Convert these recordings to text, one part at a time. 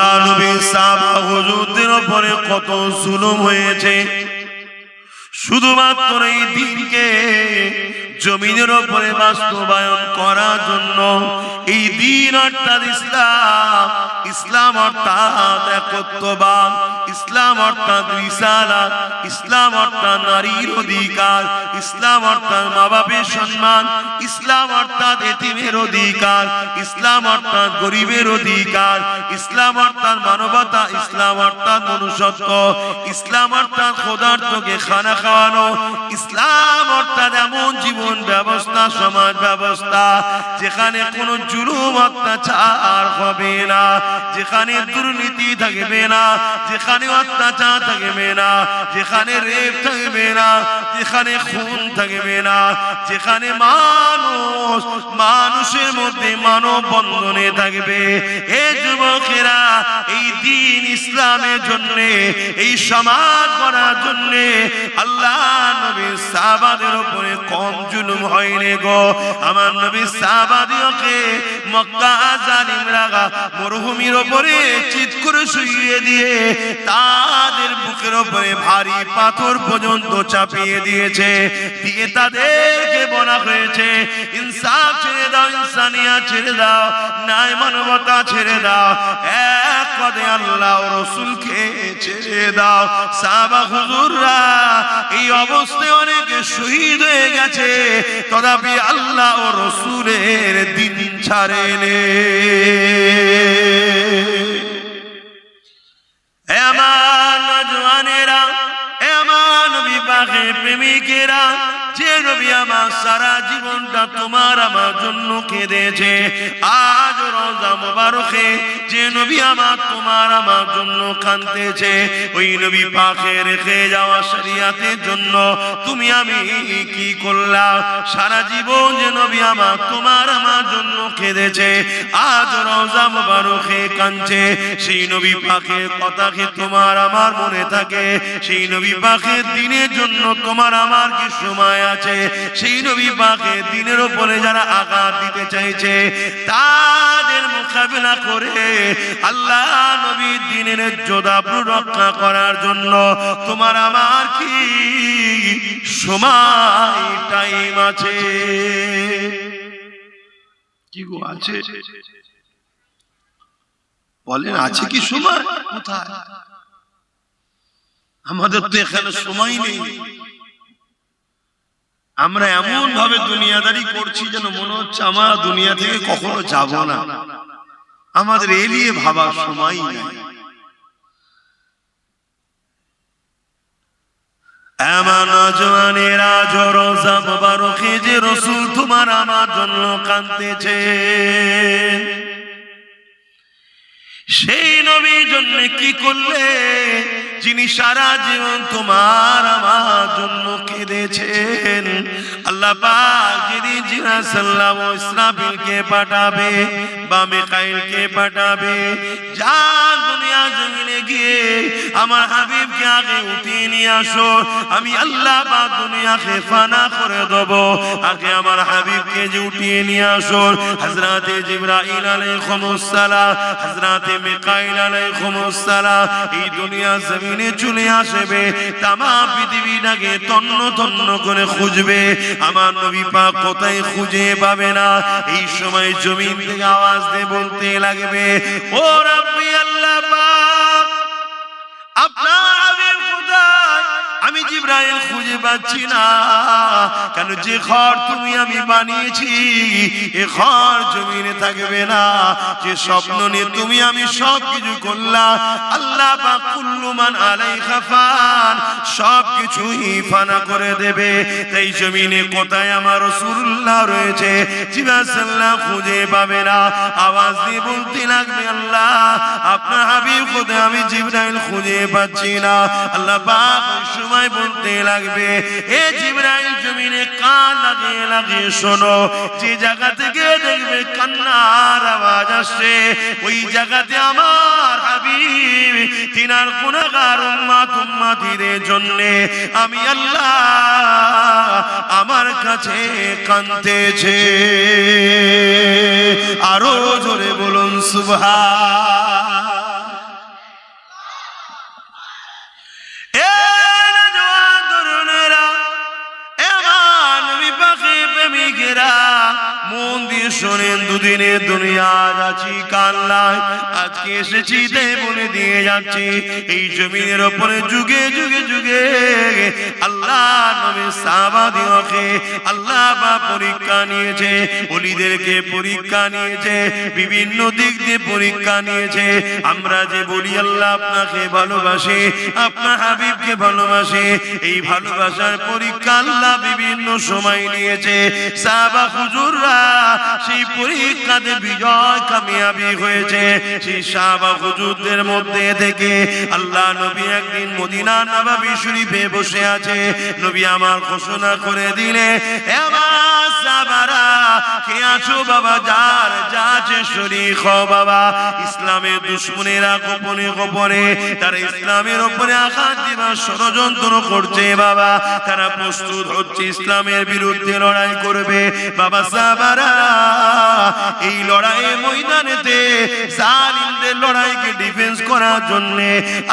আল্লাহ নবী সাহাবা হুজুরদের উপরে কত জুলুম হয়েছে, শুধুমাত্র এই দিনকে জমিনের উপরে বাস্তবায়ন করার জন্য। এই দিন অর্থাৎ ইসলাম, ইসলাম অর্থাৎ একত্ববাদ, ইসলাম অর্থাৎ রিসালাত, ইসলাম অর্থাৎ নারীর অধিকার, ইসলাম অর্থাৎ মা বাপের সম্মান, ইসলাম অর্থাৎ এতিমের অধিকার, ইসলাম অর্থাৎ গরিবের অধিকার, ইসলাম অর্থাৎ মানবতা, ইসলাম অর্থাৎ মনুষ্যত্ব, ইসলাম অর্থাৎ খোদার্থকে খানা খাওয়ানো, ইসলাম অর্থাৎ এমন জীবন ব্যবস্থা, সমাজ ব্যবস্থা যেখানে কোনো জুলুম অত্যাচার হবে না, যেখানে দুর্নীতি থাকবে না, যেখানে অত্যাচার থাকবে না, যেখানে রেপ থাকবে না, যেখানে খুন থাকবে না, যেখানে মানুষ মানুষের মধ্যে মানব বন্ধনে থাকবে। এ যুবকেরা, এই দিন ইসলামের জন্য, এই সমাজ গড়ার জন্য আল্লাহ নবীর সাহাবাদের উপরে কম জুলুম হয়নি গো। আমার নবী সাহাবাদিওকে মক্কা জালিমরা মরুভূমির উপরে চিৎ করে শুইয়ে দিয়ে তাদের বুকের উপরে ভারী পাথর পর্যন্ত চাপিয়ে দিয়েছে, দিয়ে তাদেরকে বলা হয়েছে ইনসাফ ছেড়ে দাও, ইনসানিয়াত ছেড়ে দাও, ন্যায় মানবতা ছেড়ে দাও, এক পদে আল্লাহ ও রাসূলকে ছেড়ে দাও। সাহাবা হুজুররা এই অবস্থায় অনেকে শহীদ হয়ে গেছে, তথাপি আল্লাহ ও রাসূলের দিন ছাড়েনি। হে আমার নওজওয়ানেরা, হে আমার নবী পাকের প্রেমিকেরা, যে নবী আমার সারা জীবনটা তোমার আমার জন্য কেঁদেছে, আজ রওজা মুবারকে যে নবী আমার তোমার আমার জন্য কাঁদতেছে, ওই নবী পাকে রেখে যাওয়া শরিয়াতের জন্য তুমি আমি কি করলাম? সারা জীবন যে নবী আমার তোমার আমার জন্য কেঁদেছে, আজ রওজা মুবারকে কাঁদছে, সেই নবী পাকের কথা কি তোমার আমার মনে থাকে? সেই নবী পাকের দিনের জন্য তোমার আমার কি সময় আছে? সেই নবী পাকের দিনের উপরে যারা আঘাত দিতে চাইছে তাদের মোকাবিলা করে আল্লাহ নবীর দিনের ইজ্জত রক্ষা করার জন্য তোমার আমার কি সময় টাইম আছে? কি গো আছে? বলেন আছে কি সময়? কোথায়? আমাদের তো এখানে সময় নেই। আমরা এমন ভাবে দুনিয়াদারি করছি যেন মনে হচ্ছে আমরা দুনিয়া থেকে কখনো যাব না, আমাদের এ নিয়ে ভাবার সময় নেই। এমন নওজওয়ানেরা, রওজা মুবারকে যে রাসূল তোমার আমার জন্য কাঁদতেছে, সেই নবীর জন্য কি করলে? যিনি সারা জীবন তোমার আমার জন্য কেঁদেছেন। আল্লাহ পাক যেদিন জিবরাইল সাল্লাম ও ইসরাফিলকে পাঠাবে বা মিকাইলকে পাঠাবে, যা দুনিয়া জমিনে গিয়ে আমার হাবিবকে আগে উঠিয়ে নিয়ে আসো, আমি আল্লাহ পাক দুনিয়াকে ফানা করে দেব, আগে আমার হাবিবকে যে উঠিয়ে নিয়ে আসো। হযরতে জিবরাইল আলাইহিস সালাম, হযরতে মিকাইল আলাইহিস সালাম এই দুনিয়া জমিনে চলে আসবে, তামাম পৃথিবীটাকে তন্ন তন্ন করে খুঁজবে, আমার নবী পাক কোথায় খুঁজে পাবে না। এই সময় জমিন থেকে আওয়াজ দিয়ে বলতে লাগবে, ও রাব্বি আল্লাহ পাক, আপনার হাবিব কোথায়? আমি জিবরাইল খুঁজে পাচ্ছি না। কেন? যে ঘর তুমি আমি বানিয়েছি এ ঘর জমিনে থাকবে না। যে স্বপ্ন নিয়ে তুমি আমি সব কিছু করলাম, আল্লাহ পাক কুল্লু মান আলাইহা ফান, সব কিছুই ফানা করে দেবে। তাই জমিনে কোথায় আমার রাসূলুল্লাহ রয়েছে? জিবরাইল সাল্লাল্লাহু খুঁজে পাবে না। আওয়াজ দিয়ে বলতে লাগবে, আল্লাহ আপনার হাবিব কোথায়? আমি জিবরাইল খুঁজে পাচ্ছি না। আল্লাহ পাক ওই সময় বলতে লাগবে, এ জিবরাইল জমিনে কান লাগিয়ে লাগিয়ে শোনো, যে জায়গা থেকে দেখবে কান্নার আওয়াজ আসছে, ওই জায়গাতে আমার হাবিব তিনার গুনাহগার উম্মত উম্মতিদের জন্য আমি আল্লাহ আমার কাছে কাঁদতেছে। আরো জোরে বলুন সুবহান। যুবলীগেরা মন দিয়ে শোনেন, দুদিনের দুনিয়া আছি কাল্লায়, আজকে এসেছি তাই বলে দিয়ে যাচ্ছি। এই জমিনের ওপরে যুগে যুগে যুগে আল্লাহ নবী সাহাবাদিওকে আল্লাহ বা পরীক্ষা নিয়েছে, ওলিদেরকে পরীক্ষা নিয়েছে, বিভিন্ন দিক দিয়ে পরীক্ষা নিয়েছে। আমরা যে বলি আল্লাহ আপনাকে ভালোবাসে, আপনার হাবিবকে ভালোবাসে, এই ভালোবাসার পরীক্ষা আল্লাহ বিভিন্ন সময় নিয়েছে। সাহাবা হুজুররা সেই পরীক্ষাতে বিজয় কামিয়াবি হয়েছে। সেই সাহাবা হুজুরদের মধ্যে থেকে আল্লাহ নবী একদিন মদিনা নববী শরীফে বসে আছে। নবী আমার ঘোষণা করে দিলে, আমার সাহাবারা কে আছো বাবা, যার যা আছে শরীক হও বাবা। ইসলামের দুশমনেরা গোপনে গোপনে তারা ইসলামের উপরে আঘাত দিবার ষড়যন্ত্র করছে বাবা, তারা প্রস্তুত হচ্ছে ইসলামের বিরুদ্ধে লড়াই করবে বাবা। সাহাবারা এই লড়াইয়ের ময়দানেতে জালিমদের লড়াইকে ডিফেন্স করার জন্য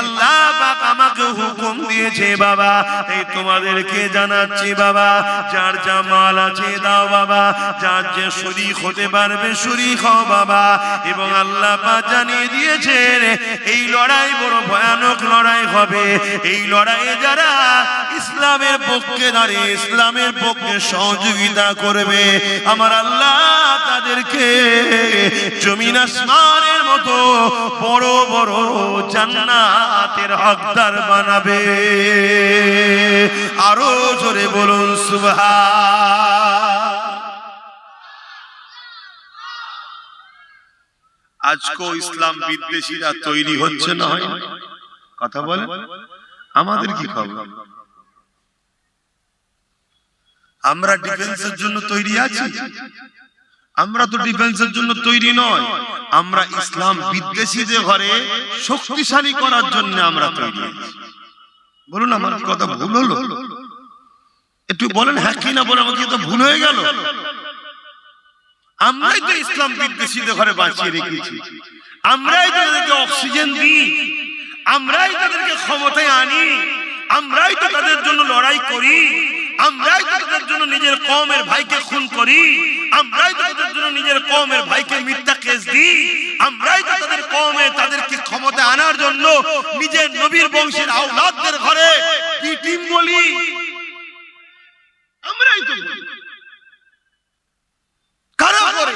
আল্লাহ পাক আমাকে হুকুম দিয়েছে বাবা। এই তোমাদেরকে জানাচ্ছি বাবা, যার যা মাল আছে দাও বাবা, যার যে শরীক হতে পারবে শরীক হও বাবা। এবং আল্লাহ পাক জানিয়ে দিয়েছেন এই লড়াই বড় ভয়ানক লড়াই হবে। এই লড়াইয়ে যারা ইসলামের পক্ষে দাঁড়িয়ে ইসলামের পক্ষে সহযোগিতা করবে, আমার আল্লাহ তাদেরকে জমিন আসমানের মতো বড় বড় জান্নাতের হকদার বানাবে। আরো জোরে বলুন সুবহান। আজকেও ইসলাম বিদ্বেষীরা তৈরি হচ্ছে না, হয় কথা বলে, আমাদের কি খবর? আমরা ডিফেন্সের জন্য তৈরি আছি? আমরা তো ডিফেন্সের জন্য তৈরি নয়, আমরা ইসলাম বিদ্বেষীদের ঘরে শক্তিশালী করার জন্য আমরা তৈরি আছি। বলুন আমার কথা ভুল হলো? একটু বলেন হ্যাঁ কি না, বলে আমাকে তো ভুল হয়ে গেল। আমরাই তো ইসলাম বিদ্বেষীদের ঘরে বাঁচিয়ে রেখেছি, আমরাই তো তাদেরকে অক্সিজেন দিই, আমরাই তাদেরকে ক্ষমতায় আনি, আমরাই তো তাদের জন্য লড়াই করি, আমরাই তো তাদের জন্য নিজের কওমের ভাইকে খুন করি, আমরাই তো তাদের জন্য নিজের কওমের ভাইকে মিথ্যা কেস দিই, আমরাই তো তাদের কওমে তাদেরকে ক্ষমতায় আনার জন্য নিজের নবীর বংশের আওলাদদের ঘরে কি টিম বলি, আমরাই তো বলি। কারা করে?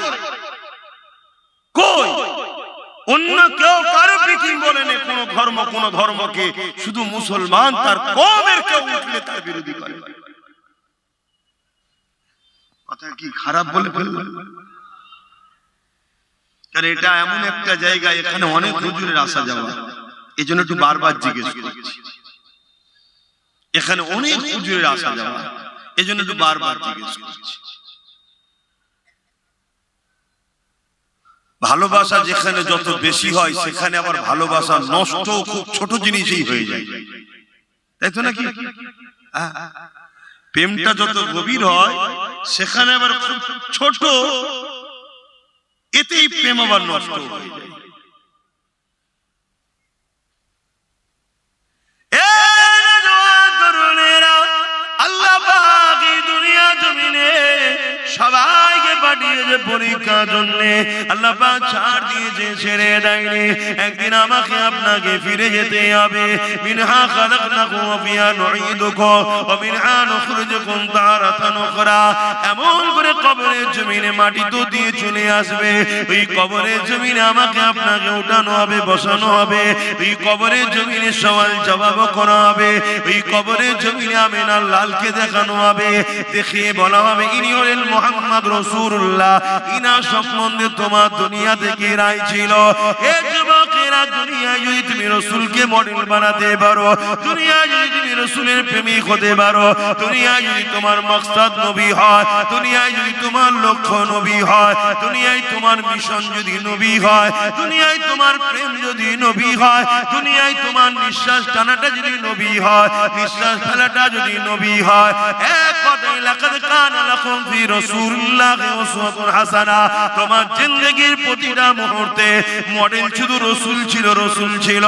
কই অন্য কেউ কারো পিটিং বলে না, কোন ধর্মকে, শুধু মুসলমান তার কওমের কেউ উঠলে তার বিরোধী করে। কথা কি খারাপ বলে ফেললাম? কারণ এটা এমন একটা জায়গা, এখানে অনেক হুজুরের আসা যাওয়া, এই জন্য একটু বারবার জিজ্ঞেস করছি। এখানে অনেক হুজুরের আসা যাওয়া, এই জন্য একটু বারবার জিজ্ঞেস করছি। ভালোবাসা যেখানে যত বেশি হয়, সেখানে আবার ভালোবাসা নষ্ট খুব ছোট জিনিসই হয়ে যায়, তাই তো নাকি? প্রেমটা যত গভীর হয়, সেখানে আবার খুব ছোট, এতেই প্রেম আবার নষ্ট হয়ে যায়। আল্লাহ পাক এই দুনিয়া জমিনে সবাইকে পাঠিয়েছে পরীক্ষার জন্য। আল্লাহ পাক ছাড় দিয়েছে, ছেড়ে দেয়নি। একদিন আমাকে আপনাকে ফিরে যেতে হবে। মিনহা খালাকনাকুম ওয়া ফিহা নুঈদুকুম ওয়া মিনহা নুখরিজুকুম তারাতান উখরা। এমন করে কবরের জমিনে মাটি তো দিয়ে চলে আসবে, ওই কবরের জমিনে আমাকে আপনাকে উঠানো হবে, বসানো হবে, ওই কবরের জমিনে সওয়াল জবাব করা হবে, ওই কবরের জমিনে আমিনার লালকে দেখানো হবে, দেখিয়ে বলা হবে ইনি হলেন মুহাম্মদ রাসূলুল্লাহ, ইনা সম্বন্ধে তোমার দুনিয়া থেকে রায় ছিল। এ যুবকেরা, দুনিয়ায় যদি তুমি রাসূলকে মডেল বানাতে পারো, দুনিয়ায় যদি তুমি রাসূলের প্রেমিক হতে পারো, দুনিয়ায় যদি তোমার মাকসাদ নবী হয়, দুনিয়ায় যদি তোমার লক্ষ্য নবী হয়, দুনিয়ায় তোমার মিশন যদি নবী হয়, দুনিয়ায় তোমার প্রেম যদি নবী হয়, দুনিয়ায় তোমার নিঃশ্বাস টানাটা যদি নবী হয়, নিঃশ্বাস ফেলাটা যদি নবী হয়, এক কথায় লাকাদ কানা লাকুম ফি রাসূলিল্লাহি উসওয়াতুন হাসানা। তোমার জিন্দেগীর প্রতিটা মুহূর্তে মডেল শুধু রাসূল ছিল, রাসূল ছিল।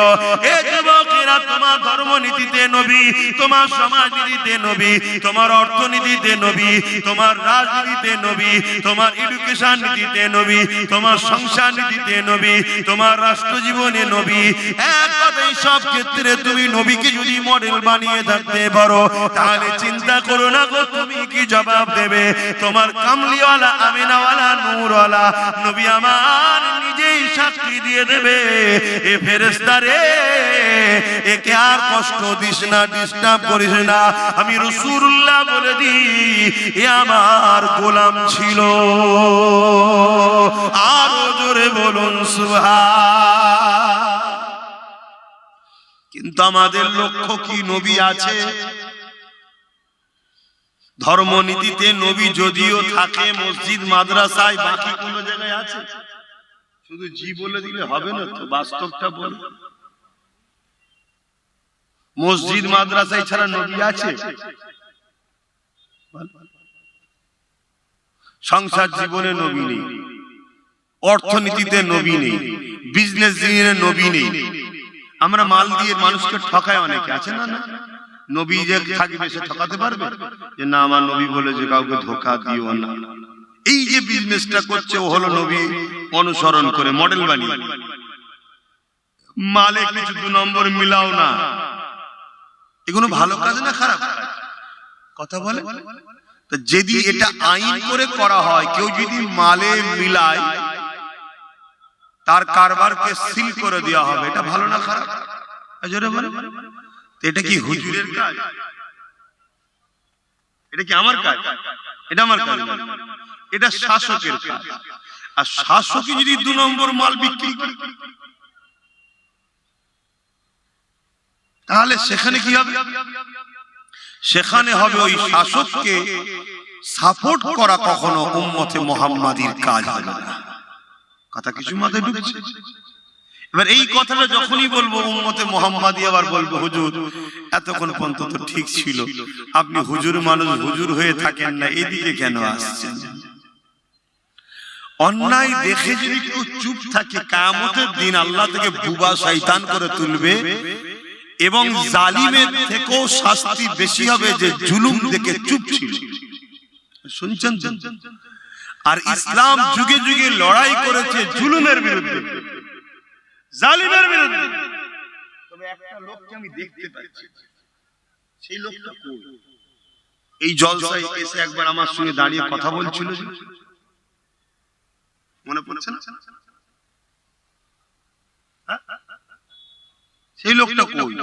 এ যুবকেরা, ভাইরা, তোমার ধর্মনীতিতে নবী, তোমার সমাজনীতিতে নবী, তোমার অর্থনীতিতে নবী, তোমার রাজনীতিতে নবী, তোমার এডুকেশন নীতিতে নবী, তোমার সংসার নীতিতে নবী, তোমার রাষ্ট্র জীবনে নবী। এক কথায় সব ক্ষেত্রে তুমি নবীকে যদি মডেল বানিয়ে থাকতে পারো, তাহলে চিন্তা করো না গো তুমি কি জবাব দেবে। তোমার কামলিওয়ালা, আমিনাওয়ালা, নূরওয়ালা নবী আমার নিজেই সাক্ষী দিয়ে দেবে, এ ফেরেশতা রে, একে আর কষ্ট দিস না, ডিস্টার্ব করিস না। আমি রাসূলুল্লাহ বলে দিই, এ আমার গোলাম ছিল। আরো জোরে বলুন সুবহান। কিন্তু আমাদের লক্ষ্য কি? নবী আছে, ধর্মনীতিতে নবী যদিও থাকে মসজিদ মাদ্রাসায়, বাকি কোন জায়গায় আছে? শুধু জি বলে দিলে হবে না তো, বাস্তবটা বল। মসজিদ মাদ্রাসায় ছাড়া নবী আছে? সংসার জীবনে নবী নেই, অর্থনীতিতে নবী নেই, বিজনেস জীবনে নবী নেই। আমরা মাল দিয়ে মানুষকে ঠকায় অনেকে, আছে না? না, নবী যে থাকবে সে ঠকাতে পারবে? যে না, আমার নবী বলে যে কাউকে ধোঁকা দিও না। এই যে বিজনেসটা করছে ও হলো নবী অনুসরণ করে মডেল বানিয়ে। মালে কিছু 2 নম্বর মিলাও না, এগুলো ভালো কাজ না খারাপ কথা বলে? তো যদি এটা আইন করে করা হয়, কেউ যদি মালে মিলায় তার কারবারকে সিল করে দেওয়া হবে, এটা ভালো না খারাপ? জোরে বলে। এটা কি হুজুরের কাজ? এটা কি আমার কাজ? এটা আমার কাজ? এটা শাসকের কাজ। আর শাসকই যদি 2 নম্বর মাল বিক্রি করে, তাহলে সেখানে কি হবে? সেখানে হবে ওই শাসককে সাপোর্ট করা কখনো উম্মতে মুহাম্মাদির কাজ হবে না। কথা কিছু মাথায় ঢুকছে? এবার এই কথাটা যখনই বলবো উম্মতে মুহাম্মাদি আবার বলবো, হুজুর এতক্ষণ পর্যন্ত তো ঠিক ছিল, আপনি হুজুর মানুষ, হুজুর হয়ে থাকেন না, এদিকে কেন আসছেন? অন্যায় দেখে যদি কেউ চুপ থাকে, কিয়ামতের দিন আল্লাহ থেকে বুবা শয়তান করে তুলবে, এবং জালিমের থেকেও শাস্তি বেশি হবে যে জুলুম দেখে চুপ ছিল। শুনছেন? আর ইসলাম যুগে যুগে লড়াই করেছে জুলুমের বিরুদ্ধে, জালিমের বিরুদ্ধে। তবে একটা লোককে আমি দেখতে পাচ্ছি, সেই লোকটা কই? এই জলসায় এসে একবার আমার সঙ্গে দাঁড়িয়ে কথা বলছিল, মনে পড়ছে না? সেই লোকটা কই?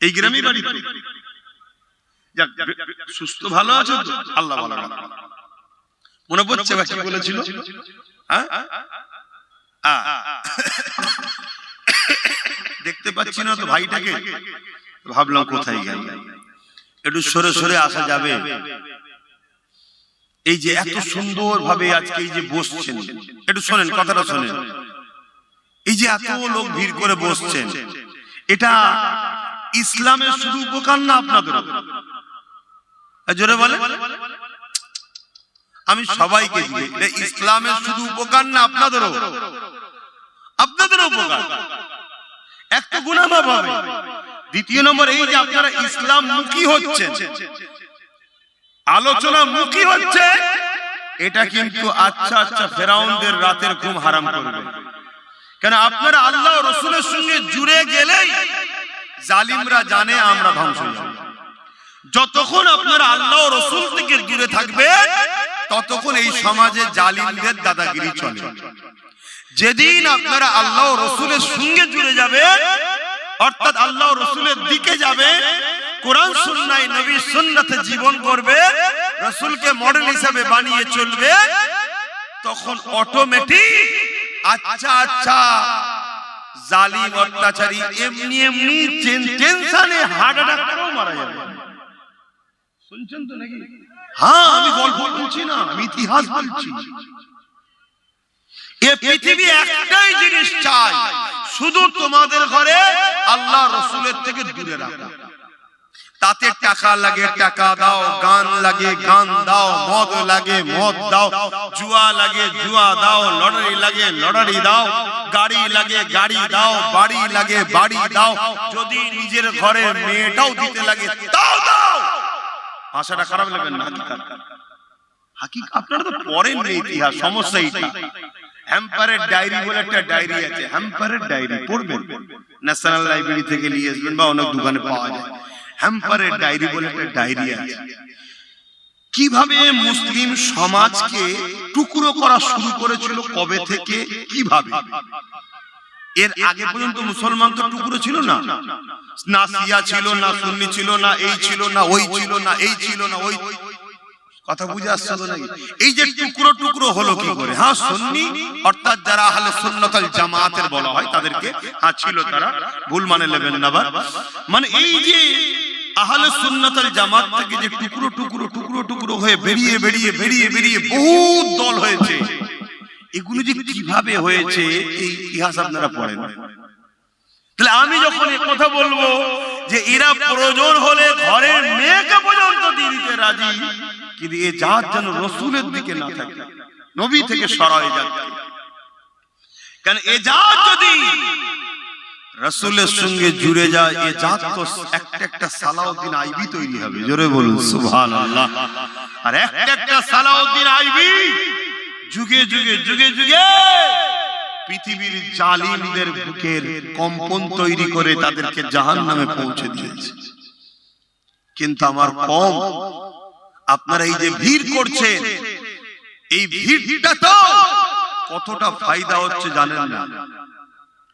এই গ্রামে বাড়ি। যাক, সুস্থ ভালো আছো তো? আল্লাহ ভালো রাখে। মনে পড়ছে বা কি বলেছিল? দেখতে পাচ্ছি না তো ভাইটাকে, ভাবলাম কোথায় গেল, একটু সরে সরে আসা যাবে? এই যে এত সুন্দর ভাবে আজকে এই যে বসছেন, একটু শোনেন, কথাটা শোনেন। এই যে এত লোক ভিড় করে বসছেন, এটা ইসলামের শুধু উপকার না আপনাদের? জোরে বলে। আমি সবাইকে ইসলামের শুধু উপকার না আপনাদেরও, আপনাদেরও উপকার। এক তো গুনাহ মাফ হবে, দ্বিতীয় নম্বর এই যে আপনারা ইসলাম মুখী হচ্ছেন, আলোচনা মুখী হচ্ছে, এটা কিন্তু আচ্ছা আচ্ছা ফেরাউনদের রাতের ঘুম হারাম করবে। কেন? আপনারা আল্লাহ ও রাসূলের সঙ্গে জুড়ে গেলেই জালিমরা জানে আমরা ধ্বংস হয়ে যাব। যতক্ষণ আপনারা আল্লাহ ও রাসূল থেকে দূরে থাকবেন, ততক্ষণ এই সমাজে জালিমদের দাদাগিরি চলে। যেদিন আপনারা আল্লাহ ও রাসূলের সঙ্গে জুড়ে যাবেন, অর্থাৎ আল্লাহ ও রাসূলের দিকে যাবেন, কোরআন সুন্নাহ নবীর সুন্নাতে জীবন করবে, রাসূলকে মডেল হিসেবে বানিয়ে চলবে, তখন অটোমেটিক আচ্ছা আচ্ছা জালিম অত্যাচারী এমনি এমনি টেনশনে হার্ট অ্যাটাক করেও মারা যাবে। শুনছেন তো নাকি? হ্যাঁ, আমি গল্প বলছি না, আমি ইতিহাস বলছি। এই পৃথিবী একটাই জিনিস চায়, শুধু তোমাদের ঘরে আল্লাহ রাসূলের থেকে দূরে রাখা। তাতে টাকা লাগে টাকা দাও, গান লাগে গান দাও, মদ লাগে মদ দাও, জুয়া লাগে জুয়া দাও, লটারি লাগে লটারি দাও, গাড়ি লাগে গাড়ি দাও, বাড়ি লাগে বাড়ি দাও, যদি নিজের ঘরে মেয়েটাও দিতে লাগে তাও দাও। ভাষাটা খারাপ লাগবে না, হাকিকত আপনারা তো পড়েন না ইতিহাস, সমস্যা এইটা। হ্যাম্পারের ডায়েরি বলে একটা ডায়েরি আছে, হ্যাম্পারের ডায়েরি পড়বেন, ন্যাশনাল লাইব্রেরি থেকে নিয়ে আসবেন বা অনেক দোকানে পাওয়া যায়। হ্যাম্পারের ডায়েরি বলে একটা ডায়েরি আছে, কিভাবে মুসলিম সমাজকে টুকরো করা শুরু করেছিল, কবে থেকে কিভাবে। এর আগে পর্যন্ত মুসলমান তো টুকরো ছিল না, না শিয়া ছিল না, সুন্নি ছিল না, এই ছিল না ওই ছিল না, এই ছিল না ওই, কথা বুঝে আসছে তো নাকি? এই যে টুকরো টুকরো হলো কি করে? হ্যাঁ, সুন্নি অর্থাৎ যারা আহলে সুন্নাত ওয়াল জামাতের বলা হয় তাদেরকে, হ্যাঁ ছিল তারা, ভুল মানে নেবেন না। মানে এই যে আহলে সুন্নাত ওয়াল জামাত থেকে যে টুকরো টুকরো টুকরো টুকরো হয়ে বেরিয়ে বেরিয়ে বেরিয়ে বেরিয়ে বহুত দল হয়েছে, এগুলো যে কিভাবে হয়েছে এই ইতিহাস আপনারা পড়েন। তাহলে আমি যখন এই কথা বলবো যে এরা প্রয়োজন হলে ঘরের মেয়েকে পর্যন্ত দিয়ে দিতে রাজি, কিন্তু এ জাত যেন রসুলের দিকে না থাকে, নবী থেকে সরা হয়ে যাচ্ছে। কারণ এ জাত যদি রসুলের সঙ্গে জুড়ে যায়, এ জাত তো একটা একটা সালাউদ্দিন আইবি তৈরি হবে। জোরে বলুন সুবহানাল্লাহ। আর একটা একটা সালাউদ্দিন আইবি যুগে যুগে যুগে যুগে পৃথিবীর জালিমদের বুকের কম্পন তৈরি করে তাদেরকে জাহান্নামে পৌঁছে দিয়েছে। কিন্তু আমার কম, আপনারা এই যে ভিড় করছেন, এই ভিড়টা তো কতটা ফায়দা হচ্ছে জানেন না।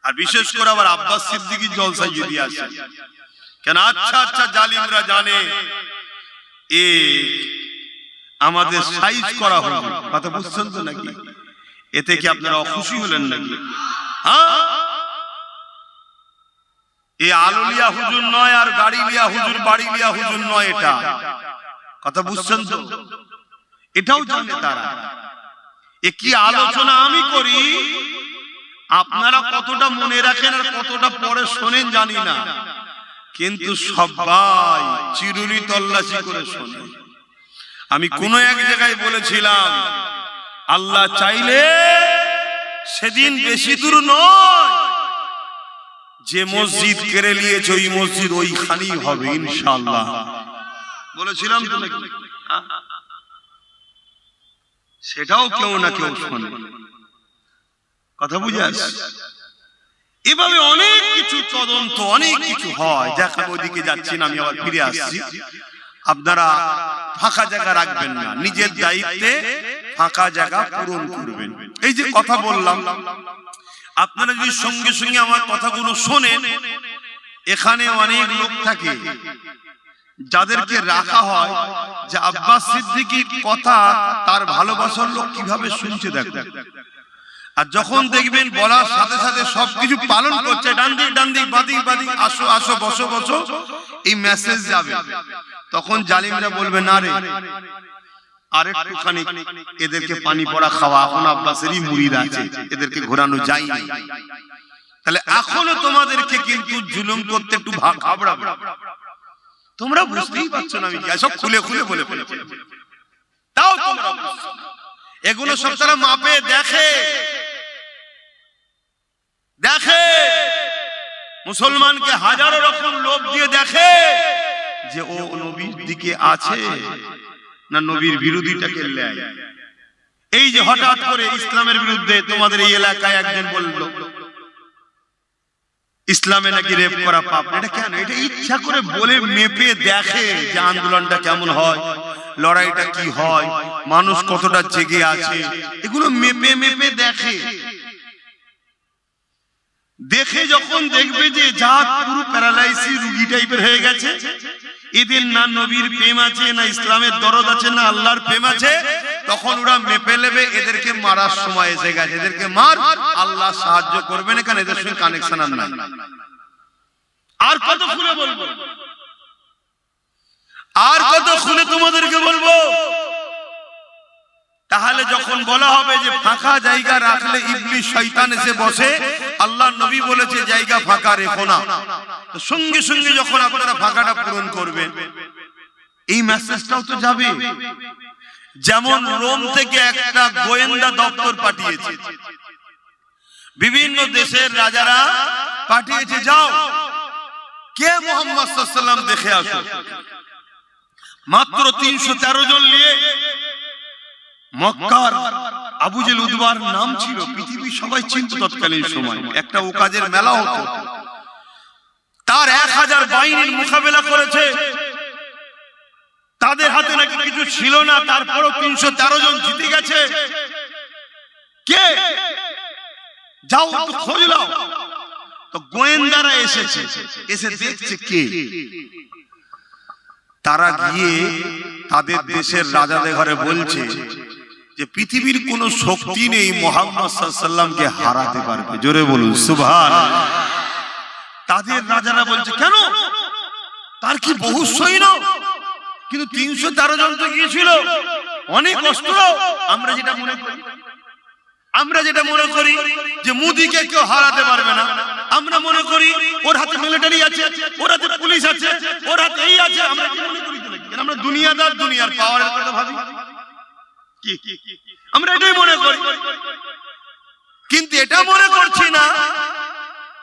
আর বিশেষ করে আবার আব্বাস সিদ্দিকীর জলসায় যদি আসে, কেন আচ্ছা আচ্ছা জালিমরা জানে এ আমাদের সাইজ করা হলো, কথা বুঝছেন তো নাকি? এতে কি আপনারা অখুশি হলেন নাকি? হ্যাঁ, এ আলুলিয়া হুজুর নয়, আর গাড়ি লিয়া হুজুর, বাড়ি লিয়া হুজুর নয়, এটা কথা বুঝছেন তো? এটাও জানে তারা। এ কি আলোচনা আমি করি, আপনারা কতটা মনে রাখেন আর কতটা পরে শোনেন জানি না, কিন্তু সবাই চিরুনি তল্লাশি করে শোনে। আমি কোন এক জায়গায় বলেছিলাম, আল্লাহ চাইলে সেদিন বেশি দূর নয়, যে মসজিদ কেড়ে নিয়েছে ওই মসজিদ ওইখানেই হবে ইনশাআল্লাহ, বলেছিলাম তো নাকি? সেটাও কেউ না কেউ শোনে, কথা বুঝে আসছে। এভাবে অনেক কিছু তদন্ত, অনেক কিছু হয়। দেখা ওইদিকে যাচ্ছি না, আমি আবার ফিরে আসছি। আপনারা ফাঁকা জায়গা রাখবেন না, নিজের দায়িত্বে ফাঁকা জায়গা পূরণ করবেন। এই যে কথা বললাম, আপনারা যদি সঙ্গে সঙ্গে আমার কথাগুলো শোনেন, এখানে অনেক লোক থাকে যাদেরকে রাখা হয় যে আব্বাস সিদ্দিকীর কথা তার ভালোবাসার লোক কিভাবে শুনছে দেখেন। আর যখন দেখবেন বলার সাথে সাথে সবকিছু পালন করছে, ডান দিক ডান দিক, বাদিক বাদিক, আসো আসো, বসো বসো, এই মেসেজ যাবে, তখন জালিমরা বলবে না রে আরেকটুখানি এদেরকে পানি পড়া খাওয়া, এখন আব্বাসেরই মুরিদ আছে, এদেরকে ঘোরানো যায়নি। তাহলে এখনো তোমাদেরকে কিন্তু জুলুম করতে একটু ঘাবড়াবে, তোমরা বুঝতেই পারছো না আমি কি সব খুলে খুলে বলে ফেলেছি, তাও তোমরা বুঝছো না। এগুলো সব তারা মাপে দেখে দেখে, মুসলমানকে হাজারো রকম লোভ দিয়ে দেখে যে ও নবীর দিকে আছে না নবীর বিরোধীটাকে লেয়। এই যে হঠাৎ করে ইসলামের বিরুদ্ধে তোমাদের এই এলাকায় একজন বলল ইসলামে নাকি রেপ করা পাপ, এটা কেন? এটা ইচ্ছা করে বলে মেপে দেখে যে আন্দোলনটা কেমন হয়, লড়াইটা কি হয়, মানুষ কতটা জেগে আছে, এগুলো মেপে মেপে দেখে। দেখে যখন দেখবে যে জাত পুরো প্যারালাইসিস রোগী টাইপের হয়ে গেছে, এদের না নবীর প্রেম আছে, না ইসলামের দরদ আছে, না আল্লাহর প্রেম আছে, তখন ওরা মেপে নেবে এদেরকে মারার সময় এসে গেছে, এদেরকে মার, আল্লাহ সাহায্য করবে না, কারণ এদের সঙ্গে কানেকশন আর নাই। আর কত খুলে বলবো, আর কত খুলে তোমাদেরকে বলবো। তাহলে যখন বলা হবে যে ফাঁকা জায়গা রাখলে ইবলিস শয়তান এসে বসে, আল্লাহ নবী বলেছে জায়গা ফাঁকা রেখো না, তো সঙ্গে সঙ্গে যখন আপনারা ফাঁকাটা পূরণ করবেন এই মেসেজটাও তো যাবে। যেমন রোম থেকে একটা গোয়েন্দা দপ্তর পাঠিয়েছে, বিভিন্ন দেশের রাজারা পাঠিয়েছে, যাও কে মুহাম্মদ সাল্লাল্লাহু আলাইহি ওয়াসাল্লাম দেখে আসো। মাত্র 313 জন নিয়ে মক্কার আবু জেল উদবার নাম ছিল, পৃথিবীর সবাই চিনত তৎকালীন সময়, একটা ওকাজের মেলা হতো, তার 1000 বাহিনীর মোকাবেলা করেছে, তাদের হাতে নাকি কিছু ছিল না, তারপরও 313 জন জিতে গেছে। কে? যাও একটু খোঁজ নাও। তো গোয়েন্দারা এসেছে, এসে দেখছে কে। তারা গিয়ে তাদের দেশের রাজাদের ঘরে বলছে যে পৃথিবীর কোন শক্তি নেই মুহাম্মদ সাল্লাল্লাহু আলাইহি ওয়াসাল্লামকে হারাতে পারবে। জোরে বলুন সুবহানাল্লাহ। তাদের রাজারা বলছে কেন, তার কি বহু সৈন্য, কিন্তু 313 জন তো গিয়েছিল, অনেক অস্ত্র। আমরা যেটা মনে করি যে মোদিকে কেউ হারাতে পারবে না, আমরা মনে করি ওর হাতে মিলিটারি আছে, ওর হাতে পুলিশ আছে, ওর হাতে এই আছে। আমরা কি মনে করি? আমরা দুনিয়াদার, দুনিয়ার পাওয়ারের কথা ভাবি, আমরা এটাই মনে করি, কিন্তু এটা মনে করছি না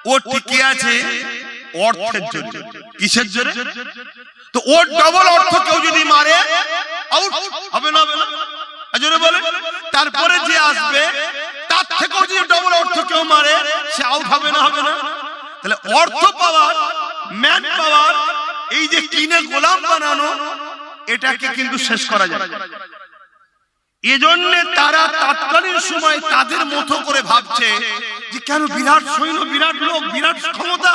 ও টিকে আছে অর্থের জন্য। কিসের জন্য? তো ওর ডবল অর্থ কেউ যদি মারে আউট হবে না, হবে না? জোরে বলে। তারপরে যে আসবে তার থেকেও যদি ডবল অর্থ কেউ মারে সে আউট হবে না, হবে না? তাহলে অর্থ পাওয়ার, ম্যান পাওয়ার, এই যে কিনে গোলাম বানানো, এটাকে কিন্তু শেষ করা যায়। এজন্য তারা তৎকালীন সময় তাদের মতো করে ভাবছে যে কেন বিরাট সৈন্য, বিরাট লোক, বিরাট ক্ষমতা।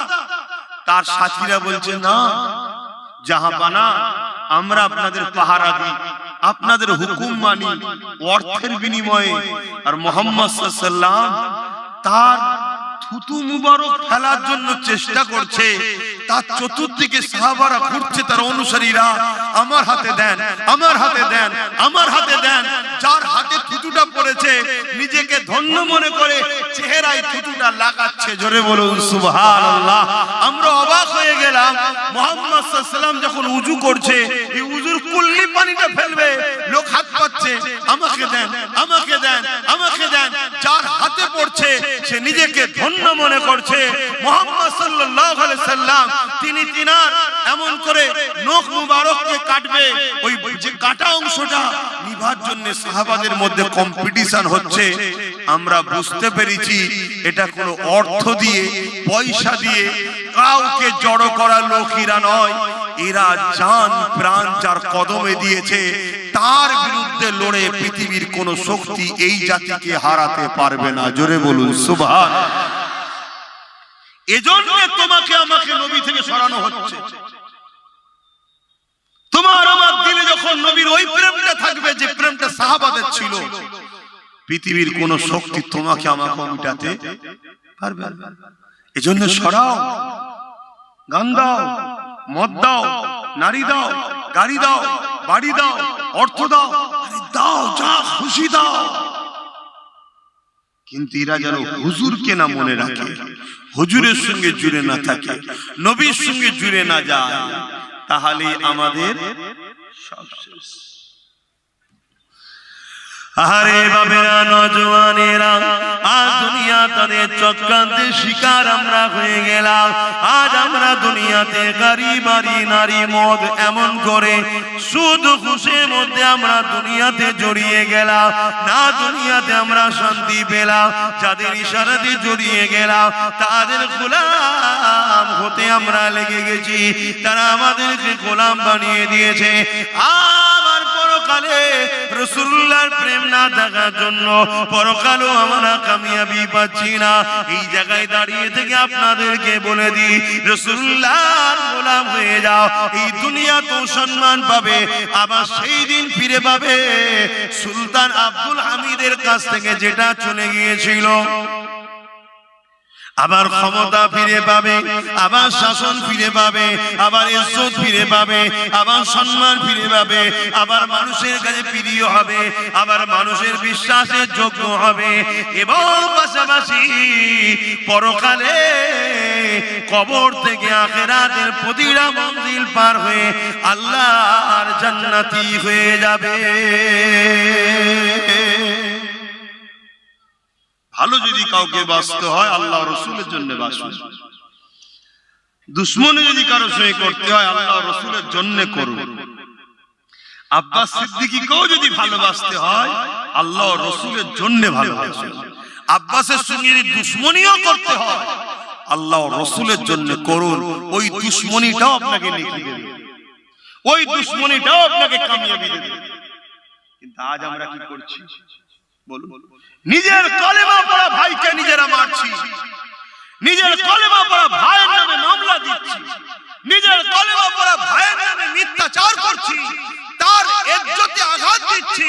তার সাথীরা বলছে না জাহাপানা, আমরা আপনাদের পাহারা দিই, আপনাদের হুকুম মানি অর্থের বিনিময়ে। আর মুহাম্মদ সাল্লাল্লাহু আলাইহি ওয়াসাল্লাম তার থুতু মুবারক ফেলার জন্য চেষ্টা করছে, তার চতুর্দিকে সাহাবারা ঘুরছে, তার অনুসারীরা আমার হাতে দেন, আমার হাতে দেন, আমার হাতে দেন। যার হাতে থুতুটা পড়েছে নিজেকে ধন্য মনে করে চেহারায় থুতুটা লাগাচ্ছে। জোরে বলুন সুবহানাল্লাহ। আমরা অবাক হয়ে গেলাম, মুহাম্মদ সাল্লাল্লাহু আলাইহি ওয়াসাল্লাম যখন উযু করছে, এই উযুর কুল্লি পানিটা ফেলবে, লোক হাত পাচ্ছে, আমাকে দেন, আমাকে দেন, আমাকে দেন। যার হাতে পড়ছে সে নিজেকে ধন্য মনে করছে। মুহাম্মদ সাল্লাল্লাহু আলাইহি ওয়াসাল্লাম তিনি তিনার এমন করে নখ মুবারককে কাটবে, ওই যে কাটা অংশটা নিভার জন্য সাহাবাদের মধ্যে কম্পিটিশন হচ্ছে। আমরা বুঝতে পেরেছি এটা কোনো অর্থ দিয়ে, পয়সা দিয়ে কাউকে জড়ো করা লোকেরা নয়, এরা জান প্রাণ যার কদমে দিয়েছে তার বিরুদ্ধে লড়ে পৃথিবীর কোন শক্তি এই জাতিকে হারাতে পারবে না। জোরে বলুন সুবহানাল্লাহ। এজন্য তোমাকে আমাকে নবী থেকে সরানো হচ্ছে। তোমার আমার দিলে যখন নবীর ওই প্রেমটা থাকবে যে প্রেমটা সাহাবাদের ছিল, পৃথিবীর কোন শক্তি তোমাকে আমাকে মিটাতে পারবে না। এজন্য সরাও, গান দাও, মদ দাও, নারী দাও, গাড়ি দাও, বাড়ি দাও, অর্থ দাও, আরে দাও, যা খুশি দাও, কিন্তু এরা যেন হুজুরকে না মনে রাখে, হুজুরের সঙ্গে জুড়ে না থাকে, নবীর সঙ্গে জুড়ে না যায়, তাহলে আমাদের সব শেষ। আরে বাবেরা, নজওয়ানেরা, আজ দুনিয়া তাদের চক্রান্তে শিকার আমরা হয়ে গেলাম। আজ আমরা দুনিয়াতে গাড়ি, বাড়ি, নারী, মদ, এমন করে সুদ ঘুষের মধ্যে আমরা দুনিয়াতে জড়িয়ে গেলাম। না দুনিয়াতে আমরা শান্তি পেলাম, যাদের ইশারাতে জড়িয়ে গেলাম তাদের গোলাম হতে আমরা লেগে গেছি। তারা আমাদেরকে গোলাম বানিয়ে দিয়েছে। আমার পরকালে রাসূলুল্লাহর প্রেম না থাকার জন্য পরকালও আমরা কামিয়াবি পাচ্ছি না। এই জায়গায় দাঁড়িয়ে থেকে আপনাদেরকে বলে দিই, রাসূলুল্লাহর গোলাম হয়ে যাও, এই দুনিয়া তো সম্মান পাবে, আবার সেই দিন ফিরে পাবে সুলতান আব্দুল হামিদের কাছ থেকে যেটা চলে গিয়েছিল। আবার ক্ষমতা ফিরে পাবে, আবার শাসন ফিরে পাবে, আবার ইজ্জত ফিরে পাবে, আবার সম্মান ফিরে পাবে, আবার মানুষের কাছে প্রিয় হবে, আবার মানুষের বিশ্বাসের যোগ্য হবে, এবং পাশাপাশি পরকালে কবর থেকে আখিরাতের প্রতিটা মঞ্জিল পার হয়ে আল্লাহর জান্নাতি হয়ে যাবে। ভালো যদি কাউকে বাঁচতে হয় আল্লাহ রসুলের জন্য বাঁচুন, দুশ্মনী যদি কারো সঙ্গে করতে হয় আল্লাহ রসুলের জন্য করুন। আব্বাস সিদ্দিকীকেও যদি ভালোবাসতে হয় আল্লাহ রসুলের জন্য ভালোবাসুন। আব্বাসের সঙ্গে যদি দুশ্মনীও করতে হয় আল্লাহ রসুলের জন্য করুন। ওই দুশ্মনীটাও আপনাকে লিখে দেবে, ওই দুশ্মনীটাও আপনাকে কামিয়াবি দেবে। কিন্তু আজ আমরা কি করছি বলুন? নিজের কলেমা পড়া ভাইকে নিজেরা মারছি, নিজের কলেমা পড়া ভাইয়ের নামে মামলা দিচ্ছি, নিজের কলেমা পড়া ভাইয়ের নামে মিথ্যাচার করছি, তার ইজ্জতে আঘাত দিচ্ছি,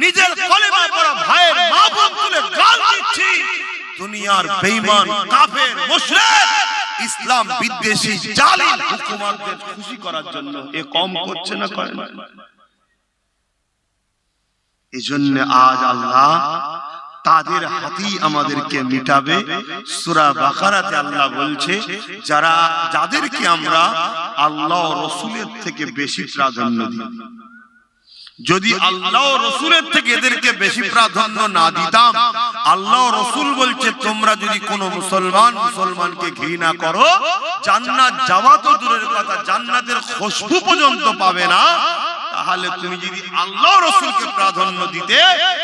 নিজের কলেমা পড়া ভাইয়ের মা বোন তুলে গাল দিচ্ছি। দুনিয়ার বেঈমান কাফের মুশরিক ইসলাম বিদ্বেষী জালিম হুকুমতদের খুশি করার জন্য এ কম করছে না, করে না? এজন্য আজ আল্লাহ তাদের হাতেই আমাদেরকে মিটাবে। সূরা বাকারাতে আল্লাহ বলছে যাদেরকে আমরা আল্লাহ রাসূলের থেকে বেশি প্রাধান্য দিই, যদি আল্লাহ রাসূলের থেকে এদেরকে বেশি প্রাধান্য না দিতাম, আল্লাহ রাসূল বলছে তোমরা যদি কোনো মুসলমানকে ঘৃণা করো জান্নাত যাওয়া তো দূরের কথা, জান্নাতের খুশবু পর্যন্ত পাবে না। তাহলে তুমি যদি আল্লাহ রাসূলকে প্রাধান্য দিতে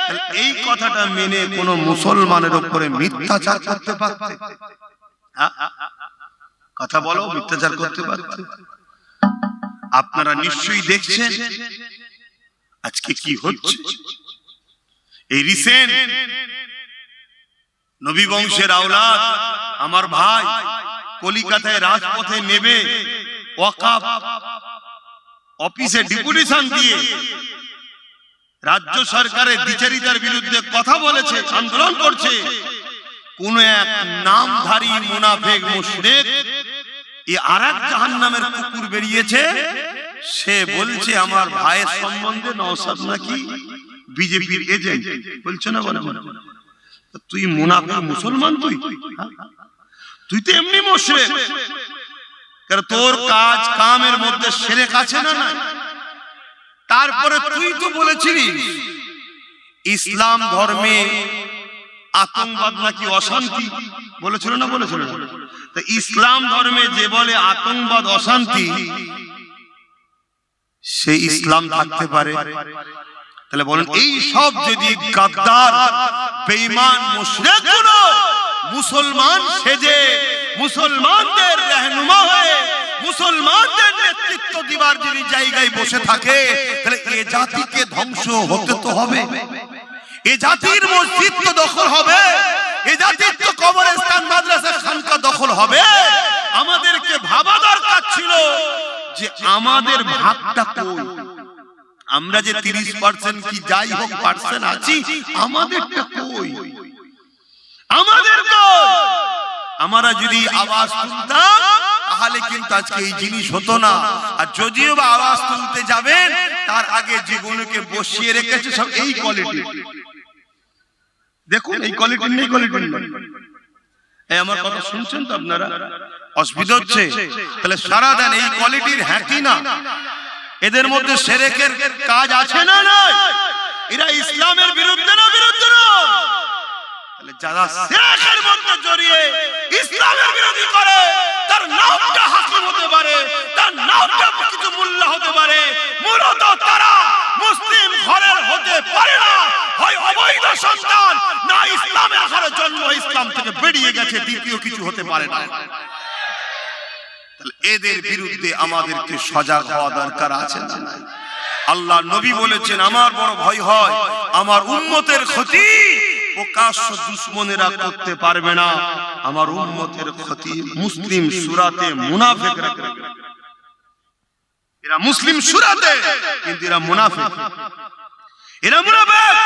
তাহলে এই কথাটা মেনে কোন মুসলমানের উপরে মিথ্যাচার করতে পারতে? কথা বলো, মিথ্যাচার করতে পারতে? আপনারা নিশ্চয়ই দেখছেন আজকে কি হচ্ছে। এই রিসেন্ট নবী বংশের আওলাদ আমার ভাই কলিকাতায় রাজপথে নেবে ওয়াকফ অফিসে ডেপুটেশন দিয়ে রাজ্য সরকারের দ্বিচারিতার বিরুদ্ধে কথা বলেছে, আন্দোলন করছে। কোন এক নামধারী মুনাফিক মুশরিক এই আরেক জাহান্নামের কুকুর বেরিয়েছে, সে বলছে আমার ভাইয়ের সম্বন্ধে নওশাদ নাকি বিজেপির এজেন্ট। বলছো না? বলে তুই মুনাফিক মুসলমান, তুই তো এমনি মুশরিক, কারণ তোর কাজ কামের মধ্যে শিরক আছে না? না। তারপরে তুই তো বলেছিলিস ইসলাম ধর্মে আতঙ্কবাদ নাকি অশান্তি, বলেছিল না? বলেছিল না? তো ইসলাম ধর্মে যে বলে আতঙ্কবাদ অশান্তি, সে ইসলাম থাকতে পারে? তাহলে বলেন এই সব যদি গাদ্দার বেঈমান মুশরিক গুলো মুসলমান সেজে মুসলমানদের রহনুমা হয়ে মুসলমানদের নেতৃত্ব দিবার যদি জায়গায় বসে থাকে, তাহলে এই জাতিকে ধ্বংস হতে তো হবে, এই জাতির মসজিদ তো দখল হবে, এই জাতির তো কবরস্থান মাদ্রাসা খানকা দখল হবে। আমাদেরকে ভাবা দরকার ছিল যে আমাদের ভাগটা কই, আমরা যে 30% কি যাই হোক পার্সেন্ট আছি, আমাদেরটা কই, আমাদের কই? আমরা যদি আওয়াজ তুলতাম তাহলে কিন্তু আজকে এই জিনিস হতো না। আর যদিও বা আওয়াজ তুলতে যাবেন তার আগে যেগুলোকে বসিয়ে রেখেছে সব এই কোয়ালিটি, দেখুন এই কোয়ালিটি নেই, কোয়ালিটি নেই। এই আমার কথা শুনছেন তো আপনারা? অসুবিধা হচ্ছে? তাহলে সারা দেন এই কোয়ালিটির হ্যাকি না, এদের মধ্যে শিরকের কাজ আছে না? নাই। এরা ইসলামের বিরুদ্ধে না, বিরুদ্ধে না। তাহলে যারা শিরকের মধ্যে জড়িয়ে ইসলামের বিরোধী করে তার নামটা হাকিম হতে পারে, তার নামটা কিছু মোল্লা হতে পারে, মূলত তারা মুসলিম ঘরের হতে পারে না, হয় অবৈধ সন্তান, না ইসলামের ঘরে জন্ম, ইসলাম থেকে বেরিয়ে গেছে, দ্বিতীয় কিছু হতে পারে না। তাহলে এদের বিরুদ্ধে আমাদেরকে সজাগ হওয়া দরকার আছে না? আল্লাহ নবী বলেছেন আমার বড় ভয় হয় আমার উম্মতের ক্ষতি প্রকাশ্য দুশমনেরা করতে পারবে না, আমার উম্মতের ক্ষতি মুসলিম সূরাতে মুনাফিকরা করবে। এরা মুসলিম সূরাতে কিন্তু এরা মুনাফিক, এরা মুনাফিক,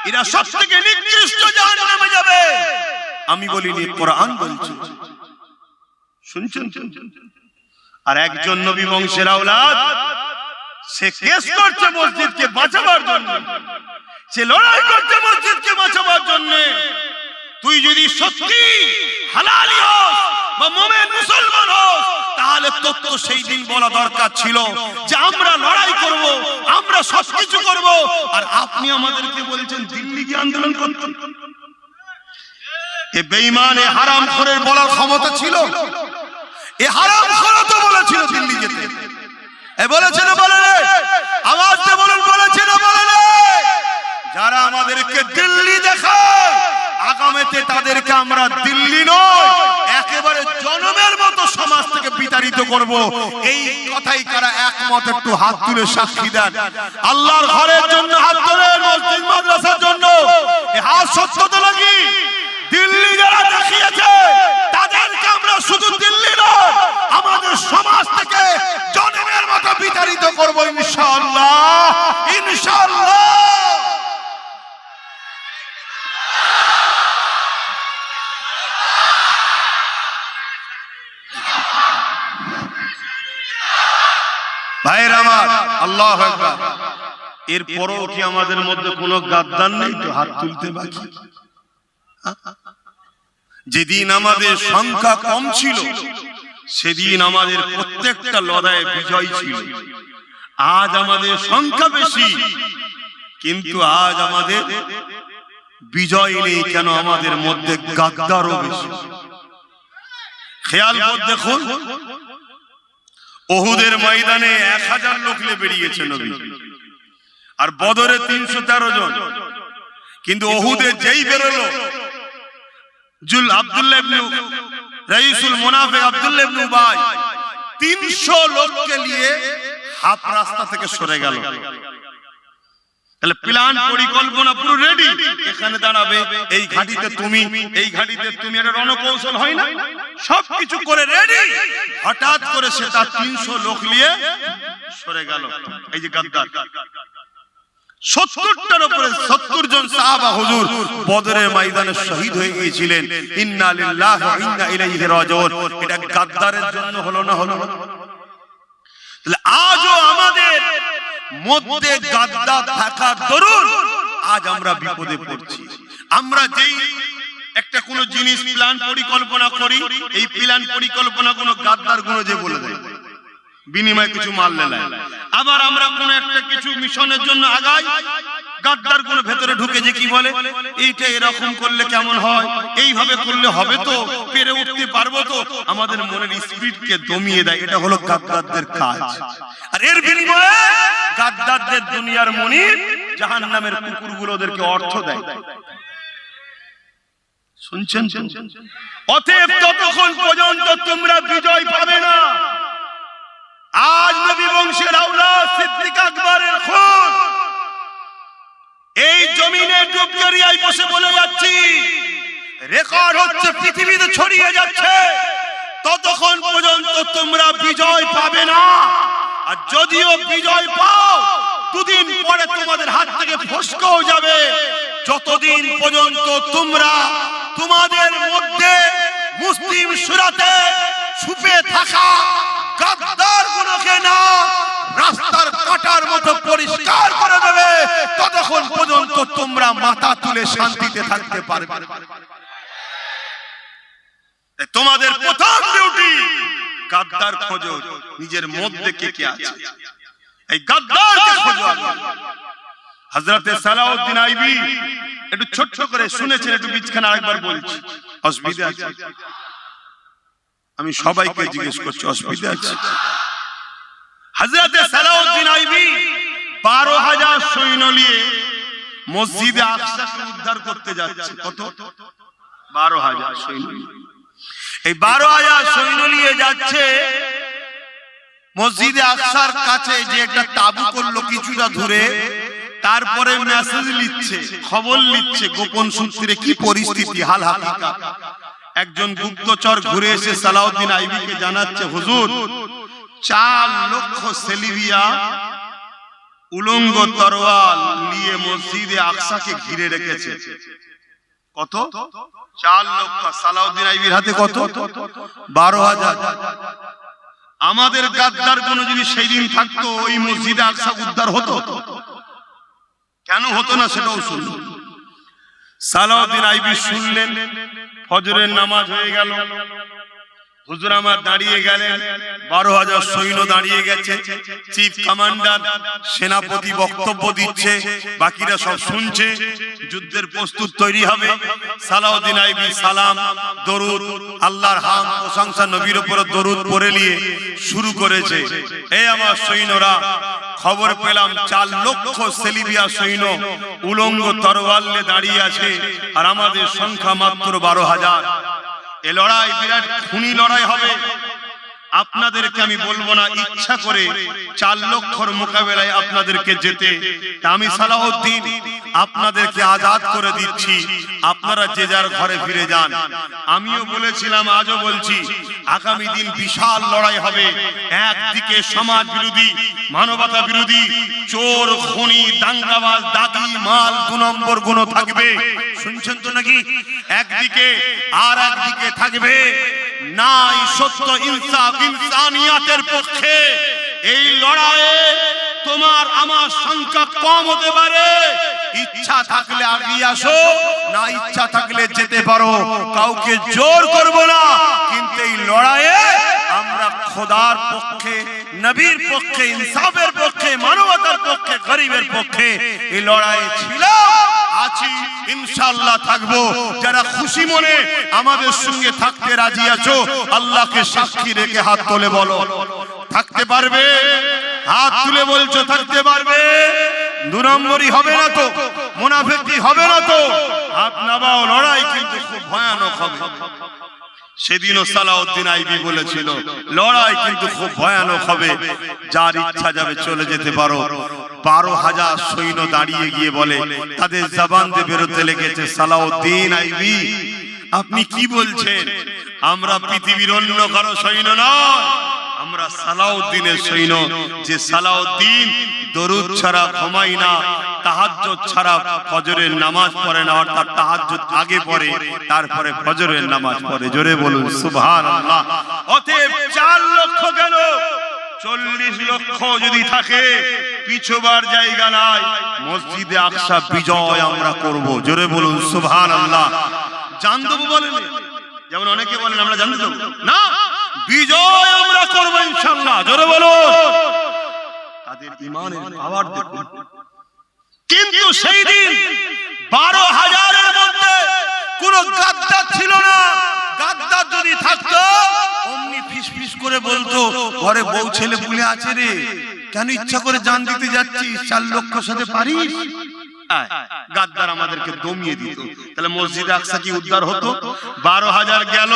এরা সবথেকে নিকৃষ্ট জাহান্নামে যাবে। আমি বলিনি, কোরআন বলছে। শুনছেন? আর একজন নবী বংশের আওলাদ, সে কেস করছে মসজিদকে বাঁচাবার জন্য, সে লড়াই করছে মসজিদকে বাঁচাবার জন্য। তুই যদি সত্যি হালালি হোস বা মুমিন মুসলমান হোস, তাহলে তোর তো সেই দিন বলা দরকার ছিল যে আমরা লড়াই করব, আমরা সবকিছু করব। আর আপনি আমাদেরকে বলছেন দিল্লি গিয়ে আন্দোলন করতে। এ বেঈমান, এ হারামখোরের বলার ক্ষমতা ছিল? এ হারামখোর তো বলেছিল দিল্লি যেতে। এ বলেছে না বলে না? আওয়াজ দিয়ে বলুন, বলেছে না বলে না? যারা আমাদেরকে দিল্লি দেখায়, আগামীতে তাদেরকে আমরা দিল্লি নয়, একেবারে জনমের মতো সমাজ থেকে বিতাড়িত করব। এই কথাই কারা একমত? একটু হাত তুলে সাক্ষী দেন। আল্লাহর ঘরের জন্য হাত তোলেন, মসজিদ মাদ্রাসার জন্য। এই হাত সত্য তো নাকি? দিল্লি যারা দেখিয়েছে তাদেরকে আমরা শুধু দিল্লি নয়, আমাদের সমাজ থেকে জনমের মতো বিতাড়িত করব ইনশাআল্লাহ, ইনশাআল্লাহ। ভাইয়ের আমার, আল্লাহু আকবার। এরপরও কি আমাদের মধ্যে কোনো গাদ্দার নেই? তো হাত তুলতে বাকি। যেদিন আমাদের সংখ্যা কম ছিল, সেদিন আমাদের প্রত্যেকটা লড়াইয়ে বিজয় ছিল। আজ আমাদের সংখ্যা বেশি, কিন্তু আজ আমাদের বিজয় নেই। কেন? আমাদের মধ্যে গাদ্দারও বেশি। খেয়াল করে দেখুন, উহুদের ময়দানে 1000 লোক নিয়ে বেরিয়েছে নবী, আর বদরে 313 জন। কিন্তু উহুদে যেই বেরোলো, আব্দুল্লাহ ইবনে রাইসুল মুনাফিক আব্দুল্লাহ ইবনে উবাই 300 লোককে নিয়ে হাফ রাস্তা থেকে সরে গেল। তাহলে প্ল্যান পরিকল্পনা পুরো রেডি। এখানে দাঁড়াবে, এই ঘাটিতে তুমি, এই ঘাটিতে তুমি, এটা রণকৌশল হয় না? সবকিছু করে রেডি। হঠাৎ করে সে তার 300 লোক নিয়ে সরে গেল। এই যে গাদ্দার, 70টার উপরে 70 জন সাহাবা হুজুর বদরের ময়দানে শহীদ হয়ে গিয়েছিলেন। ইন্না লিল্লাহি ওয়া ইন্না ইলাইহি রাজিউন। এটা গাদ্দারের জন্য হলো না? হলো। তাহলে আজও আমাদের মধ্যে গাদ্দার থাকার দরুন আজ আমরা বিপদে পড়ছি। আমরা যেই একটা কোন জিনিস প্ল্যান পরিকল্পনা করি, এই প্ল্যান পরিকল্পনা কোন গাদ্দার গুলো যে বলে দেয়, বিনিময়ে কিছু মাল নেয়। আবার আমরা কোন একটা কিছু মিশনের জন্য আগাই, গাদ্দার কোন ভেতরে ঢুকে যে কি বলে, এইটা এরকম করলে কেমন হয়, এইভাবে করলে হবে তো, পেরে উঠতে পারবো তো, আমাদের মনের স্পিডকে দমিয়ে দেয়। এটা হলো গাদ্দারদের কাজ। আর এর বিনিময়ে গাদ্দারদের দুনিয়ার মনিব জাহান্নামের কুকুরগুলোদেরকে অর্থ দেয়। শুনছেন? অতএব ততক্ষণ পর্যন্ত তোমরা বিজয় পাবে না। আজ নবী বংশের আওলাদ সিদ্দিক আকবরের খুন এই জমিনে ডুবজরিয়ায় বসে বলে যাচ্ছি, রেকর্ড হচ্ছে, পৃথিবীতে ছড়িয়ে যাচ্ছে। ততক্ষণ পর্যন্ত তোমরা বিজয় পাবে না। আর যদিও বিজয় পাও, দুদিন পরে তোমাদের হাত থেকে ফসকেও যাবে। যতদিন পর্যন্ত তোমরা তোমাদের মধ্যে মুসলিম সুরাতে ছুপে থাকা গাদ্দার গুলোকে না রাস্তার কাটার মতো পরিষ্কার করে দেবে, ততক্ষণ পর্যন্ত তোমরা মাথা তুলে শান্তিতে থাকতে পারবে। তোমাদের প্রথম ডিউটি গাদ্দার খোঁজো, নিজের মধ্যে কে কে আছে, এই গাদ্দারকে খোঁজো। হযরতে সালাউদ্দিন আইবি, একটু ছোট করে শুনেছেন, একটু বিচখানে আরেকবার বলছি, অসুবিধা আছে? আমি সবাইকে জিজ্ঞেস করছি, অসুবিধা আছে? হযরতে সালাউদ্দিন আইবি 12,000 সৈন্য নিয়ে মসজিদে আকসাকে উদ্ধার করতে যাচ্ছে। কত? 12,000 সৈন্য। এই 12,000 সৈন্য নিয়ে যাচ্ছে মসজিদে আকসার কাছে, যে একটা তাবু করলো কিছুটা দূরে। তারপরে মেসেজ লিখছে, খবর লিখছে গোপন সূত্রে কি পরিস্থিতি, হাল হাকিকত। একজন গুপ্তচর ঘুরে এসে সালাউদ্দিন আইবিকে জানাচ্ছে, হুজুর 4 লক্ষ সেলিবিয়া উলঙ্গ তরোয়াল নিয়ে মসজিদে আকসাকে ঘিরে রেখেছে। কত? 4 লক্ষ। সালাউদ্দিন আইবির হাতে কত? 12,000। আমাদের গাদ্দার কোন যদি সেই দিন থাকতো ওই মসজিদে আকসা উদ্ধার হতো? কেন হতো না সেটাও শুনুন। সালাউদ্দিন আইবি শুনলেন, ফজরের নামাজ হয়ে গেল, হুজুর আমার দাঁড়িয়ে গেলেন, 12,000 সৈন্য দাঁড়িয়ে গেছে, চিফ কমান্ডার সেনাপতি বক্তব্য দিচ্ছে, বাকিরা সব শুনছে, যুদ্ধের প্রস্তুত তৈরি হবে। সালাউদ্দিন আইবি সালাম, দরুদ, আল্লাহর হামদ, প্রশংসা, নবীর উপর দরুদ পড়ে নিয়ে শুরু করেছে। এই আমার সৈন্যরা, খবর পেলাম 4 লক্ষ সেলিবিয়া সৈন্য উলঙ্গ তরোয়াল নিয়ে দাঁড়িয়ে আছে, আর আমাদের সংখ্যা মাত্র 12,000। এ লড়াই বিরাট খুনি লড়াই হবে। আপনাদেরকে আমি বলবো না ইচ্ছা করে 4 লক্ষর মোকাবেলায় আপনাদেরকে যেতে। আমি সালাউদ্দিন আপনাদেরকে আজাদ করে দিচ্ছি, আপনারা যে যার ঘরে ফিরে যান। আমিও বলেছিলাম, আজও বলছি, আগামী দিন বিশাল লড়াই হবে। একদিকে সমাজ বিরোধী, মানবতা বিরোধী, চোর, খুনি, দাঙ্গাবাজ, দাগি, মাল, 2 নম্বর গুণ থাকবে, শুনছেন তো নাকি? একদিকে, আর একদিকে থাকবে নাই সত্য, ইনসাফ, ইনসানিয়াতের পক্ষে। এই লড়াইয়ে তোমার আমার সংখ্যা কম হতে পারে, ইচ্ছা থাকলে আগিয়ে আসো, না ইচ্ছা থাকলে যেতে পারো, কাউকে জোর করব না। কিন্তু এই লড়াইয়ে আমরা খোদার পক্ষে, নবীর পক্ষে, ইনসাফের পক্ষে, মানবতার পক্ষে, গরিবের পক্ষে এই লড়াইয়ে ছিল, আছি, ইনশাআল্লাহ থাকবো। যারা খুশি মনে আমাদের সঙ্গে থাকতে রাজি আছো, আল্লাহকে সাক্ষী রেখে হাত তুলে বলো, থাকতে পারবে? হাত তুলে বলছো থাকতে পারবে? 2 নম্বরই হবে না তো, মুনাফিকি হবে না তো? হাত নামাও, লড়াই কিন্তু খুব ভয়ানক হবে। সেদিনও সালাউদ্দিন আইবি বলেছিল লড়াই কিন্তু খুব ভয়ানক হবে, যার ইচ্ছা যাবে চলে যেতে পারো। 12,000 সৈন্য দাঁড়িয়ে গিয়ে বলে, তাদের জবান দিয়ে বেরোতে লেগেছে, সালাউদ্দিন আইবি আপনি কি বলছেন? আমরা পৃথিবীর অন্য কারো সৈন্য নয়, আমরা সালাউদ্দিনের সৈন্য। যে সালাউদ্দিন দরুদ ছাড়া ঘুমায় না, তাহাজ্জুদ ছাড়া ফজরের নামাজ পড়ে না, অর্থাৎ তাহাজ্জুদ আগে পড়ে, তারপরে ফজরের নামাজ পড়ে। জোরে বলুন সুবহানাল্লাহ। অতএব 4 লক্ষ কেন, 40 লক্ষ যদি থাকে, পিছুবার জায়গা নাই। মসজিদে আকসা বিজয় আমরা করব। জোরে বলুন সুবহানাল্লাহ। জান দেব বলেন, যেমন অনেকে বলেন আমরা জান দেব না, বিজয় আমরা করব ইনশাআল্লাহ। জোরে বলুন। তাদের ঈমানের পাওয়ার দেখুন। কিন্তু সেই দিন 12,000-এর মধ্যে কোন গাদ্দার ছিল না। গাদ্দার যদি থাকতো অমনি ফিসফিস করে বলতো, ঘরে বউ ছেলে পুলে আছে রে, কেন ইচ্ছা করে জান দিতে যাচ্ছিস? 4 লক্ষ সাথে পারিস? গাদ্দার আমাদেরকে দমিয়ে দিত। তাহলে মসজিদে আকসা কি উদ্ধার হতো? 12,000 গেল,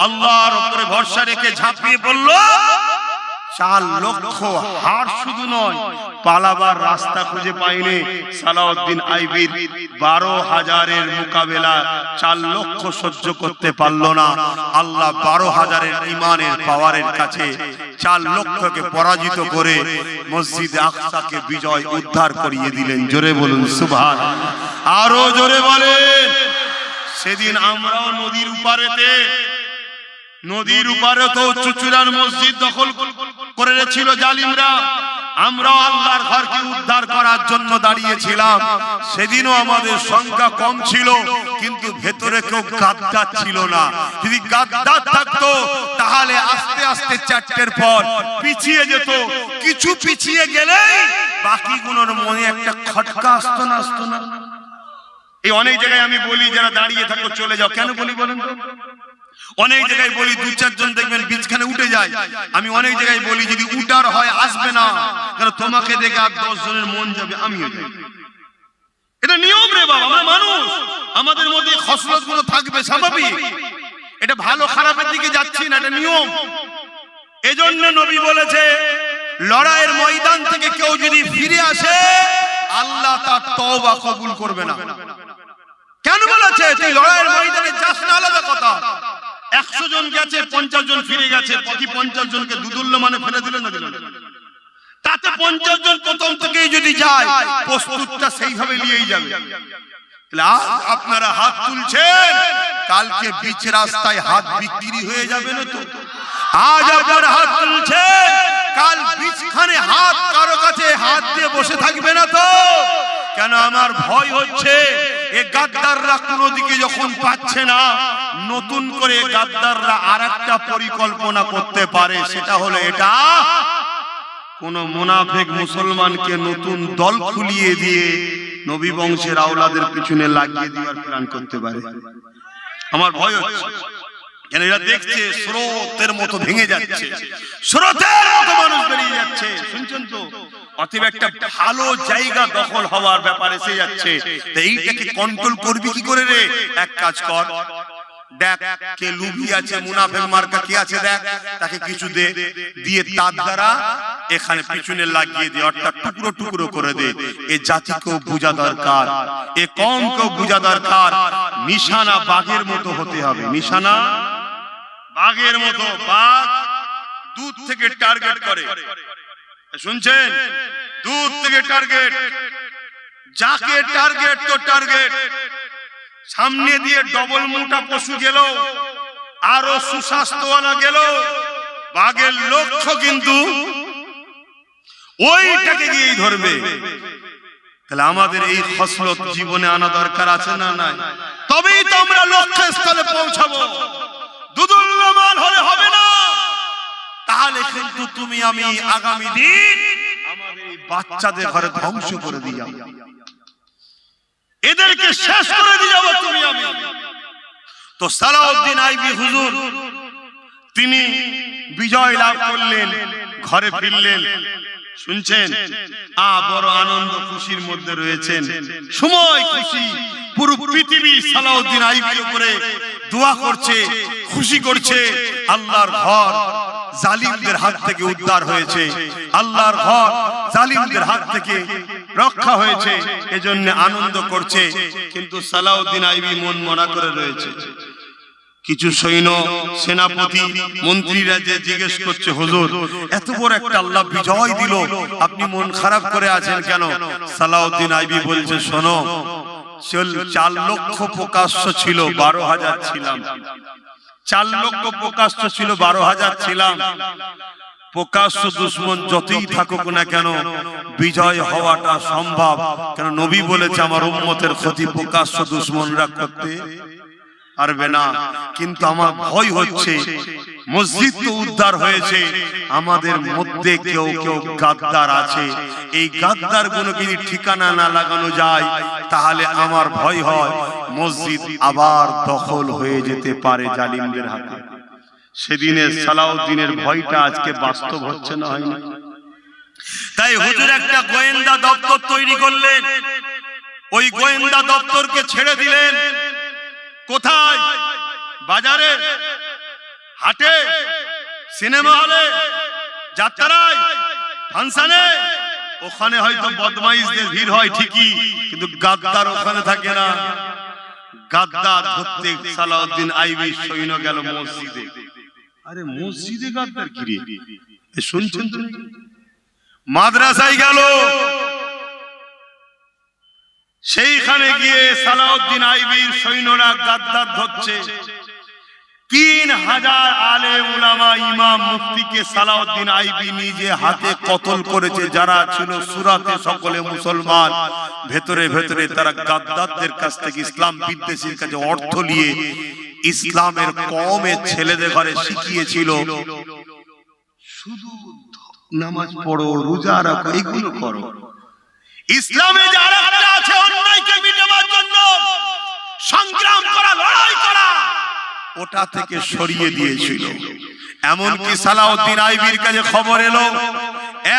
আল্লাহর উপরে ভরসা রেখে ঝাঁপিয়ে পড়ল। 4 লক্ষ হার শুধু নয়, পালাবার রাস্তা খুঁজে পায়নি। সালাউদ্দিন আইবির 12,000-এর মোকাবেলা 4 লক্ষ সহ্য করতে পারল না। আল্লাহ 12,000-এর ঈমানের পাওয়ারের কাছে 4 লক্ষকে পরাজিত করে মসজিদে আকসাকে বিজয় উদ্ধার করিয়ে দিলেন। জোরে বলুন সুবহানাল্লাহ। আরো জোরে বলেন। সেদিন আমরাও নদীর উপারে তো চুচুড়ার মসজিদ দখল করে ছিল জালিমরা, আমরা আল্লাহর ঘরকে উদ্ধার করার জন্য দাঁড়িয়েছিলাম। সেদিনও আমাদের সংখ্যা কম ছিল, কিন্তু ভেতরে কেউ গাদ্দার ছিল না। যদি গাদ্দার থাকতো তাহলে আস্তে আস্তে 4টের পর পিছিয়ে যেত। কিছু পিছিয়ে গেলেই বাকিগুলোর মনে একটা খটকা আসতো না। এই অনেক জায়গায় আমি বলি, যারা দাঁড়িয়ে থাকো চলে যাও, কেন বলি বলেন তো? অনেক জায়গায় বলি 2-4 জন দেখবেন বিছখানে উঠে যায়। আমি অনেক জায়গায় বলি যদি উঠার হয় আসবে না, কারণ তোমাকে দেখে আর 10 জনের মন যাবে, আমিও যাই। এটা নিয়ম রে বাবা, আমরা মানুষ, আমাদের মধ্যে খসলত গুলো থাকবে, স্বাভাবিক। এটা ভালো খারাপের দিকে যাচ্ছি না, এটা নিয়ম। এজন্য নবী বলেছে, লড়াইয়ের ময়দান থেকে কেউ যদি ফিরে আসে, আল্লাহ তার তওবা কবুল করবে না। কেন বলেছে? তুই লড়াইয়ের ময়দানে যাস না, আলাদা কথা। 100 জন গেছে, 50 জন ফিরে গেছে, বাকি 50 জনকে দুদুল্য মানে ফেলে দিলেন না দিলেন? তাতে 50 জন প্রথম থেকেই যদি যায়, প্রস্তুতটা সেইভাবে নিয়েই যাবে। আজ আপনারা হাত তুলছেন, কালকে বিচ রাস্তায় হাত বিক্রি হয়ে যাবে না তো? আজ আপনারা হাত তুলছেন, কাল বিচখানে হাত কারো কাছে হাত দিয়ে বসে থাকবে না তো? কেন আমার ভয় হচ্ছে এই গাদ্দাররা কোনো দিকে যখন পাচ্ছে না, নতুন করে গাদ্দাররা আরেকটা পরিকল্পনা করতে পারে। সেটা হলো এটা, কোন মুনাফিক মুসলমানকে নতুন দল খুলিয়ে দিয়ে নবী বংশের আওলাদের পিছনে লাগিয়ে দেওয়ার প্ল্যান করতে পারে। আমার ভয় হচ্ছে, কেন এরা দেখছে স্রোতের মতো ভেঙে যাচ্ছে, স্রোতের মতো মানুষ বেরিয়ে যাচ্ছে, শুনছেন তো? অতএব একটা ভালো জায়গা দখল হওয়ার ব্যাপারে এসে যাচ্ছে। এইটাকে কন্ট্রোল করবি কি করে রে? এক কাজ কর, দেখ কে লুভি আছে, মুনাফিক মার্কা কে আছে, দেখ তাকে কিছু দে, দিয়ে তার দ্বারা এখানে পিছনে লাগিয়ে দে, অর্থাৎ টুকরো টুকরো করে দে। এ জাতিকেও বোঝা দরকার, এ কমকেও বোঝা দরকার, নিশানা বাঘের মতো হতে হবে। নিশানা বাঘের মতো। বাঘ দূর থেকে টার্গেট করে, শুনছেন? দূর থেকে টার্গেট, যাকে টার্গেট তো টার্গেট। সামনে দিয়ে ডবল মোটা পশু গেল, আরো সুস্বাস্থ্যওয়ালা গেল, বাঘের লক্ষ্য কিন্তু ওইটাকে গিয়েই ধরবে। তাহলে আমাদের এই খসলত জীবনে আনা দরকার আছে না নাই? তবেই তো আমরা লক্ষ্যস্থলে পৌঁছাবো। দুদুল্যমান হলে হবে না। তাহলে কিন্তু তুমি আমি আগামী দিন আমাদের এই বাচ্চাদের ঘরে ধ্বংস করে দিয়ে যাবো, এদেরকে শেষ করে দিয়ে যাবো তুমি আমি। তো সালাউদ্দিন আইবি হুজুর তিনি বিজয় লাভ করলেন, ঘরে ফিরলেন, শুনছেন? বড় আনন্দ খুশির মধ্যে রয়েছেন, সময় খুশি। পুরো পৃথিবী সালাউদ্দিন আইবির উপরে দোয়া করছে, খুশি করছে। আল্লাহর ঘর জালিমদের হাত থেকে উদ্ধার হয়েছে, আল্লাহর ঘর জালিমদের হাত থেকে রক্ষা হয়েছে, এজন্য আনন্দ করছে। কিন্তু সালাউদ্দিন আইবি মন মনা করে রয়েছে। কিছু সৈন্য, সেনাপতি, মন্ত্রীরা যে জিজ্ঞেস করছে, হুজুর এত বড় একটা আল্লাহ বিজয় দিল, আপনি মন খারাপ করে আছেন কেন? সালাউদ্দিন আইবি বলছে, শোনো, 4 লক্ষ প্রকাশ্য ছিল, 12,000 ছিলাম। 4 লক্ষ প্রকাশ্য ছিল, 12,000 ছিলাম। প্রকাশ্য দুশ্মন যতই থাকুক না কেন, বিজয় হওয়াটা সম্ভব। কেন নবী বলেছে, আমার উম্মতের ক্ষতি প্রকাশ্য দুশ্মনরা করতে পারবে না। কিন্তু আমার ভয় হচ্ছে, মসজিদ তো উদ্ধার হয়েছে, আমাদের মধ্যে কেউ কেউ গাদ্দার আছে। এই গাদ্দার গুলো যদি ঠিকানা না লাগানো যায়, তাহলে আমার ভয় হয় মসজিদ আবার দখল হয়ে যেতে পারে জালিমদের হাতে। সেদিনের সালাউদ্দিনের ভয়টা আজকে বাস্তব হচ্ছে না, হয় না? তাই হুজুর একটা গোয়েন্দা দপ্তর তৈরি করলেন। ওই গোয়েন্দা দপ্তরকে ছেড়ে দিলেন কোথায়? বাজারে, হাটে, সিনেমা হলে, যাত্রায়, ফাংশনে। ওখানে হয়তো বদমাইশদের ভিড় হয় ঠিকই, কিন্তু গাদ্দার ওখানে থাকে না। গাদ্দার ধরতে সালাউদ্দিন আইবি সৈন্য গেল মসজিদে। আরে মসজিদে গাদ্দার কি রে? শুনছেন তো? মাদ্রাসায় গেল, সেইখানে গিয়ে সালাউদ্দিন আইবির সৈন্যরা গাদ্দার ধরছে। 3000 আলেম উলামা ইমাম মুফতিকে সালাউদ্দিন আইবি নিজে হাতে কতল করেছে। যারা ছিল সুরাতে সকলে মুসলমান, ভেতরে ভেতরে তারা গাদ্দারদের কাছ থেকে ইসলাম বিদ্বেষীর কাছে অর্থ নিয়ে ইসলামের কওমের ছেলেদের ঘরে শিখিয়েছিল, শুধু নামাজ পড়ো, রোজা রাখো, এগুলো করো। ইসলামে যে আরেকটা আছে, অন্যায়কে মিটাবার জন্য সংগ্রাম করা, লড়াই করা, ওটা থেকে সরিয়ে দিয়েছিল। এমনকি সালাউদ্দিন আইবির কাছে খবর এলো,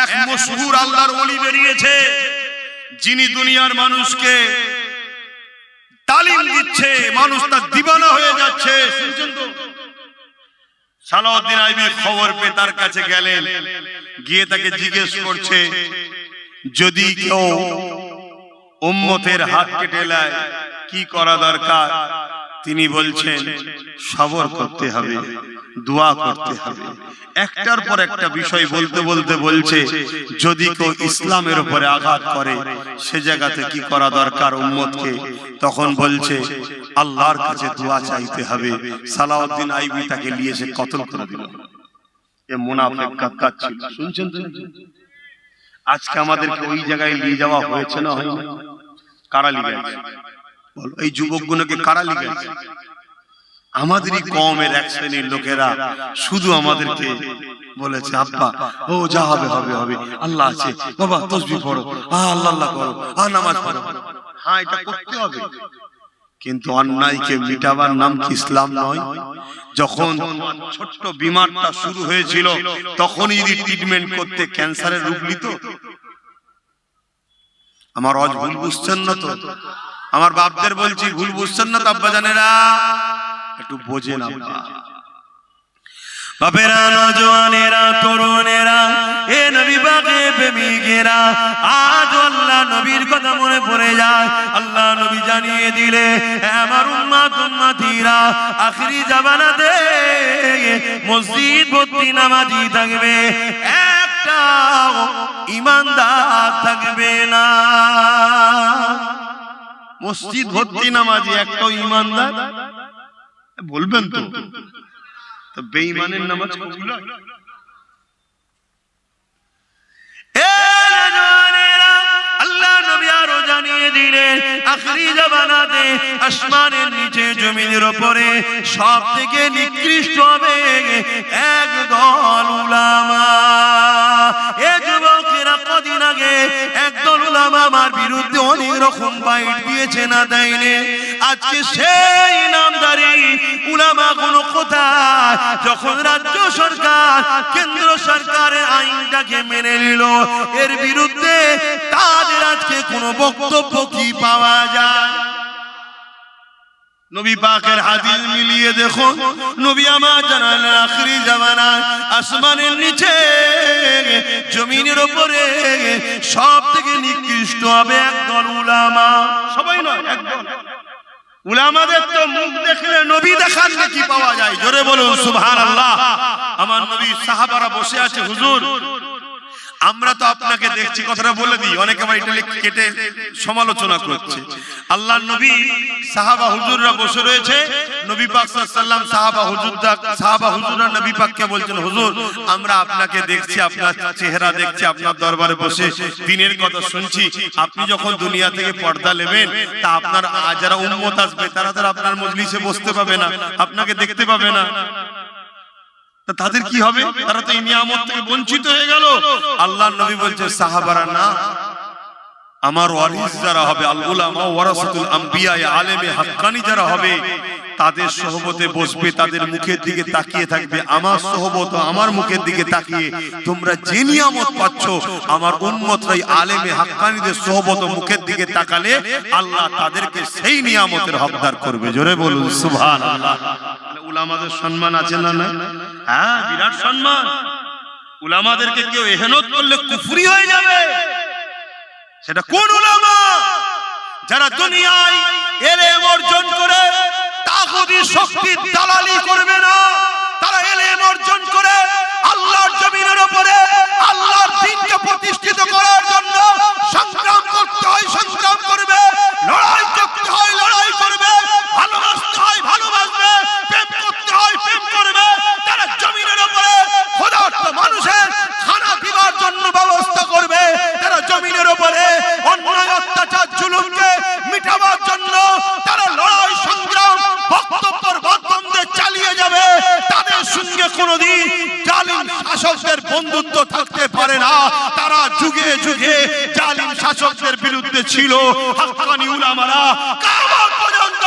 এক মশহুর আল্লাহর ওলি বেরিয়েছে, যিনি দুনিয়ার মানুষকে তালিম দিচ্ছে, মানুষ তার দিওয়ানা হয়ে যাচ্ছে। সালাউদ্দিন আইবি খবর পেয়ে তার কাছে গেলেন, গিয়ে তাকে জিজ্ঞেস করছে, যদি কেউ উম্মতের হাত কেটে নেয় কি করা দরকার? তিনি বলছেন সবর করতে হবে, দোয়া করতে হবে। একটার পর একটা বিষয় বলতে বলতে বলছে যদি কেউ ইসলামের উপরে আঘাত করে সে জায়গাতে কি করা দরকার উম্মতকে, তখন বলছে আল্লাহর কাছে দোয়া চাইতে হবে। সালাউদ্দিন আইবি তাকে নিয়ে এসে কতল করে দিল। এ মুনাফিক গাদ্দার ছিল। শুনছেন? আজকে আমাদেরকে ওই জায়গায় নিয়ে যাওয়া হয়েছে না হয়নি? কারা লিখে বলো, এই যুবকগুলোকে কারা লিখে? আমাদেরই কওমের এক শ্রেণীর লোকেরা শুধু আমাদেরকে বলেছে আব্বা ও যা হবে হবে হবে, আল্লাহ আছে, বাবা তাসবিহ পড়ো, আল্লাহ আল্লাহ করো, নামাজ পড়ো। হ্যাঁ, এটা করতে হবে, কিন্তু অন্যায়কে মিটাবার নাম কি ইসলাম নয়? যখন ছোট্ট বিমারটা শুরু হয়েছিল তখন যদি ট্রিটমেন্ট করতে ক্যান্সারের রূপ নিত। আমার আজ ভুল বুঝছেন না তো? আমার বাপদের বলছি ভুল বুঝছেন না তো আব্বা জানেরা? একটু বোঝেন আব্বা। বাপেরা, নওজওয়ানেরা, তরুণেরা, এ নবী পাকের প্রেমিকেরা, আজ আল্লাহ নবীর কথা মনে পড়ে যায়। আল্লাহ নবী জানিয়ে দিলে আমার উম্মত উম্মতিরা আখিরি জামানাতে মসজিদ ভর্তি নামাজি থাকবে, একটা ঈমানদার থাকবে না। মসজিদ ভর্তি নামাজি, একটা ঈমানদার বলবেন তো? বেঈমানের নামাজ কবুল হয়? আল্লাহ নবী আরো জানিয়ে দিলেন আখিরি জামানাতে আসমানের নিচে জমিনের উপরে সব থেকে নিকৃষ্ট হবে একদল উলামা। এ যুবকেরা কদিন আগে একদল উলামা আমার বিরুদ্ধে অনেক রকম বাইট দিয়েছে, না দেয়নি? আজকে সেই নামদারি উলামা গুলো কোথায়? যখন রাজ্য সরকার কেন্দ্র সরকারের আইনটাকে মেনে নিল, এর বিরুদ্ধে তাদের আজকে কোনো বক্তব্য কি পাওয়া যায়? নবী পাকের হাদিস মিলিয়ে দেখো, নবী আমার জানালেন আখিরি জামানায় আসমানের নিচে জমিনের উপরে সব থেকে নিকৃষ্ট হবে একদল উলামা। সবাই নয়, একদল। উলামাদের তো মুখ দেখলে নবী দেখার কি পাওয়া যায়? জোরে বলুন সুবহানাল্লাহ। আমার নবী সাহাবারা বসে আছে, হুজুর আমরা তো আপনাকে দেখছি, কথাটা বলে দিই, অনেকে আবার এটা কেটে সমালোচনা করছে। আল্লাহর নবী সাহাবা হুজুররা বসে রয়েছে, নবী পাক সাল্লাল্লাহু আলাইহি ওয়াসাল্লাম সাহাবা হুজুররা নবী পাককে বলছেন হুজুর আমরা আপনাকে দেখছি, আপনার চেহারা দেখছি, আপনার দরবারে বসে দ্বীনের কথা শুনছি, আপনি যখন দুনিয়া থেকে পর্দা নেবেন তা আপনার যারা উম্মত আসবে তারা তো আপনার মজলিসে বসতে পাবে না, আপনাকে দেখতে পাবে না, তাদের কি হবে? তারা তো এই নিয়ামত থেকে বঞ্চিত হয়ে গেল। আল্লাহর নবী বলছে সাহাবারা না, আমার ওয়ারিস যারা হবে, আল উলামা ওয়ারাসাতুল আম্বিয়া, আলেমে হাক্কানি যারা হবে তাদের সোহবতে বসবে, তাদের মুখের দিকে তাকিয়ে থাকবে, আমার সোহবত আমার মুখের দিকে তাকিয়ে তোমরা যে নিয়ামত পাচ্ছ আমার উম্মতরাই আলেমে হাক্কানিদের সোহবত মুখের দিকে তাকালে আল্লাহ তাদেরকে সেই নিয়ামতের হকদার করবে। জোরে বলুন সুবহানাল্লাহ। উলামাদের সম্মান আছে না? না, হ্যাঁ, বিরাট সম্মান। উলামাদেরকে কেউ ইহনত করলে কুফরি হয়ে যাবে। সেটা কোন উলামা? যারা দুনিয়ায় ইলম অর্জন করে তাগুতি শক্তির দালালি করবে না, তারা ইলম অর্জন করে আল্লাহর জমিনের উপরে আল্লাহর দ্বীনকে প্রতিষ্ঠিত করার জন্য সংগ্রাম করতে হয়, সংগ্রাম করবে, লড়াই করতে হয়, লড়াই করবে, ভালোবাসতে হয়, ভালোবাসবে, প্রেম করতে হয়, প্রেম করবে। তারা জমিনের উপরে ক্ষুধার্ত মানুষের খানা দিবার জন্য ব্যবস্থা করবে, তারা জমিনের উপরে অন্যায় অত্যাচার জুলুমকে মিটাবার জন্য তারা লড়াই সংগ্রাম বক্তব্যের মাধ্যম দিয়ে চালিয়ে যাবে। তাদের সঙ্গে কোনোদিন জালিম শাসকদের বন্ধুত্ব থাকতে পারে না। তারা যুগে যুগে জালিম শাসকদের বিরুদ্ধে ছিল। হাক্কানি উলামারা কিয়ামত পর্যন্ত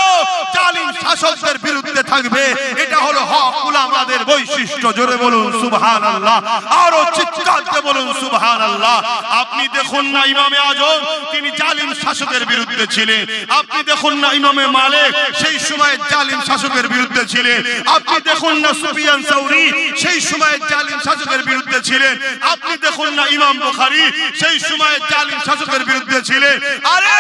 জালিম শাসকদের বিরুদ্ধে থাকবে। এটা হলো হক উলামাদের বৈশিষ্ট্য। জোরে বলুন সুবহানাল্লাহ। আরো চিৎকার বলুন সুবহানাল্লাহ। আপনি দেখুন না ইমামে আজম তিনি জালিম শাসকের বিরুদ্ধে ছিলেন। আপনি দেখুন না ইমামে মালিক সেই সময় জালিম শাসকের বিরুদ্ধে ছিলেন। আপনি দেখুন না সুফিয়ান সাউরি সেই সময় জালিম শাসকের বিরুদ্ধে ছিলেন। আপনি দেখুন না ইমাম বুখারী সেই সময় জালিম শাসকের বিরুদ্ধে ছিলেন। আরে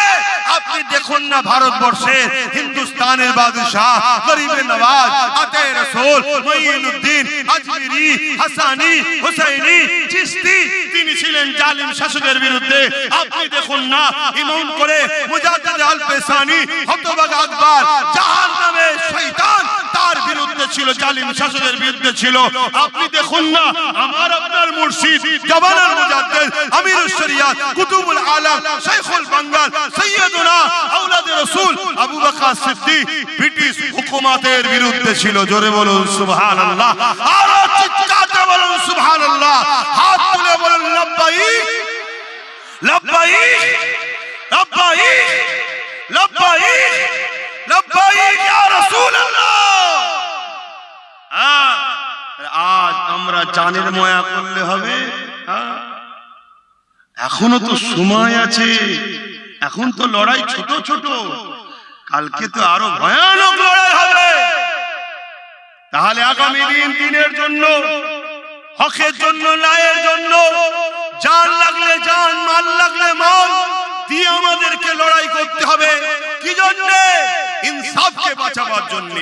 আপনি দেখুন না ভারতবর্ষের হিন্দুস্তানের বাদশাহ গরিবে নওয়াজ আতে রাসূল মুঈনুদ্দিন আজমিরি হাসানি হুসাইনি চিশতি তিনি ছিলেন জালিম শাসকের বিরুদ্ধে। আপনি দেখুন না ইমাম করে মুজাদ্দিদ আল পেসানি হতভাগা আকবর জাহান্নামে শয়তান তার বিরুদ্ধে ছিল, জালিম শাসকের বিরুদ্ধে ছিল। আপনি দেখুন না আমার আপনার মুর্শিদ জবানার মুজাদ্দিদ আমিরুশ শরিয়াত কুতুবুল আলম শাইখুল বাঙ্গাল সাইয়্যিদুনা আওলাদে রাসূল আবু বকর সিদ্দিক ব্রিটিশ হুকুমতের বিরুদ্ধে ছিল। জোরে বলুন সুবহানাল্লাহ, আর চিৎকারে বলুন সুবহানাল্লাহ, হাত তুলে বলুন লব্বাইক লব্বাইক লব্বাইক লব্বাইক লব্বাইক ইয়া রাসূলুল্লাহ। আজ আমরা জানের ময়া করলে হবে? এখনো তো সময় আছে, এখন তো লড়াই ছোট ছোট, কালকে তো আরো ভয়ানক লড়াই হবে। তাহলে আগামী দিন দিনের জন্য, হকের জন্য, ন্যায়ের জন্য জান লাগলে জান, মাল লাগলে মাল দিয়ে আমাদেরকে লড়াই করতে হবে। কি জন্য? ইনসাফকে বাঁচাবার জন্য,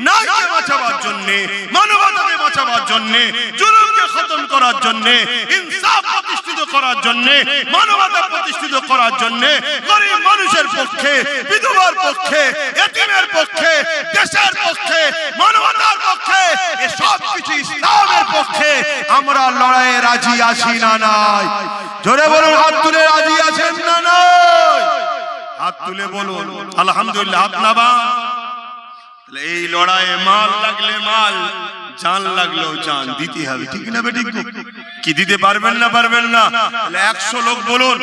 ন্যায়কে বাঁচাবার জন্য, মানবতাকে বাঁচাবার জন্য, জুলুমকে খতম করার জন্য, ইনসাফ প্রতিষ্ঠিত করার জন্য, মানবতা প্রতিষ্ঠিত করার জন্য, গরিব মানুষের পক্ষে, বিধবার পক্ষে, এতিমের পক্ষে, দেশের পক্ষে, মানবতার পক্ষে, এই সব কিছু ইসলামের পক্ষে আমরা লড়াইয়ে রাজি আছি না নাই? জোরে বলুন, হাত তুলে রাজি আছেন না নাই? হাত তুলে বলুন আলহামদুলিল্লাহ। হাত নাবা। এই লড়াইয়ে মাল লাগলে মাল, জান লাগলেও জান দিতে হবে, ঠিক না বেটি? কি দিতে পারবেন না? পারবেন না? 100 লোক বলুন,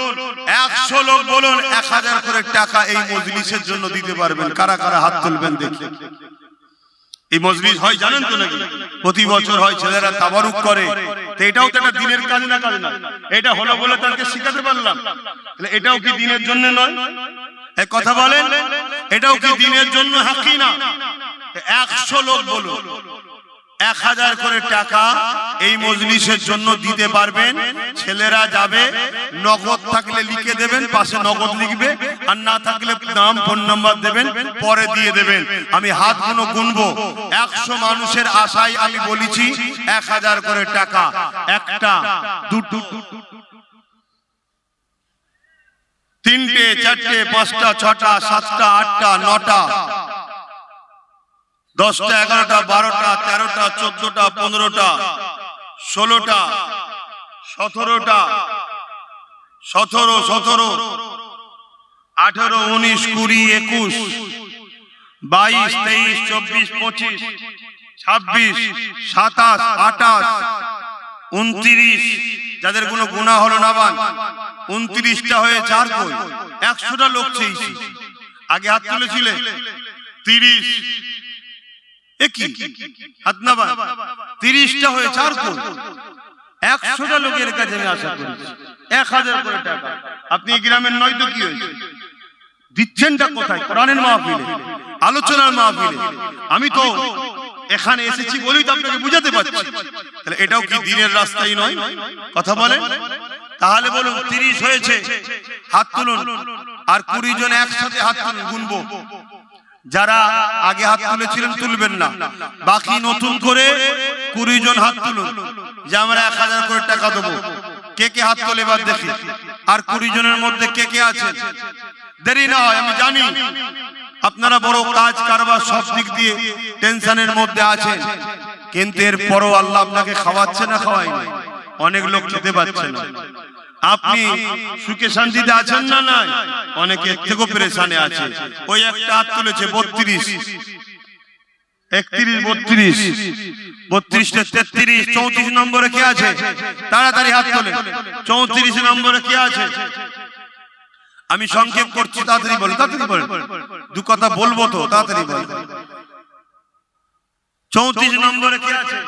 100 লোক বলুন 1000 করে টাকা এই মজলিসের জন্য দিতে পারবেন। কারা কারা হাত তুলবেন দেখি। এই মজলিস হয় জানেন তো নাকি? প্রতি বছর হয়, ছেলেরা তাবারুক করে। তো এটাও তো একটা দিনের কাজ না? কাজ না? এটা হলো বলে তাকে শিখাতে পারলাম, তাহলে এটাও কি দিনের জন্য নয়? এক কথা বলেন, এটাও কি দিনের জন্য হাকি না? 100 লোক বলুন 1000 করে টাকা এই মজলিসের জন্য দিতে পারবেন। ছেলেরা যাবে, নগদ থাকলে লিখে দেবেন, পাশে নগদ লিখবে, আর না থাকলে নাম ফোন নাম্বার দেবেন, পরে দিয়ে দেবেন। আমি হাতগুলো গুনবো। 100 মানুষের আশায় আমি বলেছি 1000 করে টাকা। একটা, দুটো, তিনটে, চারটে, পাঁচটা, ছটা, সাতটা, আটটা, নটা, 10টা, 11টা, 12টা, 13টা, 14টা, 15টা, 16টা, 17টা, 17, 18, 19, 20, 21, 22, 23, 24, 25, 26, 27, 28, 29, যাদের কোনো গুনাহ হলো না বান 29টা হয়ে 4 কই 100টা লোক চেয়েছি। আগে হাত তুলেছিলে 30, একই হাত না বান 30টা হয়ে 4 কই 100টা লোকের কাছে আমি আশা করেছি 1000 করে টাকা। আপনি এই গ্রামের নয় তো কি হয়েছে? দিচ্ছেনটা কোথায়? কোরআনের মাহফিলে, আলোচনার মাহফিলে। আমি তো এখানে এসেছি বলেই তো আপনাকে বুঝাতে পারছি। তাহলে এটাও কি দিনের রাস্তাই নয়? কথা বলেন। তাহলে বলুন 30 হয়েছে, হাত তুলুন। আর 20 জন একসাথে হাত তুলুন, গুনবো। যারা আগে হাত তুলেছিলেন তুলবেন না, বাকি নতুন করে 20 জন হাত তুলুন যে আমরা 1000 করে টাকা দেবো। কে কে হাত তোলে এবার দেখি। আর 20 জনের মধ্যে কে কে আছেন? দেরি না হয়, আমি জানি আপনারা বড় কাজ কারবার সব দিক দিয়ে টেনশনের মধ্যে আছেন, কিন্তু এরপরও আল্লাহ আপনাকে খাওয়াচ্ছে না খাওয়ায়নি? অনেক লোক খেতে পাচ্ছে না। আপনি সুখে শান্তিতে আছেন না? নাই, অনেকে এর থেকেও পেরেশানে আছে। ওই একটা হাত তুলেছে 32, 31, 32, 32, 33, 34 নম্বরে কে আছে? তাড়াতাড়ি হাত তোলেন। 34 নম্বরে কে আছে? আমি সংক্ষেপ করছি, তাড়াতাড়ি বলেন, তাড়াতাড়ি বলেন, দু কথা বলবো তো, তাড়াতাড়ি বলেন। 34 নম্বরে কে আছে?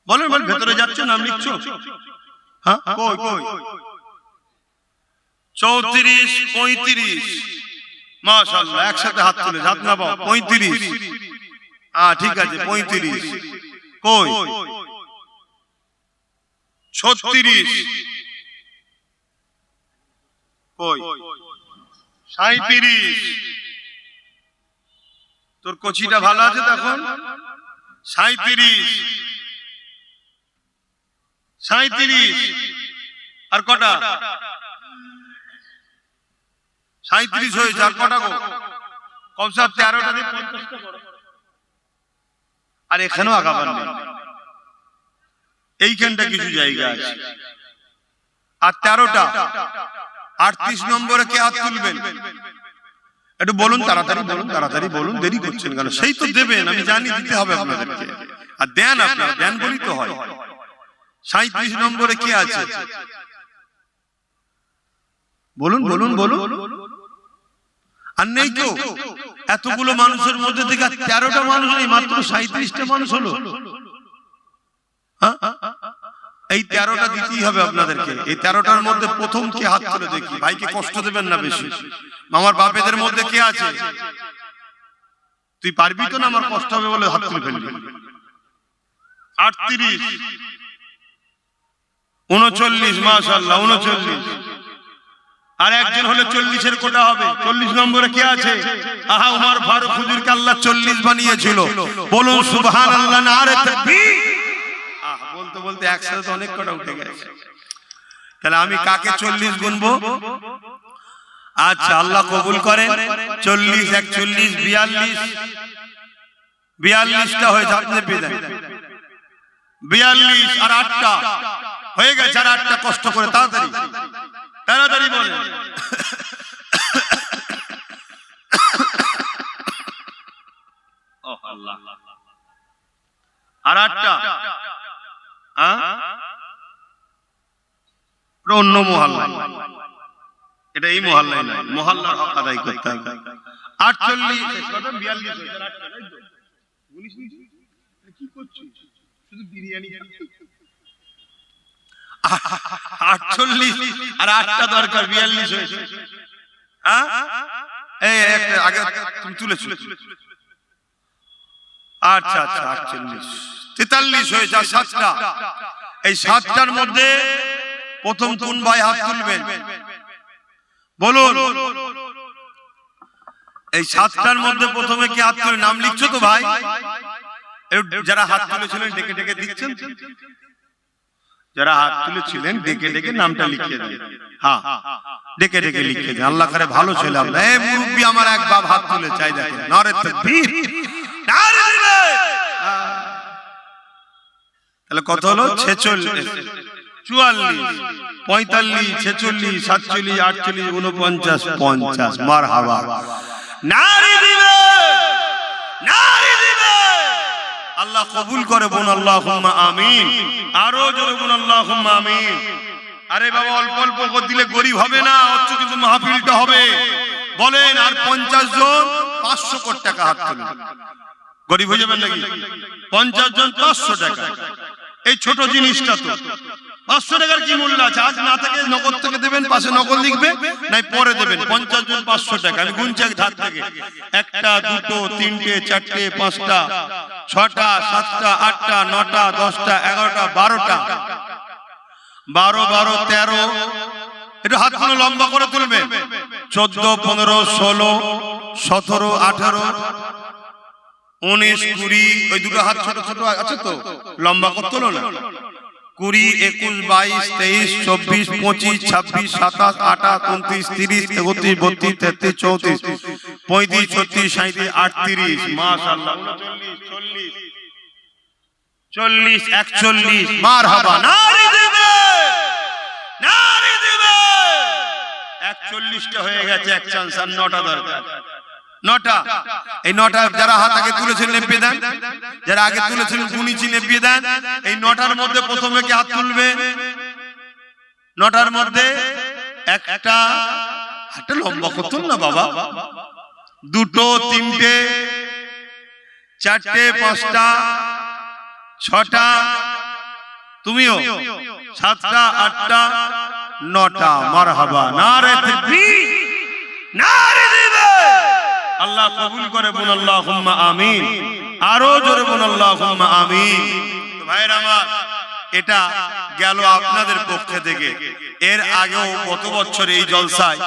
বলেন বলেন, ভেতরে যাচ্ছে, নাম লিখছো? হ্যাঁ, কই কই? 34, 35, মাশাআল্লাহ, একসাথে হাত তুলে, হাত না পাও, 35, ঠিক আছে, 35, কই? 36, কই? 37, তোর কচিটা ভালো আছে তখন? 37, 37, আর কটা? 37 হয়েছে, আর কটা গো? কমসে কম 13টা দিয়ে 50টা করো। আর এখানেও আগাবার নেই, এইখানটা কিছু জায়গা আছে। আর 13টা, 38 নম্বরে কে হাত তুলবেন? একটু বলুন, তাড়াতাড়ি বলুন, তাড়াতাড়ি বলুন, দেরি করছেন কেন? সেই তো দেবেন, আমি জানি দিতে হবে আপনাদেরকে, আর দেন, আপনারা দেন বলি তো হয়। 37 নম্বরে কে আছে? বলুন বলুন বলুন। আর নেই তো? এতগুলো মানুষের মধ্যে থেকে 13টা মানুষ নেই, মাত্র 37টা মানুষ হলো। এই 13টা দিতেই হবে আপনাদেরকে। এই 13টার মধ্যে প্রথম কে হাত তুলে দেখি, ভাইকে কষ্ট দেবেন না বেশি। আমার বাপেদের মধ্যে কে আছে? তুই পারবি তো না? আমার কষ্ট হবে বলে হাত তুলে ফেলবি। 38, 39, মাশাআল্লাহ, 39। আর একজন হলে 40-এর কোটা হবে। 40 নম্বরে কে আছে? আহা, উমর ফারুক হুজুরকে আল্লাহ 40 বানিয়েছিল। বলুন সুবহানাল্লাহ, নারে তাকবীর। বলতে বলতে একসাথে তো অনেক কটা উঠে গেছে। তাহলে আমি কাকে 40 গুনবো? আচ্ছা, আল্লাহ কবুল করেন। 40, 41, 42, 42টা হয়েছে, আপনি পেয়ে দেন 42, আর 8টা হয়ে গেছে, আর 8টা কষ্ট করে, তাড়াতাড়ি তাড়াতাড়ি বলেন। আর 8টা অন্য মহল্লায়, এটা এই মহল্লায় নয়, মহল্লার হক আদায় করতে হবে। 48, 42, কি করছিস? শুধু বিরিয়ানি। 48 আর 8টা দরকার, 42 হয়েছে। এই আগে তুমি তুলেছো। আচ্ছা আচ্ছা, 48, 43 হয়েছে, আর 7টা। এই 7টার মধ্যে প্রথম কোন ভাই হাত তুলবেন? বলুন। এই 7টার মধ্যে প্রথমে কি হাত তুলে? নাম লিখছো তো ভাই? যারা হাত তুলেছিলেন ডেকে ডেকে দিচ্ছেন, যারা হাত তুলেছিলেন ডেকে ডেকে নামটা লিখিয়ে দেন। হ্যাঁ, ডেকে ডেকে লিখিয়ে দেন। আল্লাহ করে ভালো ছেলে আপনার। এই মুরব্বি আমার এক বাপ হাত তুলে চাই, দেখেন, নারে তাকবীর, নারে তাকবীর। তাহলে কত হলো? 46, 44, 45, 46, 47, 48, 49, 50। মারহাবা, নারে দিবে, নারে দিবে। আল্লাহ কবুল করে, বোন আল্লাহুম্মা আমিন। আরো জোরে বোন আল্লাহুম্মা আমিন। আরে বাবা, অল্প অল্প করে দিলে গরিব হবে না, অথচ কিন্তু মাহফিলটা হবে। বলেন, আর 50 জন 500 কোটি টাকা হাত তুলে, গরিব হয়ে যাবেন নাকি? 50 জন 500 টাকা, এই ছোট জিনিসটা তো 500 টাকার কি মূল্য আছে? আজ না থেকে নগদ থেকে দেবেন, পাশে নগদ লিখবে, নাই পরে দেবেন। 50 জন 500 টাকা। আমি গুনছি এক ধার থেকে, 1টা 2টো 3টে 4টে 5টা 6টা 7টা 8টা 9টা 10টা 11টা 12টা 12 12 13, একটু হাতগুলো লম্বা করে তুলবেন। 14 15 16 17 18 19 20, ওই দুটো হাত ছোট ছোট আছে তো, লম্বা করে তোলো না। 20 21 22 23 24 25 26 27 28 29 30 31 32 33 34 35 36 37 38, মাশাআল্লাহ, 39 40 41, মারহাবা, নারে দিবে, নারে দিবে। 41টা হয়ে গেছে, এক চান্স, আর 9টা দরকার। 9টা, এই 9টা যারা হাত আগে তুলেছেন নেপিয়ে দেন, যারা আগে তুলেছেন গুনিচি নেপিয়ে দেন। এই 9টার মধ্যে প্রথমে কি হাত তুলবে? 9টার মধ্যে একটা লম্বা করতুন না বাবা, 2টো 3টে 4টে 5টা 6টা তুমিও 7টা 8টা 9টা মারহাবা নারে তাকবীর নারে জিকির আল্লাহ কবুল করে বলুন আল্লাহুম্মা আমিন আরো জোরে বলুন আল্লাহুম্মা আমিন তো ভাইরা আমার এটা গেল আপনাদের পক্ষ থেকে এর আগেও কত বছর এই জলসায়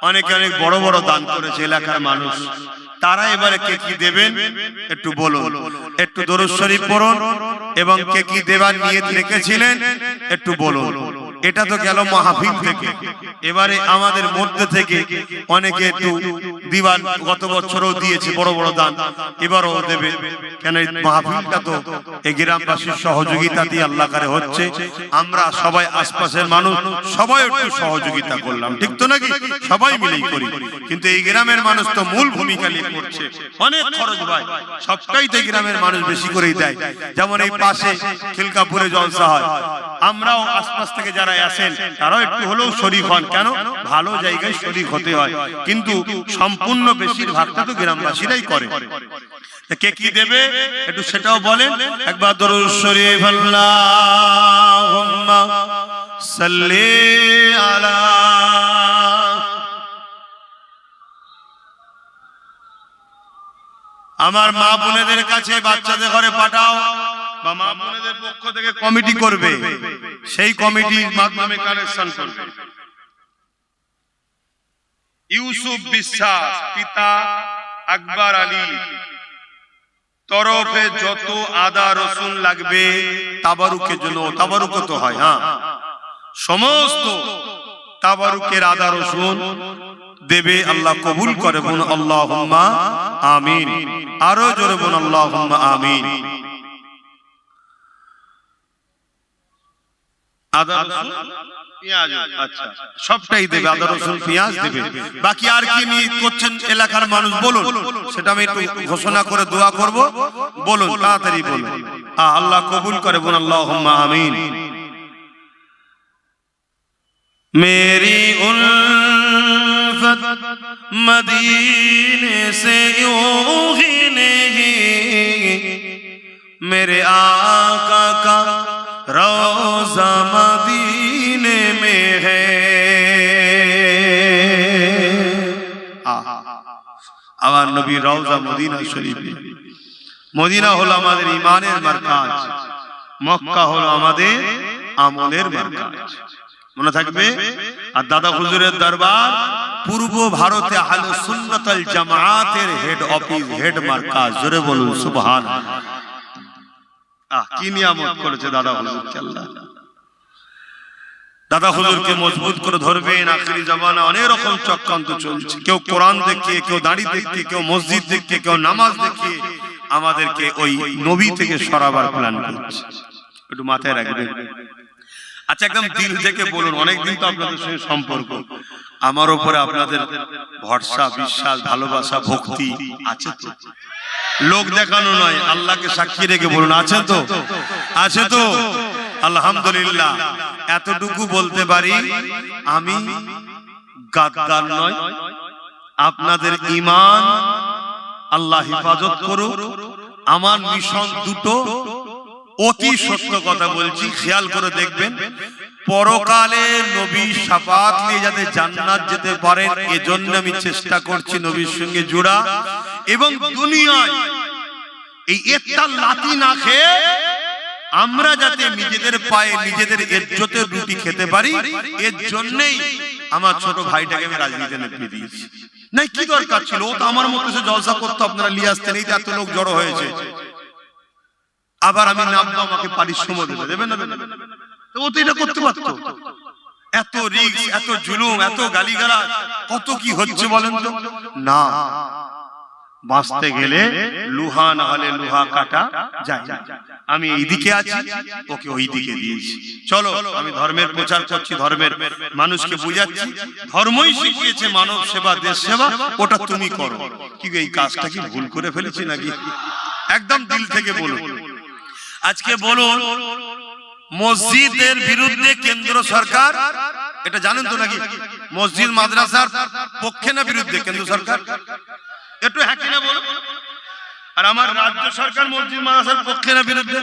অনেক অনেক বড় বড় দান করেছে এলাকার মানুষ তারা এবারে কে কি দেবেন একটু বলুন একটু দরুদ শরীফ পড়ুন এবং কে কি দেবার নিয়ত রেখেছিলেন একটু বলুন এটা তো গেল মাহফিল থেকে এবারে আমাদের মধ্যে থেকে অনেকে একটু দিবার গত বছরও দিয়েছে বড় বড় দান এবারও দেবে কেন মাহফিলটা তো এই গ্রামবাসীর সহযোগিতা দিয়ে আল্লাহ করে হচ্ছে আমরা সবাই আশপাশের মানুষ সবাই একটু সহযোগিতা করলাম ঠিক তো নাকি সবাই মিলেই করি কিন্তু এই গ্রামের মানুষ তো মূল ভূমিকা নিয়ে করছে অনেক খরচ ভাই সবটাই তো গ্রামের মানুষ বেশি করেই দেয় যেমন এই পাশে খিলকাপুরে জলসা হয় আমরাও আশপাশ থেকে যারা আসেন তারাও একটু হলেও শরীক হন কেন ভালো জায়গায় শরীক হতে হয় কিন্তু সম্পূর্ণ বেশিরভাগটা তো গ্রামবাসীরাই করে কে কি দেবে একটু সেটাও বলেন একবার দরুদ শরীফ আল্লাহুম্মা সাল্লি আলা আমার মা বোনেদের কাছে বাচ্চাদের ঘরে পাঠাও বা মা বোনেদের পক্ষ থেকে কমিটি করবে সেই কমিটির মাধ্যমে কালেকশন করবে ইউসুফ বিশ্বাস পিতা আকবর আলী তরফে যত আদা রসুন লাগবে তাবারুকের জন্য তাবারুক তো হয় হ্যাঁ সমস্ত তাবারুকের আদা রসুন দেবে আল্লাহ কবুল করে বলুন আল্লাহুম্মা আমিন আরো জোরে বলুন আল্লাহুম্মা আমিন আদা রসুন পেঁয়াজ আচ্ছা সবটাই দেবে আদা রসুন পেঁয়াজ দেবে বাকি আর কি নিয়ত করছেন এলাকার মানুষ বলুন সেটা আমি একটু ঘোষণা করে দোয়া করব বলুন তাড়াতাড়ি বলুন আল্লাহ কবুল করে বলুন আল্লাহুম্মা আমিন मेरी उल्फत मदीने से यूं ही नहीं मेरे आका का रोज़ा मदीने में है আমার নবী রওজা মদিনা শরীফে মদিনা হলো আমাদের ঈমানের মারকাজ মক্কা হলো আমাদের আমলের মারকাজ মনে থাকবে আর দাদা হুজুরের দরবার পূর্ব ভারতে আহলে সুন্নাত ওয়াল জামাতের হেড অফিস হেড মারকাজ জোরে বলুন সুবহানাল্লাহ কি নিয়ামত করেছে দাদা হুজুরকে আল্লাহ দাদা হুজুরকে মজবুত করে ধরবেন আখিরি জামানা অনেক রকম চক্রান্ত চলছে কেউ কোরআন দেখিয়ে কেউ দাড়ি দেখিয়ে কেউ মসজিদ দেখিয়ে কেউ নামাজ দেখিয়ে আমাদেরকে ওই নবী থেকে সরাবার প্ল্যান করছে একটু মাথায় রাখবেন আচ্ছা একদম দিল থেকে বলুন অনেকদিন তো আপনাদের সঙ্গে সম্পর্ক আমার উপরে আপনাদের ভরসা বিশ্বাস ভালোবাসা ভক্তি আছে তো লোক দেখানো নয় আল্লাহকে সাক্ষী রেখে বলুন আছে তো আছে তো আলহামদুলিল্লাহ এতটুকু বলতে পারি আমি গাদ্দার নয় আপনাদের ঈমান আল্লাহ হেফাজত করুক আমার মিশন দুটো অতি সত্য কথা বলছি খেয়াল করে দেখবেন পরকালে নবী শাফাত নিয়ে যাতে জান্নাত যেতে পারেন এজন্য আমি চেষ্টা করছি নবীর সঙ্গে জোড়া এবং দুনিয়ায় এই একটা লাথি না খেয়ে আমরা যাতে নিজেদের পায়ে নিজেদের ইজ্জতের রুটি খেতে পারি এর জন্যই আমার ছোট ভাইটাকে আমি রাজনীতিতে নেমে দিয়েছি নাই কি দরকার ছিল ও তো আমার মতো সে জলসা করতে আপনারা নিয়ে আসতেন এই এত লোক জড়ো হয়েছে আবার আমি নামবো আমাকে পারিশ্রমিক দেবে না ও তো এটা করতে পারতো এত রিস্ক এত জুলুম এত গালিগালাজ কত কি হচ্ছে বলেন তো না বাঁচতে গেলে লোহা না হলে লোহা কাটা যায় আমি এইদিকে আছি ওকে ওই দিকে দিয়েছি চলো আমি ধর্মের প্রচার করছি ধর্মের মানুষকে বুঝাচ্ছি ধর্মই শিখিয়েছে মানব সেবা দেশ সেবা ওটা তুমি করো কি এই কাজটা কি ভুল করে ফেলেছি নাকি একদম দিল থেকে বলুন আজকে বলুন মসজিদের বিরুদ্ধে কেন্দ্র সরকার এটা জানেন তো নাকি মসজিদ মাদ্রাসার পক্ষে না বিরুদ্ধে কেন্দ্র সরকার একটু হ্যাঁ কিনা বলুন আর আমার রাজ্য সরকার মসজিদ মাদ্রাসার পক্ষে না বিরুদ্ধে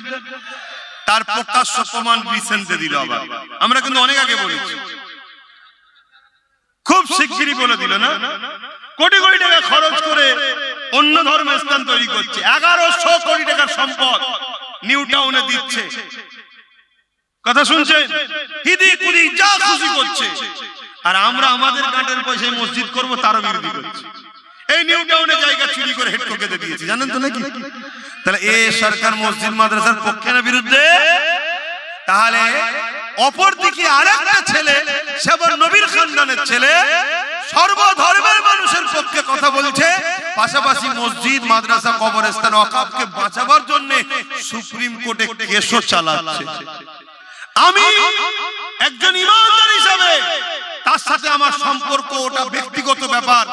তার প্রকাশ্য প্রমাণ রিসেন্টে দিল আবার। আমরা কিন্তু অনেক আগে বলেছি, খুব শিগগিরই বলে দিল না, কোটি কোটি টাকা খরচ করে অন্য ধর্মের স্থান তৈরি করছে, 1100 কোটি টাকার সম্পদ নিউ টাউনে দিচ্ছে। কথা শুনছেন? হিদি কুদি যা খুশি করছে, আর আমরা আমাদের কাটের পয়সায় মসজিদ করব তারও বিরোধী করছি। এই নিউ টাউনে জায়গা চুরি করে হেড ঠকে দিয়েছে, জানেন তো নাকি? তাহলে এই সরকার মসজিদ মাদ্রাসার পক্ষে না বিরুদ্ধে? তাহলে অপরদিকে আরেকটা ছেলে, সেবার নবীর খানদানের ছেলে, সর্বধর্মের মানুষের পক্ষে কথা বলছে, পাশাপাশি মসজিদ মাদ্রাসা কবরস্থান ওয়াকফকে বাঁচাবার জন্য সুপ্রিম কোর্টে কেসও চালাচ্ছে। আমি একজন ইমানদার হিসাবে তার সাথে আমার সম্পর্ক ওটা ব্যক্তিগত ব্যাপার,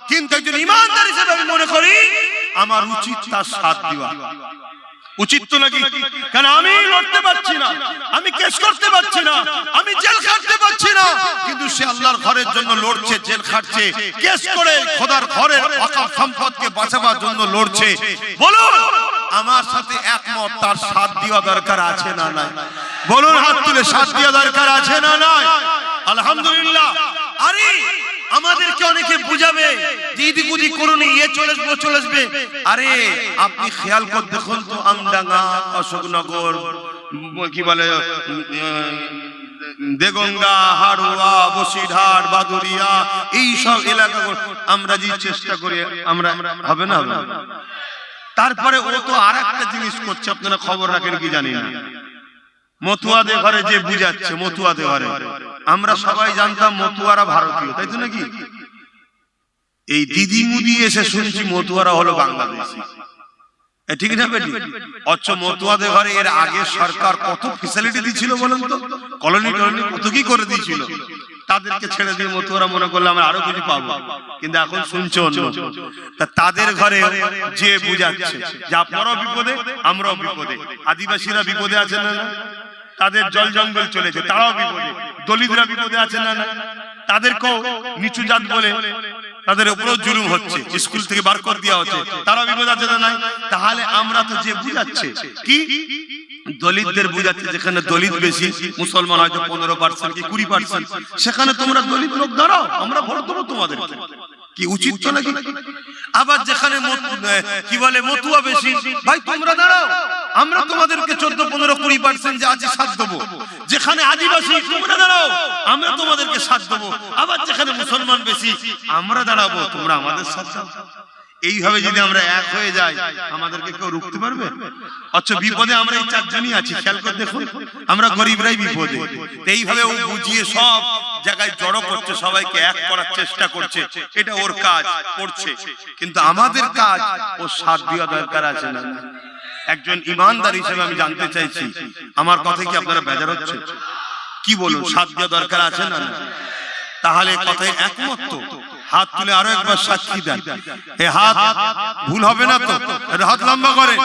কিন্তু একজন ইমানদার হিসেবে আমি মনে করি আমার উচিত তার সাথ দেওয়া। উচিত তো নাকি? কারণ আমি লড়তে পারছি না, আমি কেস করতে পারছি না, আমি জেল খাটতে পারছি না, কিন্তু সে আল্লাহর ঘরের জন্য লড়ছে, জেল খাটছে, কেস করে খোদার ঘরের ওয়াকফ সম্পদকে বাঁচাবার জন্য লড়ছে। বলুন আমার সাথে একমত, তার সাথ দেওয়া দরকার আছে না নাই? বলুন হাত তুলে, সাথ দেওয়া দরকার আছে না নাই? আলহামদুলিল্লাহ। আরে আমাদেরকে অনেকে বুঝাবে যে ইদি গুদি করুন, ইয়ে চলে আসবে চলে আসবে। আরে আপনি খেয়াল করে দেখুন তো, আমডাঙ্গা, অশোকনগর, কি বলে দেগঙ্গা, হাড়ুয়া, বসিরহাট, বাদুরিয়া, এই সব এলাকাগুলো আমরা যে চেষ্টা করি, আমরা হবে না? তারপরে ও তো আর একটা জিনিস করছে, আপনারা খবর রাখেন কি জানি না, মতুয়াদের ঘরে যে বুঝাচ্ছে, মতুয়াদের ঘরে আমরা সবাই জানতাম মতুয়ারা ভারতীয়, তাই তো নাকি? এই দিদি মুদি এসে শুনছি মতুয়ারা হলো বাংলাদেশি, ঠিক না বেটি? অথচ মতুয়াদের ঘরে এর আগে সরকার কত ফ্যাসিলিটি দিয়েছিল বলেন তো, কলোনি টলোনি কত কি করে দিয়েছিল, তাদেরকে ছেড়ে দিয়ে মতুয়ারা মনে করলে আমরা আরো কিছু পাবো, কিন্তু এখন শুনছে অন্য। তাদের ঘরে যে বুঝাচ্ছে যে আপনারাও বিপদে আমরাও বিপদে, আদিবাসীরা বিপদে আছে না, তাদের জল জঙ্গল চলেছে তারাও বিপদে, দলিতরা বিপদে আছে না, তাদেরকেও নিচু জাত বলে তাদের উপরেও জুলুম হচ্ছে, স্কুল থেকে বার করে দেওয়া হচ্ছে, তারাও বিপদ আছে না নাই? তাহলে আমরা তো যে বুঝাচ্ছে কি দলিতদের বুঝাচ্ছে, যেখানে দলিত বেশি, মুসলমান হয়তো 15% কি 20%, সেখানে তোমরা দলিত লোক দাঁড়াও, আমরা ভোট দেবো তোমাদের, কি উচিত তো নাকি? আবার যেখানে কি বলে মতুয়া বেশি, ভাই তোমরা দাঁড়াও, আমরা তোমাদেরকে 14, 15, 20% যে আছে সাথ দেবো। যেখানে আদিবাসী তোমরা দাঁড়াও, আমরা তোমাদেরকে সাথ দেবো। আবার যেখানে মুসলমান বেশি আমরা দাঁড়াবো, তোমরা আমাদের সাথ দাও। এইভাবে যদি আমরা এক হয়ে যাই, আমাদেরকে কেউ রুখতে পারবে? আচ্ছা বিপদে আমরা এই চারজনই আছি, খেয়াল করে দেখুন, আমরা গরিবরাই বিপদে। এইভাবে ও বুঝিয়ে সব জায়গায় জড়ো করছে, সবাইকে এক করার চেষ্টা করছে, এটা ওর কাজ করছে, কিন্তু আমাদের কাজ ও সাথ দেওয়া দরকার আছে না? একজন ইমানদার হিসেবে আমি জানতে চাইছি, আমার কথা কি আপনারা বেজার হচ্ছে? কি বলুন, সাথ দেওয়া দরকার আছে না? তাহলে কথায় একমত তো? হাত তুলে আরো একবার সাক্ষী দেন। এ হাত ভুল হবে না তো? হাত লম্বা করে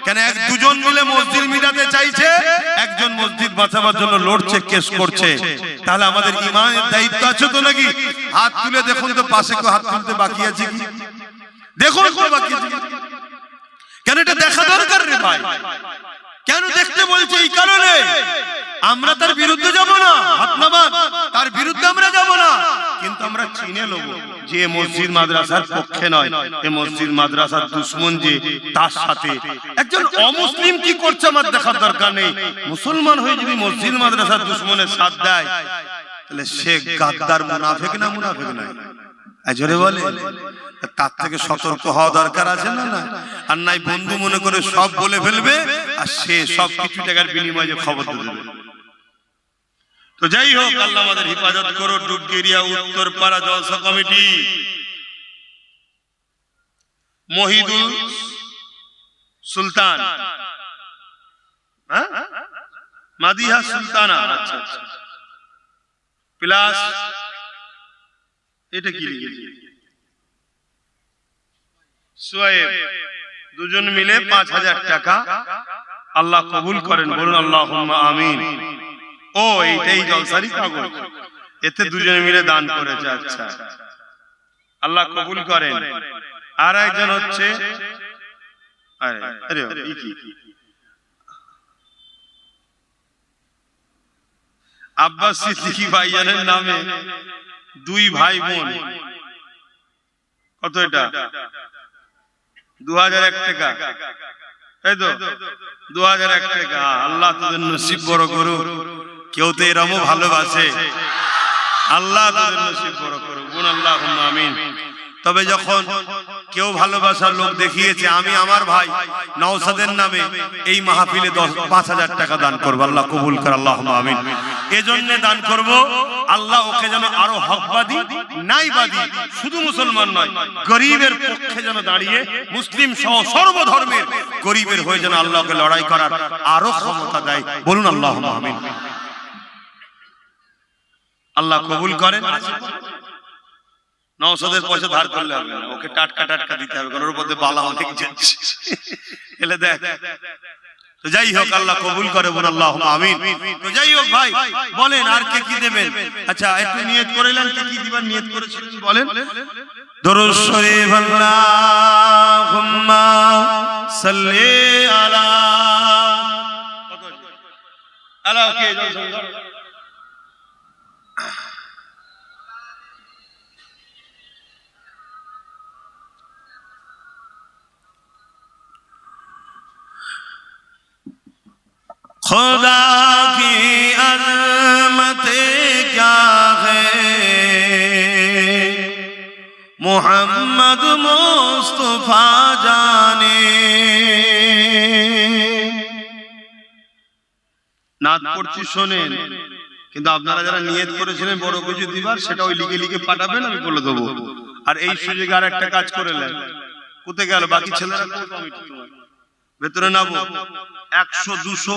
কেন? এক দুজন মিলে মসজিদ মিলাতে চাইছে, একজন মসজিদ বাঁচাবার জন্য লড়ছে, কেস করছে। তাহলে আমাদের ইমানের দায়িত্ব আছে তো নাকি? হাত তুলে দেখুন তো, পাশে কেউ হাত তুলতে বাকি আছে কি? দেখুন তো বাকি আছে কেন? এটা দেখা দরকার রে ভাই। কেন দেখতে বলছে? এই কারণে আমরা তার বিরুদ্ধে যাব না, হাত নামান, তার বিরুদ্ধে আমরা যাব না, কিন্তু আমরা চিনে নেব যে মসজিদ মাদ্রাসার পক্ষে নয়, এই মসজিদ মাদ্রাসার দুশমন, যে তার সাথে একজন অমুসলিম কি করছে আমার দেখার দরকার নেই। মুসলমান হয়ে যদি মসজিদ মাদ্রাসার দুশমনের সাথ দেয়, তাহলে সে গাদ্দার, মুনাফিক না মুনাফিক নয়? জোরে বলে। তার থেকে সতর্ক হওয়া দরকার আছে না? না আর নাই বন্ধু মনে করে সব বলে ফেলবে, আর সে সব কিছু টাকার বিনিময়ে খবর দেবে। তো যাই হোক, আল্লাহ আমাদের হেফাজত করো। ডুবগেরিয়া উত্তরপাড়া জলসা কমিটি, মহিদুল সুলতান, মাদিহা সুলতানা, আচ্ছা আচ্ছা, প্লাস এটা কি লিখেছে, সোয়েব, দুজন মিলে 5000 টাকা আল্লাহ কবুল করেন, বলুন আল্লাহুম্মা আমিন। ও এইটাই জলসারি কাগজ, এতে দুজন মিলে দান করেছে, আচ্ছা আল্লাহ কবুল করেন। আর একজন হচ্ছে আব্বাস সিদ্দিকী ভাইজানের নামে 2 ভাই বোন, কত এটা 2001 টাকা, তাই তো 2001 টাকা। আল্লাহ তোদের নসিব বড় করুক, কেউ তো এরমও ভালোবাসে, আল্লাহ তোদের নসিব বড় করুক, বোন আল্লাহুম্মা আমিন। তবে যখন কেউ ভালোবাসার লোক দেখিয়েছে, আমি আমার ভাই নওশাদের নামে এই মাহফিলে 5,000 টাকা দান করব, আল্লাহ কবুল করে, আল্লাহুম্মা আমিন। এজন্য দান করব, আল্লাহ ওকে যেন আরো হকবাদী নাইবাদী, শুধু মুসলমান নয়, গরিবের পক্ষে যেন দাঁড়িয়ে, মুসলিম সহ সর্বধর্মের গরিবের হয়ে যেন আল্লাহকে লড়াই করার আরো ক্ষমতা দেয়, বলুন আল্লাহুম্মা আমিন। আল্লাহ কবুল করেন। নওশাদের পয়সা ধার করলে হবে না, ওকে টাটকা টাটকা দিতে হবে, কারণ ওর মধ্যে বালা অনেক যাচ্ছে, এলে দেখ। তো যাই হোক, আল্লাহ কবুল করে, বলুন আল্লাহুম্মা আমিন। তো যাই হোক ভাই, বলেন আর কে কি দেবেন? আচ্ছা, একটু নিয়ত করেলেন, কে কি দিবেন নিয়ত করেছিলেন বলেন। দরুদ শরীফ, আল্লাহুম্মা সাল্লি আলা আল্লাহ কে জনসংখ্যা खुदा की अज़मत क्या है, मोहम्मद मुस्तफा जाने। নাত পড়ছি শোনেন, কিন্তু আপনারা যারা নিয়ত করেছিলেন বড় কিছু দিবার, সেটা ওই লিখে লিখে পাঠাবেন, আমি বলে দেবো। আর এই সুযোগে আর একটা কাজ করে নেন, কোথায় গেল বাকি ছেলেরা? ভেতরে নাবো, 100-200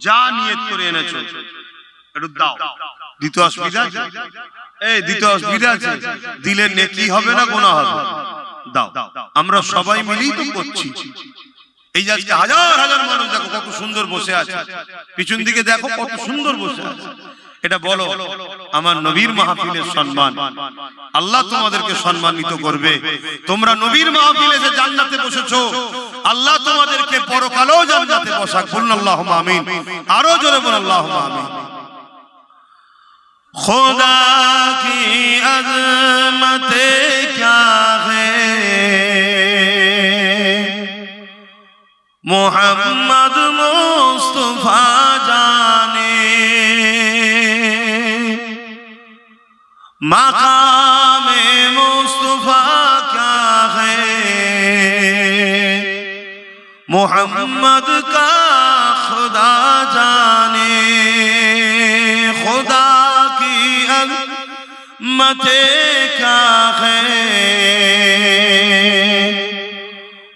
যা নিয়ত করে এনেছো একটু দাও। দিতে অসুবিধা আছে? এই দিতে অসুবিধা আছে? দিলে নেকি হবে না গুনাহ হবে? দাও। আমরা সবাই মিলেই তো করছি। এই যে আজকে হাজার হাজার মানুষ দেখো কত সুন্দর বসে আছে, পিছন দিকে দেখো কত সুন্দর বসে আছে। এটা বলো আমার নবীর মাহফিলের সম্মান, আল্লাহ তোমাদেরকে সম্মানিত করবে। তোমরা নবীর মাহফিলে এসে জান্নাতে বসেছো, আল্লাহ তোমাদেরকে পরকালেও জান্নাতে বসাক, বলুন আল্লাহুম্মা আমিন। আরো জোরে বলুন আল্লাহুম্মা আমিন। खुदा की अज़मत क्या है, मोहम्मद मुस्तफा जाने। मकाम मुस्तफा क्या है, मोहम्मद का खुदा जाने। खुदा मते क्या है,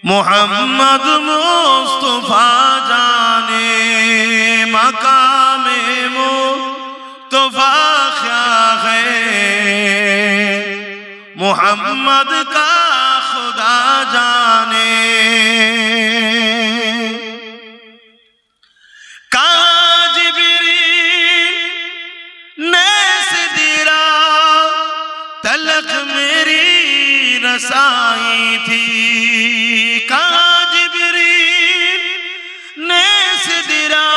मोहम्मद मुस्तफा जाने। मकामे मुस्तफा क्या है, मोहम्मद का खुदा जाने। तलक मेरी रसाई थी, जिब्रील ने सिदरा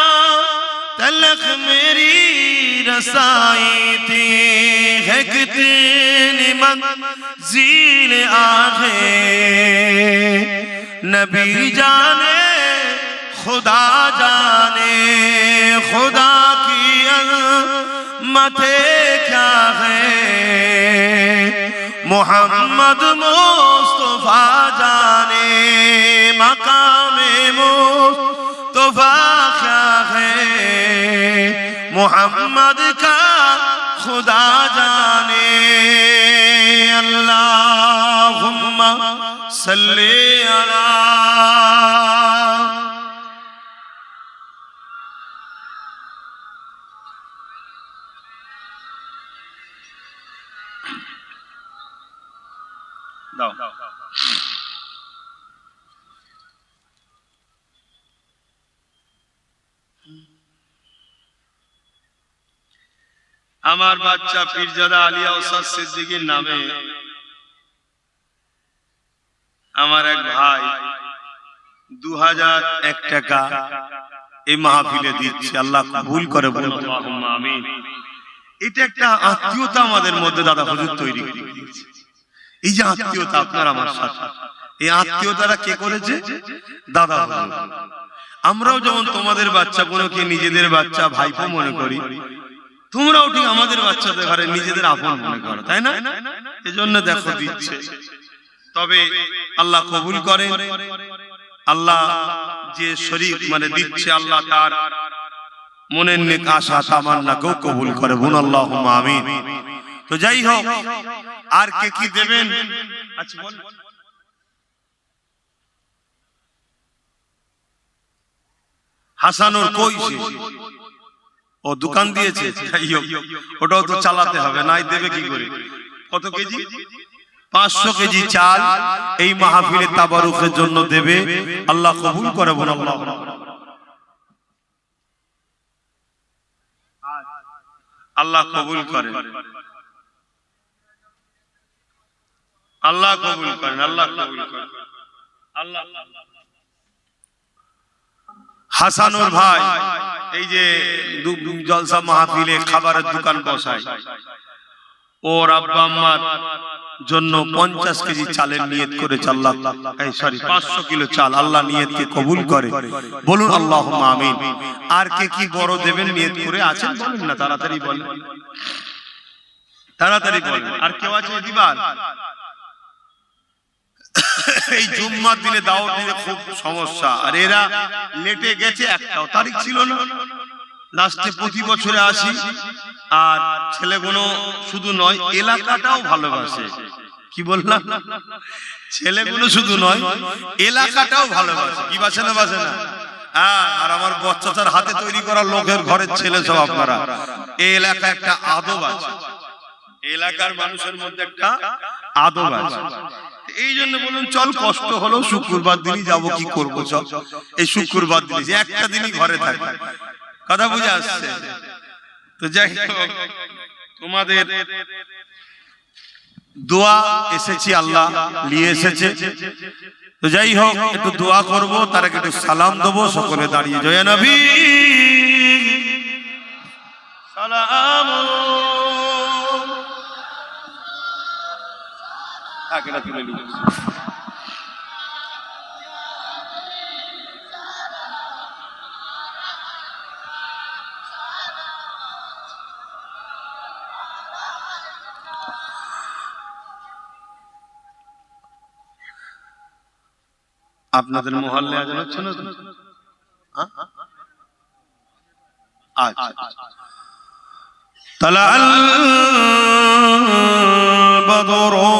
तलक मेरी रसाई थी। है कितनी मंज़िल आगे नबी जाने खुदा जाने। खुदा की अज़मते क्या है, मोहम्मद मुस्तफा जाने। मकामे मुस्तफा क्या है, मोहम्मद का खुदा जाने। अल्लाहुम्मा सल्ली अला। আমার বাচ্চা পীরজাদা আলিয়া ওস্তাদ সিদ্দিকীর নামে আমার এক ভাই 2001 টাকা এই মাহফিলে দিচ্ছে, আল্লাহ কবুল করে, বলুন আল্লাহুম্মা আমিন। এটা একটা আত্মীয়তা আমাদের মধ্যে দাদা হুজুর তৈরি করে দিয়েছে। এই যে আত্মীয়তা আপনার আমার সাথে, এই আত্মীয়তাটা কে করেছে? দাদা হুজুর। আমরাও যেমন তোমাদের বাচ্চাগুলোকে নিজেদের বাচ্চা ভাইপো মনে করি, তোমরাও ঠিক আমাদের বাচ্চাদের ঘরে নিজেদের আপন মনে করো, তাই না? এজন্য দেখো দিচ্ছে। তবে আল্লাহ কবুল করেন। আল্লাহ যে শরীফ মানে দিচ্ছে, আল্লাহ তার মনের নেক আশা তামান্নাকেও কবুল করে, বলুন আল্লাহুম্মা আমিন। তো যাই হোক, আর কে কি দেবেন? আচ্ছা বল। হাসানুর কইছে ও দোকান দিয়েছে, যাই হোক ওটাও তো চালাতে হবে, নাই দেবে কি করে? কত কেজি? 500 কেজি চাল এই মাহফিলে তাবারুকের জন্য দেবে। আল্লাহ কবুল করে, বলুন আল্লাহ। আল্লাহ কবুল করে, আল্লাহ কবুল করেন, আল্লাহ কবুল করেন। আল্লাহ হাসানুর ভাই এই যে জলসা মাহফিলে খাবারের দোকান বসায়, ওর আব্বা আম্মার জন্য 50 কেজি চালের নিয়ত করেছে। আল্লাহ 500 কিলো চাল, আল্লাহ নিয়তকে কবুল করে, বলুন আল্লাহুম্মা আমিন। আর কে কি বড় দেবেন নিয়ত করে আছেন? বলেন না, তাড়াতাড়ি বলেন, তাড়াতাড়ি বলেন। আর কেউ আছে দিবার? এই জুম্মার দিনে দাওয়াত দিনে খুব সমস্যা, আর এরা লেটে গেছে, একটাও তারিখ ছিল না। লাস্টে প্রতি বছরে আসি, আর ছেলেগুলো শুধু নয় এলাকাটাও ভালোবাসে। কি বললাম? ছেলেগুলো শুধু নয় এলাকাটাও ভালোবাসে। কি বাসে না বাসে না? আর আমার বচ্চাচার হাতে তৈরি করা লোকের ঘরের ছেলে সব আপনারা। এই এলাকা একটা আদব আছে, এলাকার মানুষের মধ্যে একটা আদব আছে। এই জন্য বলুন চল, কষ্ট হলো শুক্রবার দিনই যাবো, কি করবো, চল এই শুক্রবার দিন একটা দিনই ঘরে থাকি। কথা বুঝে আসছে? তো যাই হোক, তোমাদের দোয়া এসেছি, আল্লাহ নিয়ে এসেছে। তো যাই হোক, একটু দোয়া করবো, তার আগে একটু সালাম দেবো। সকলে দাঁড়িয়ে জয় নবী সালাম। আপনাদের মহল্লে আজান হচ্ছে না? আচ্ছা, তালাল বদরু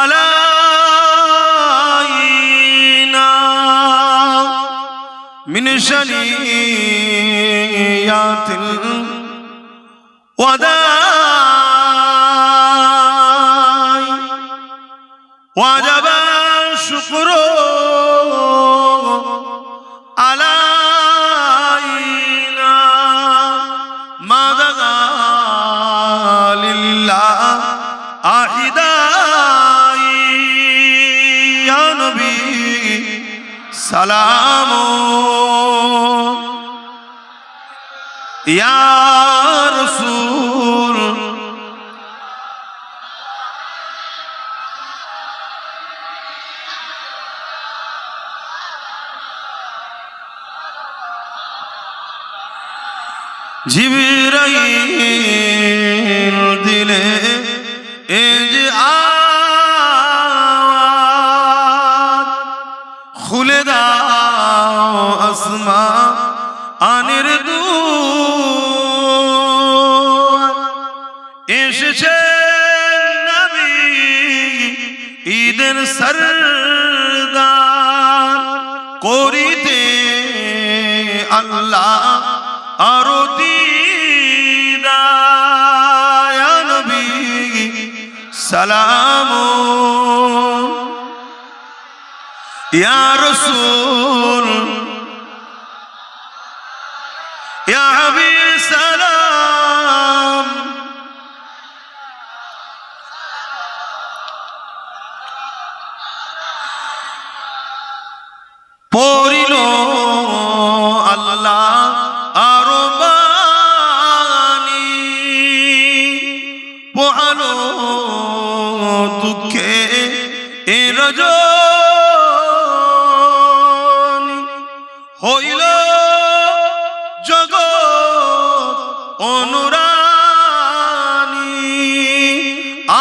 আলাইনা মিন শানিয়াতিল ওয়াদা وجب الشكر علينا ما دعا لله أحداي يا نبي سلام يا رسول জিবরাইল দিলে এজ আওয়াজ খুলে দাও আসমা আনের দুয়ার এসেছে নবী ঈদের সরদার করিতে আল্লাহ আরো দিদার ইয়া নবী সালাম ইয়া রাসূল ইয়া হাবিব সালাম। পড়িল আল্লাহ আর হইল জগৎ অনুরানী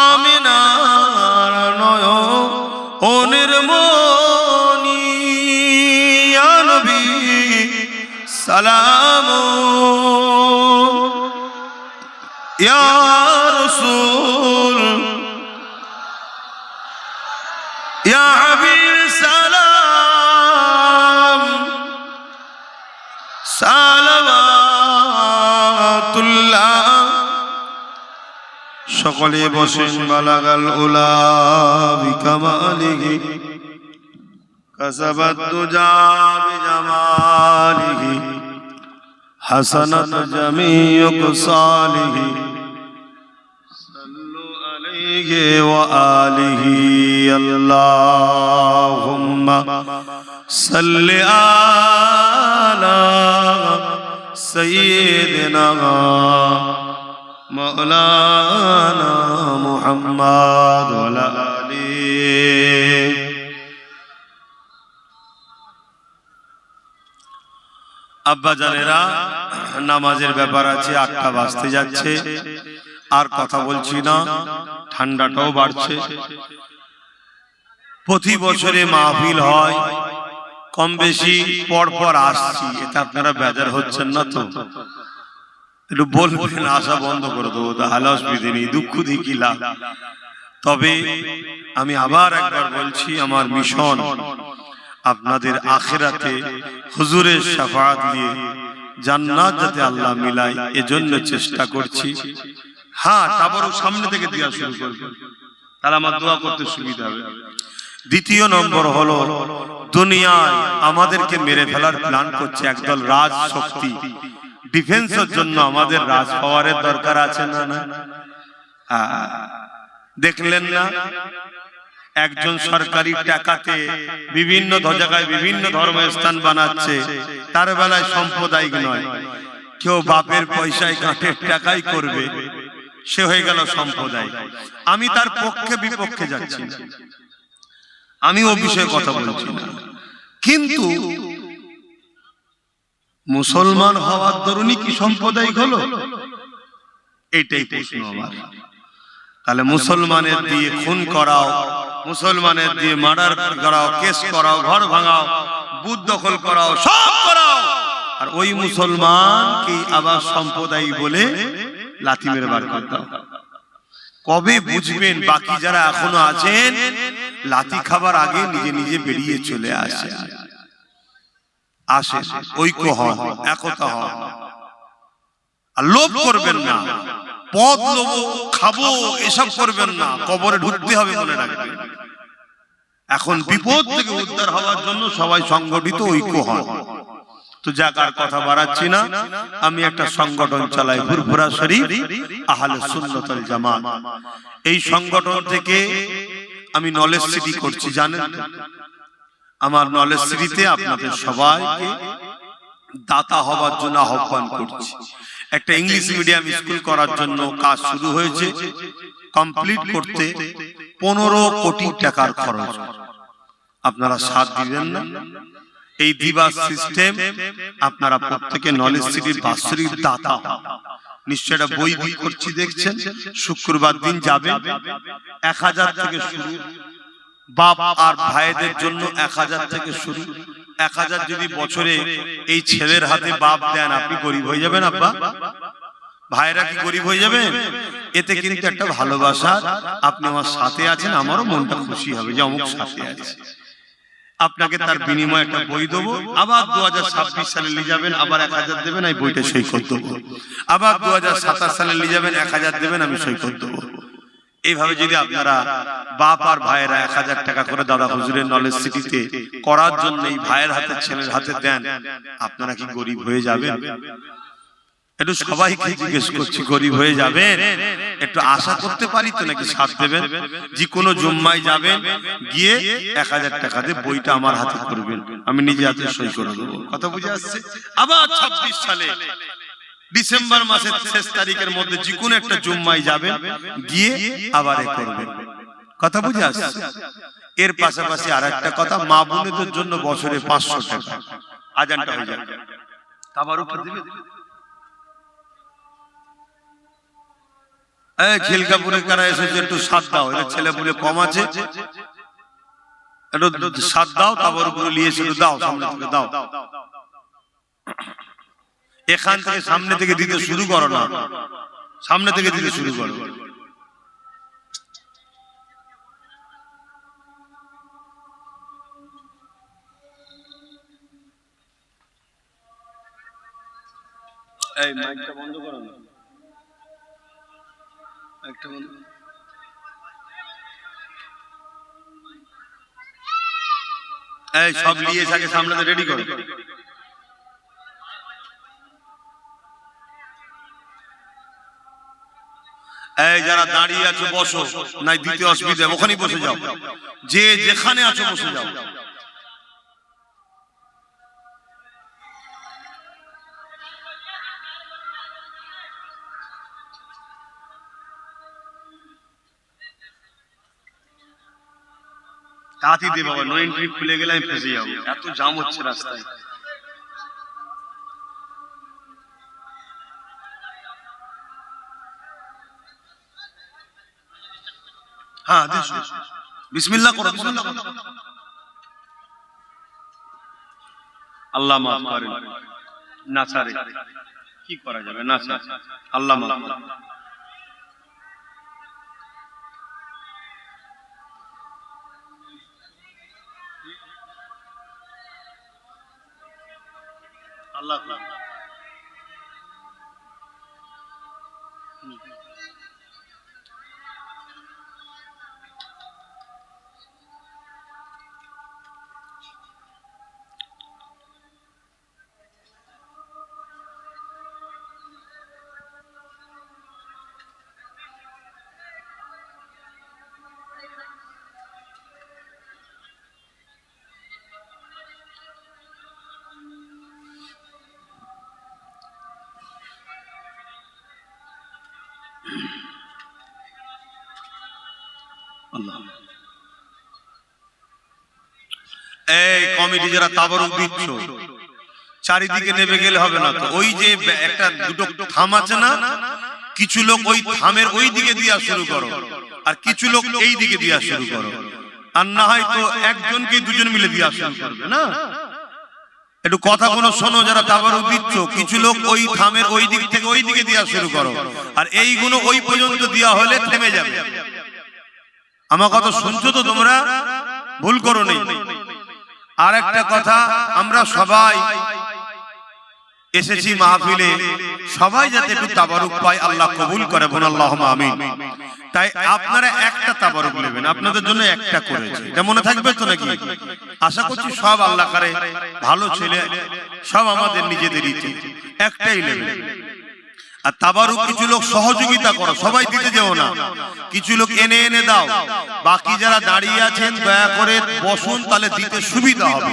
আমিনার নয়নের মনি ইয়া নবী সালাম ইয়া রাসূল ইয়া হাবিব সালাম সালাওয়াতুল্লাহ। সকলে বসেন। বালাগাল উলা বিকামালিহি কাসাবাত দুজা বিজামালিহি হাসানাত জামিউ কসালিহি সাল্লু আলাইহি ওয়া আলিহি আল্লাহুম্মা সাল্লি আলা সাইয়্যিদিনা মাওলানা মুহাম্মদ ওয়া আলা আলিহি। আব্বা জানেরা, নামাজের ব্যাপার আছে, 8টা বাজতে যাচ্ছে, আর কথা বলছি না, ঠান্ডাটাও বাড়ছে। প্রতি বছরে মাহফিল হয়, কম বেশি পর পর আসছি, এটা আপনারা বেজার হচ্ছেন না তো? একটু বলবেন, আসা বন্ধ করে দেবো, তাহলে অসুবিধে নেই, দুঃখ দেখিলা। তবে আমি আবার একবার বলছি, আমার মিশন আপনাদের আখিরাতে হুজুরের শাফাআত নিয়ে জান্নাত যাতে আল্লাহ মিলায়, এজন্য চেষ্টা করছি। হ্যাঁ, তারপরও সামনে থেকে দেওয়া শুরু করবে, তাহলে আমার দোয়া করতে সুবিধা হবে। দ্বিতীয় নম্বর হলো, দুনিয়ায় আমাদেরকে মেরে ফেলার প্ল্যান করছে একদল রাজ শক্তি। ডিফেন্সের জন্য আমাদের রাজ পাওয়ারের দরকার আছে না? না, দেখলেন না একজন সরকারি টাকাতে বিভিন্ন জায়গায় বিভিন্ন ধর্মস্থান বানাচ্ছে, তার বেলায় সাম্প্রদায়িক নয়, কেউ বাপের পয়সায় কাঠের টাকাই করবে, সে হয়ে গেল সম্প্রদায়। আমি তার পক্ষে বিপক্ষে যাচ্ছি না, আমি ও বিষয়ে কথা বলছি না, কিন্তু মুসলমান হওয়ার দরুনই কি সাম্প্রদায়িক হলো? এইটাই প্রশ্ন আমার। তাহলে মুসলমানের দিয়ে খুন করাও, মুসলমানের দিয়ে মার্ডার করাও, কেস করাও, ঘর ভাঙাও, বুথ দখল করাও, সব করাও, আর ওই মুসলমানকে আবার সম্প্রদায়ী বলে লাথি মেরে বার করে দাও। কবে বুঝবেন বাকি যারা এখনো আছেন লাথি খাবার আগে নিজে নিজে বেরিয়ে চলে আসে? ঐক্য হন, একতা হন, আর লোভ করবেন না, পদ লোভ, খাবো, এসব করবেন না, কবরে ঢুকতে হবে মনে রাখবেন। এখন বিপদ থেকে উদ্ধার হওয়ার জন্য সবাই সংগঠিত, ঐক্য হন। তো যাক, আর কথা বাড়াচ্ছি না, আমি একটা সংগঠন চালাই, ফুরফুরা শরীফ আহলে সুন্নাত ওয়াল জামাত। এই সংগঠন থেকে আমি নলেজ সিটি করছি, জানেন? আমার নলেজ সিটিতে আপনাদের সবাইকে দাতা হবার জন্য আহ্বান করছি। একটা ইংলিশ মিডিয়াম স্কুল করার জন্য কাজ শুরু হয়েছে, কমপ্লিট করতে 15 কোটি টাকার খরচ। আপনারা সাথ দিবেন না? এই দিবা সিস্টেম আপনারা প্রত্যেকে নলেজ সিটির বাৎসরিক দাতা, নিশ্চয় একটা বই বই করছি দেখছেন, শুক্রবার দিন যাবে, 1000 থেকে শুরু, বাপ আর ভাইদের জন্য 1000 থেকে শুরু। 1000 যদি বছরে এই ছেলের হাতে বাপ দেন, আপনি গরিব হয়ে যাবেন আব্বা? ভাইরা কি গরিব হয়ে যাবেন? এতে কিন্তু একটা ভালোবাসা, আপনি আমার সাথে আছেন, আমারও মনটা খুশি হবে যে অমুক সাথে আছে। আপনাকে তার বিনিময়ে একটা বই দেবো, আবার 2026 সালে নিয়ে যাবেন, আবার 1000 দেবেন, এই বইটা সই করে দেবো। আবার 2027 সালে নিয়ে যাবেন, 1000 দেবেন, আমি সই করে দেবো। এইভাবে যদি আপনারা বাপ আর ভাইয়েরা 1000 টাকা করে দাদা হুজুরের নলেজ সিটিতে করার জন্য এই ভাইয়ের হাতে ছেলের হাতে দেন, আপনারা কি গরিব হয়ে যাবেন? একটু সবাইকে জিজ্ঞেস করছি, গরিব হয়ে যাবেন? একটু আশা করতে পারি তো নাকি সাথ দেবেন? যে কোনো জুম্মায় যাবেন, গিয়ে 1000 টাকা দিয়ে বইটা আমার হাতে করবেন, আমি নিজে হাতে সই করে দেবো। কথা বুঝে আসছে? আবার 26 সালে ডিসেম্বর মাসের শেষ তারিখের মধ্যে যে কোনো একটা জুম্মায় যাবেন, গিয়ে আবার এ করবেন। কথা বুঝে আসছে? এর পাশাপাশি আর একটা কথা, মা বোনদের জন্য বছরে 500 টাকা, আজানটা হয়ে যাবে। তাবারুক দিবে। এই খিলকাপুরে কারা এসেছে একটু সাথ দাও, এর ছেলে পুলে কম আছে, একটু সাথ দাও, তাবারুক নিয়ে এসে দাও, সামনে থেকে দাও। এখান থেকে সামনে থেকে দিতে শুরু করো না, সামনে থেকে দিতে শুরু করো। এই মাইকটা বন্ধ করো না, মাইকটা বন্ধ। এই সব নিয়ে এসে সামনে রেডি করো। এই যারা দাঁড়িয়ে আছো বসো, নাই দিতে অসুবিধা, ওখানেই বসে যাও, যে যেখানে আছো বসে যাও। তাঁতি দে বাবা, নো এন্ট্রি খুলে গেলে আমি ফেসে যাবো, এত জাম হচ্ছে রাস্তায়। হ্যাঁ বিসমিল্লাহ করো, বিসমিল্লাহ করো। আল্লাহ মাফ করেন, নাচারে কি করা যাবে, নাচা, আল্লাহ মাফ করেন। আল্লাহ এই কমিটি যারা তাবারুক দিচ্ছ, চারিদিকে নেমে গেলে হবে না তো, ওই যে একটা দুটো থাম আছে না, কিছু লোক ওই থামের ওই দিকে দিয়া শুরু করো, আর কিছু লোক এই দিকে দিয়া শুরু করো, আর না হয় তো একজনকে দুজন মিলে দিয়া শুরু করবে না। একটু কথা কোনো শোনো, যারা তাবারুক দিচ্ছ, কিছু লোক ওই থামের ওই দিক থেকে ওই দিকে দিয়া শুরু করো, আর এইগুলো ওই পর্যন্ত দিয়া হলে থেমে যাবে। আমার কথা শুনছো তো তোমরা? ভুল করো নেই। আর একটা কথা, আমরা সবাই এসেছি মাহফিলে, সবাই যাতে একটু তাবারুক পায়, আল্লাহ কবুল করে, বলুন আল্লাহুম্মা আমিন। তাই আপনারা একটা তাবারুক নেবেন, আপনাদের জন্য একটা করেছে, এটা মনে থাকবে তো নাকি? আশা করছি সব আল্লাহ করে ভালো ছেলে, সব আমাদের নিজেদেরই, একটাই নেবেন। আর তাবারুক কিছু লোক সহযোগিতা করো, সবাই দিতে যেও না, কিছু লোক এনে এনে দাও। বাকি যারা দাঁড়িয়ে আছেন দয়া করে বসুন, তাহলে দিতে সুবিধা হবে,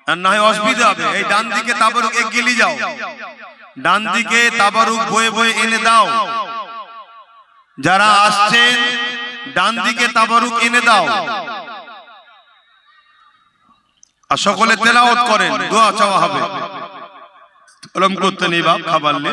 আর না হয় অসুবিধা হবে। এই ডান দিকে তাবারুক এগিয়ে যাও, ডান দিকে তাবারুক বয়ে বয়ে এনে দাও। যারা আসছেন ডান দিকে তাবারুক এনে দাও, আর সকলে তেলাওয়াত করেন, দোয়া চাওয়া হবে। কলম করতে নেই বাপ, খাবার লে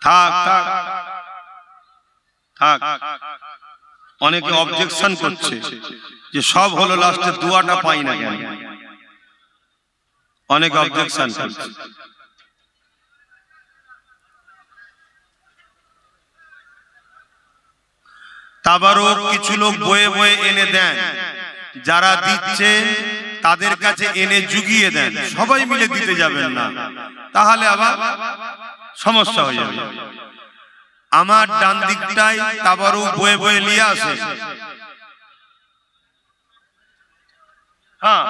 থাক থাক থাক। অনেকে অবজেকশন করছে যে সব হলো, লাস্টে দোয়াটা পাই না কেন? অনেক অবজেকশন করছে। তাবারুক কিছু লোক বয়ে বয়ে এনে দেন, যারা দিচ্ছে তাদের কাছে এনে জুগিয়ে দেন, সবাই মিলে দিতে যাবেন না, তাহলে আবার সমস্যা হয়ে যাবে। আমার ডান দিকটায় তাবারুক বয়ে বয়ে নিয়ে আসে। হ্যাঁ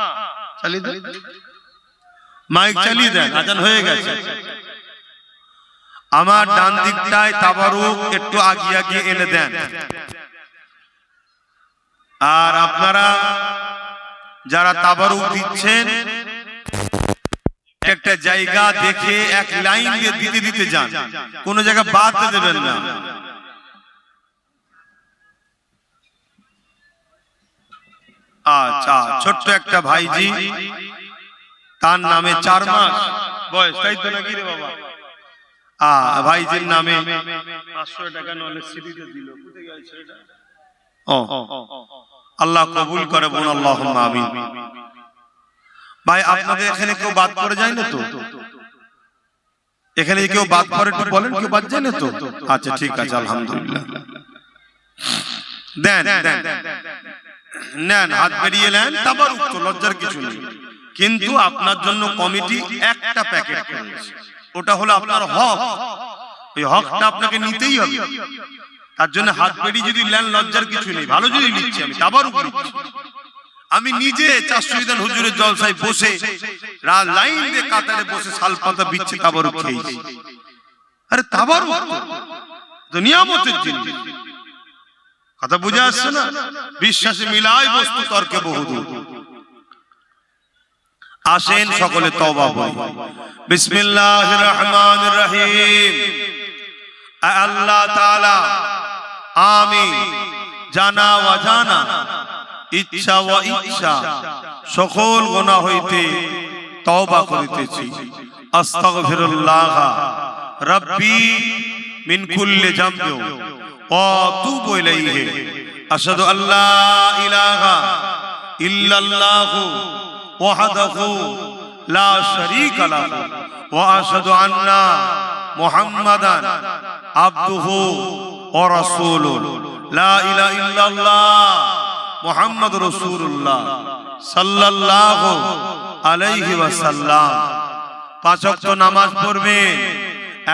চালিয়ে দেন, মাইক চালিয়ে দেন, আজান হয়ে গেছে। আমার ডান দিকটায় তাবারুক একটু আগিয়ে আগিয়ে এনে দেন। আর আপনারা যারা তাবারুক দিচ্ছেন একটা জায়গা দেখে এক লাইন দিয়ে দিতে দিতে যান, কোন জায়গা বাদ দেবেন না। আচ্ছা, ছোট্ট একটা ভাইজি, তার নামে 4 মাস বয়স, তাই তো নাকি রে বাবা? ভাইজির নামে 500 টাকা নলে সিটিতে দিল, কোথায় গেছে এটা? আল্লাহ কবুল করে, বোন আল্লাহুম্মা আমিন। ভাই আপনাদের এখানে কেউ বাদ পড়ে যায় না তো? এখানে কেউ বাদ পড়ে একটু বলেন, কেউ বাদ যায় না তো? আচ্ছা ঠিক আছে, আলহামদুলিল্লাহ। দেন দেন নেন, হাত বেরিয়ে নেন, তাবারুক তো, লজ্জার কিছু নেই। কিন্তু আপনার জন্য কমিটি একটা প্যাকেট করেছে, ওটা হলো আপনার হক। ওই হকটা আপনাকে নিতেই হবে। তার জন্য হাত বেরিয়ে যদি নেন, লজ্জার কিছু নেই। ভালো যদি নিচ্ছি, আমি তাবারুক নিচ্ছি। আমি নিজে 400 দিন হুজুরের জলসায় বসে লাইন দিয়ে কাতারে বসে শালপাতা বিচ্ছে তাবারুক খেয়েছি। আরে তাবারুক তো নিয়ামতের জিনিস, কথা বুঝে আসছে না? বিশ্বাসে মিলায় বস্তু তর্কে বহুদূর। আসেন সকলে তওবা করি। বিসমিল্লাহির রহমানির রহিম। আল্লাহ তাআলা, আমি জানা অজানা, ইচ্ছা ও ইচ্ছা সকল গুনাহ হইতে তওবা করিতেছি। আস্তাগফিরুল্লাহ রাব্বি মিন কুল্লি যামবি ওয়া আতুবু ইলাইহি। আশহাদু আল্লা ইলাহা ইল্লাল্লাহু ওয়াহদাহু লা শারীকা লাহু ওয়া আশহাদু আন্না মুহাম্মাদান আবদুহু ওয়া রাসূলুহু। লা ইলাহা ইল্লাল্লাহ মুহাম্মাদুর রাসূলুল্লাহ সাল্লাল্লাহু আলাইহি ওয়াসাল্লাম। 5 ওয়াক্ত নামাজ পড়বেন,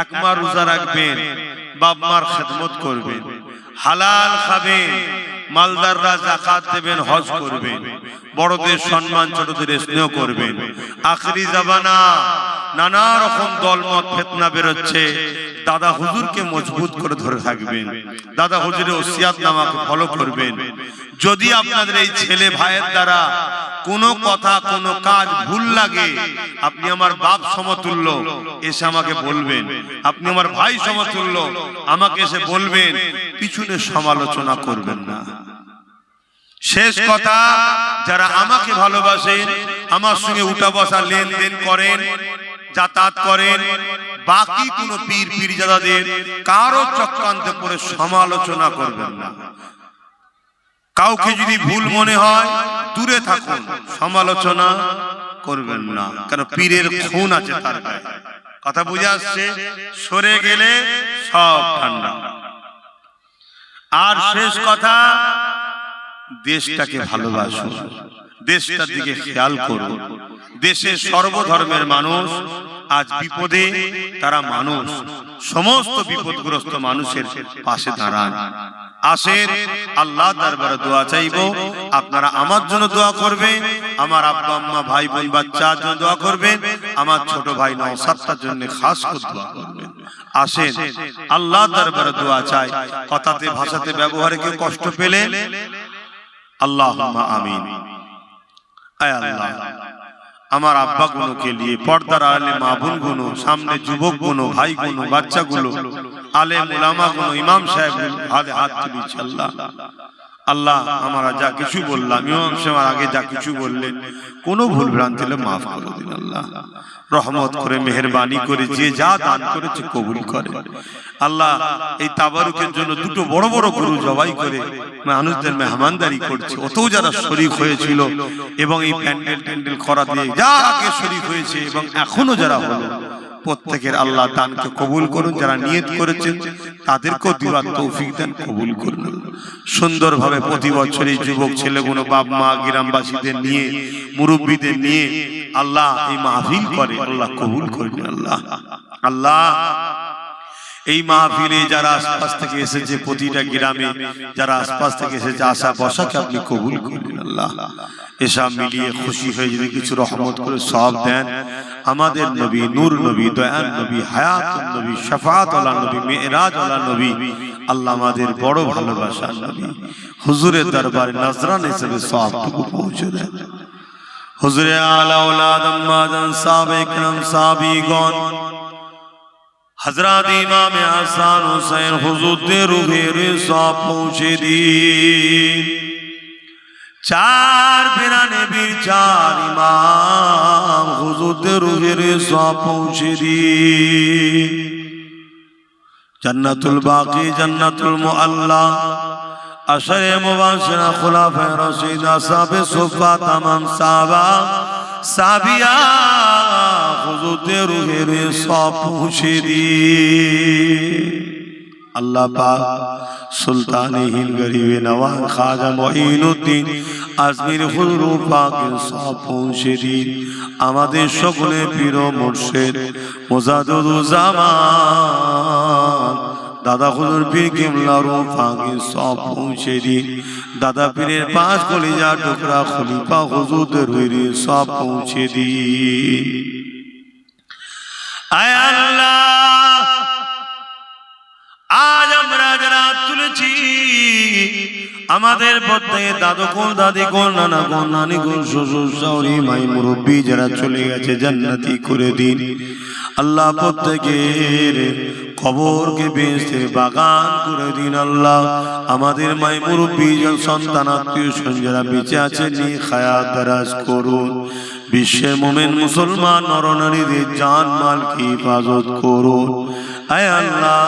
1 মাস রোজা রাখবেন, বাপ মার খেদমত করবেন, হালাল খাবেন, মালদাররা যাকাত দেবেন, হজ করবেন, বড়দের সম্মান, ছোটদের স্নেহ করবেন। আখেরি জামানা নানা রকম দলমত ফিতনা বেরোচ্ছে, দাদা হুজুরকে মজবুত করে ধরে থাকবেন, দাদা হুজুরের ওসিয়াতনামাকে ফলো করবেন। যদি আপনাদের এই ছেলে ভাইয়ের দ্বারা কোনো কথা কোনো কাজ ভুল লাগে, আপনি আমার বাপ সমতুল্য, এসে আমাকে বলবেন। আপনি আমার ভাই সমতুল্য, আমাকে এসে বলবেন, পিছনে সমালোচনা করবেন না। শেষ কথা, যারা আমাকে ভালোবাসেন, আমার সঙ্গে উঠা বসা লেনদেন করেন, যাতায়াত করেন, বাকি কোন পীর পীরজাদাদের কারো চক্রান্তে পড়ে সমালোচনা করবেন না। কাউকে যদি ভুল মনে হয় দূরে থাকুন, সমালোচনা করবেন না, কারণ পীরের খুন আছে তার গায়ে। কথা বুঝে আসছে? সরে গেলে সব ঠান্ডা। আর শেষ কথা, দেশটাকে ভালোবাসুন, দেশটার দিকে খেয়াল করুন। দেশের সর্বধর্মের মানুষ আজ বিপদে, তারা মানুষ, সমস্ত বিপদগ্রস্ত মানুষের পাশে দাঁড়ান। আসেন আল্লাহ দরবারে দোয়া চাইবো। আপনারা আমার জন্য দোয়া করবেন, আমার আব্বা আম্মা ভাই বোন বাচ্চার জন্য দোয়া করবেন, আমার ছোট ভাই নওশাদটার জন্য খাস করে দোয়া করবেন। আসেন আল্লাহ দরবারে দোয়া চাই। কথাতে ভাষাতে ব্যবহারে কেউ কষ্ট পেলে আল্লাহুম্মা আমিন। আয় আল্লাহ, আমার আব্বা গুলোকে নিয়ে, পর্দার আলে মা বোন গুলো, সামনে যুবক গুলো, ভাই গুলো, বাচ্চা গুলো, আলেম উলামা গুলো, ইমাম সাহেব হাত তুলেছি। আল্লাহ আল্লাহ, আমরা যা কিছু বললাম, ইমাম সাহেব আগে যা কিছু বললেন, কোনো ভুল ভ্রান্তি হলে মাফ করে দিন। আল্লাহ রহমত করে, মেহেরবানি করে, যে যা দান করেছে কবুল করে। আল্লাহ, এই তাবারুকের জন্য 2টো বড় বড় গরু জবাই করে মানুষদের মেহমানদারি করছে, অতও যারা শরীক হয়েছিল এবং এই প্যান্ডেল করা দিয়ে যা আগে শরীক হয়েছে এবং এখনো যারা হলো, প্রত্যেকের আল্লাহ দানকে কবুল করুন। যারা নিয়ত করেছেন তাদেরকেও দিবার তৌফিক দেন, কবুল করুন। সুন্দরভাবে প্রতি বছর এই যুবক ছেলেগুলো বাপ মা গ্রামবাসীদের নিয়ে, মুরব্বীদের নিয়ে আল্লাহ এই মাহফিল করে, আল্লাহ কবুল করুন। আল্লাহ আল্লাহ, এই মাহফিলে যারা আশপাশ থেকে এসেছে, প্রতিটা গ্রামে যারা আশপাশ থেকে এসেছে, আশা বসাকে আপনি কবুল করুন। আল্লাহ এসব মিলিয়ে খুশি হয়ে যদি কিছু রহমত করে সব দেন। আমাদের নবী, নূর নবী, দয়াল নবী, হায়াতুন নবী, শাফাআত ওয়ালা নবী, মেরাজ ওয়ালা নবী, আল্লাহ আমাদের বড় ভালোবাসার নবী, হুজুরের দরবারে নজরান হিসেবে সবটুকু পৌঁছে দেন। হুজুরে আলা ওলাদ আম্মাজান সাহাবে کرام সাহাবীগণ হযরত ইমাম হাসান হুসাইন হুজুরদের রূহের সব পৌঁছে দিন। চার ফেরা নবীর চার ইমাম হুজুরদের রূহের সব পৌঁছে দিন। জান্নাতুল বাকি, জান্নাতুল মুআল্লা, আশরে মুবাশশিরা, খুলাফায়ে রাশিদিন, আসহাবে সুফফা, তামাম সাহাবা সাহাবিয়া হুজুরদের রূহের সব পৌঁছে দিন। আল্লাহ পাক সুলতানে হিন্দ গরিবে নওয়াজ খাজা মুঈনুদ্দিন আজমির হুজুর পাকের সব পৌঁছে দিন। আমাদের সকলে পীর ও মুর্শিদ মুজাদ্দিদুজ্জামান দাদা হুজুর পীর কিবলা রূহ পাকের সব পৌঁছে দিন। দাদা পীরের পাঁচ কলিজা টুকরা খলিফা হুজুরদের রূহের সব পৌঁছে দিন। আয় আল্লাহ, আজ আমরা যারা তুলেছি আমাদের প্রত্যেকে দাদু কোন, দাদি কোন, নানা কোন, নানি কোন, শ্বশুর শাশুড়ি, মাই মুরব্বী যারা চলে গেছে জান্নাতি করে দিন। আল্লাহ প্রত্যেকের কবরকে বেহেশতের বাগান করে দিন। আল্লাহ আমাদের মাই মুরব্বী সন্তান আত্মীয় স্বজন যারা বেঁচে আছেন নিয়ে হায়াত দারাজ করুন। বিশ্বের মুমিন মুসলমান নরনারীদের জান মালকে হেফাজত করুন। আয় আল্লাহ,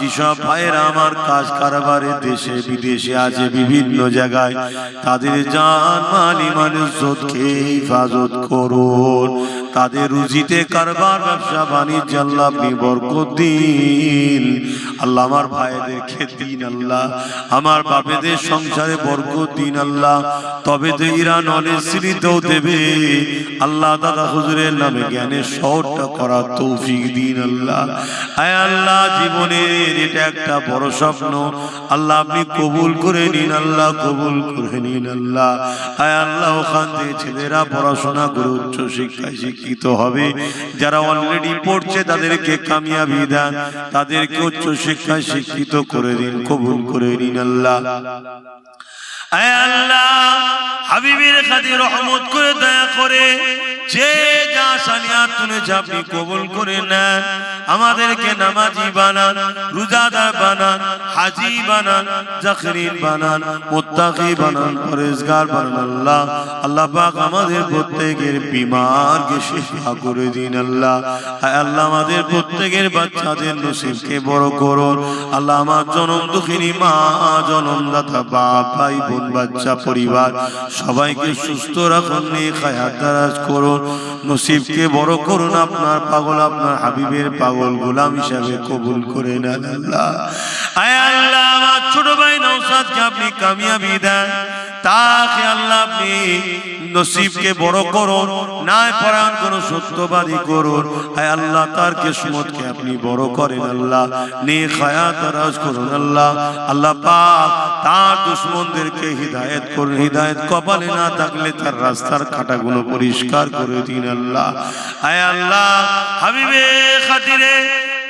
যেসব ভাইয়েরা আমার কাজ কারবারে দেশে বিদেশে আছে বিভিন্ন জায়গায়, তাদের জান মাল ইমান ইজ্জতকে হেফাজত করুন। তাদের রুজিতে কারবার ব্যবসা বাণিজ্য আল্লাহ আপনি বরকত দিন। আল্লাহ আমার ভাইদেরকে দিন, আল্লাহ আমার বাপেদের সংসারে বরকত দিন। আল্লাহ তবে তো ইরান অনেক স্মৃতিও দেবে। আল্লাহ দাদা হুজুরের নামে জ্ঞানের শহরটা করার তৌফিক দিন। আল্লাহ আয় আল্লাহ, জীবনের এটা একটা বড় স্বপ্ন, আল্লাহ আপনি কবুল করে নিন। আল্লাহ কবুল করে নিন। আল্লাহ আয় আল্লাহ, ওখান থেকে ছেলেরা পড়াশোনা করে উচ্চ শিক্ষায় শিক্ষিত হবে। যারা অলরেডি পড়ছে তাদেরকে কামিয়াবি দেন, তাদেরকে উচ্চ শিক্ষায় শিক্ষিত করে দিন, কবুল করে নিন। আল্লাহ আয় আল্লাহ, হাবিবের খাতির রহমত করে দয়া করে যে যা সানিয়াত তুলেছে আপনি কবুল করে নেন। আমাদেরকে নামাজি বানান, রোজাদার বানান, হাজি বানান, জাকিরিন বানান, মুত্তাকি বানান, পরেজগার বানান। আল্লাহ আল্লাহ পাক আমাদের প্রত্যেকের বিমারকে শিফা করে দিন। আল্লাহ আল্লাহ আমাদের প্রত্যেকের বাচ্চাদের নসিবকে বড় করুন। আল্লাহ আমার জনম দুঃখিনী মা, জনমদাতা বাপ, ভাই বোন, বাচ্চা, পরিবার সবাইকে সুস্থ রাখুন, নেক হায়াত দারাজ করুন, নসিবকে বড় করুন। আপনার পাগল, আপনার হাবিবের পাগল গোলাম হিসাবে কবুল করে নেন। আল্লাহ আয় আল্লাহ, আমার ছোট ভাই নওশাদকে আপনি কামিয়াবি দেন, তাকে আল্লাহ আপনি নসিবকে বড় করুন, ন্যায় পরায়ণ কোন সত্যবাদী করুন। আয় আল্লাহ তার কিসমতকে আপনি বড় করেন। আল্লাহ নেক হায়াত দারাজ করুন। আল্লাহ আল্লাহ পাক তার দুশমনদেরকে হিদায়াত করুন। হিদায়াত কপালে না থাকলে তার রাস্তার কাঁটাগুলো পরিষ্কার করে দিন। আল্লাহ আয় আল্লাহ, হাবিবের খাতিরে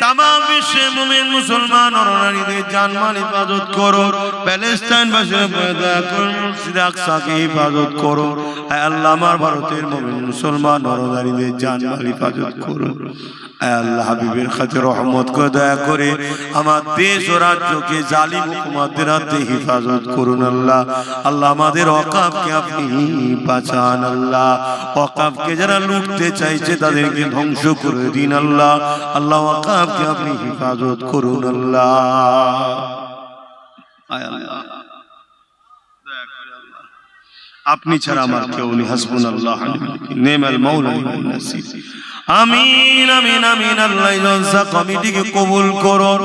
तमाम विश्व मुमिन मुसलमान और नारीদের জানমাল হিফাজত করো। প্যালেস্টাইন বাসীর পয়দা করুন, মসজিদ আকসাকে হিফাজত করো। আয় আল্লাহ আমার ভারতের মুমিন মুসলমান और নারীদের জানমাল হিফাজত করো। আয় আল্লাহ হাবিবের খাতির রহমত করে দয়া করে আমার দেশ ও রাজ্যকে জালিম হুকুমতের হাতে হিফাজত করুন। আল্লাহ আল্লাহ আমাদের ওয়াকাফকে আপনি বাঁচান। আল্লাহ ওয়াকাফকে যারা লুটতে চাইছে তাদেরকে ধ্বংস করে দিন। আল্লাহ আল্লাহ ওয়াকাফকে আপনি হিফাজত করুন। আল্লাহ আয় আল্লাহ দয়া করে আল্লাহ আপনি ছাড়া আমার কেউ নেই। হাসবুনাল্লাহ নি'মাল মাওলা ওয়ান নাসির। আমিন আমিন আমিন। আল্লাহ জলসা কমিটিকে কবুল করুন,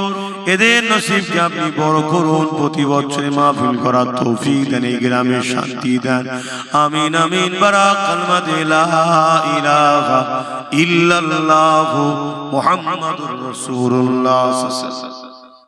এদের নসিবকে আপনি বড় করুন, প্রতি বছরে মাহফিল করার তৌফিক দেন, এই গ্রামে শান্তি দেন। আমিন আমিন। বারাক কালমাতে লা ইলাহা ইল্লাল্লাহু মুহাম্মাদুর রাসূলুল্লাহ।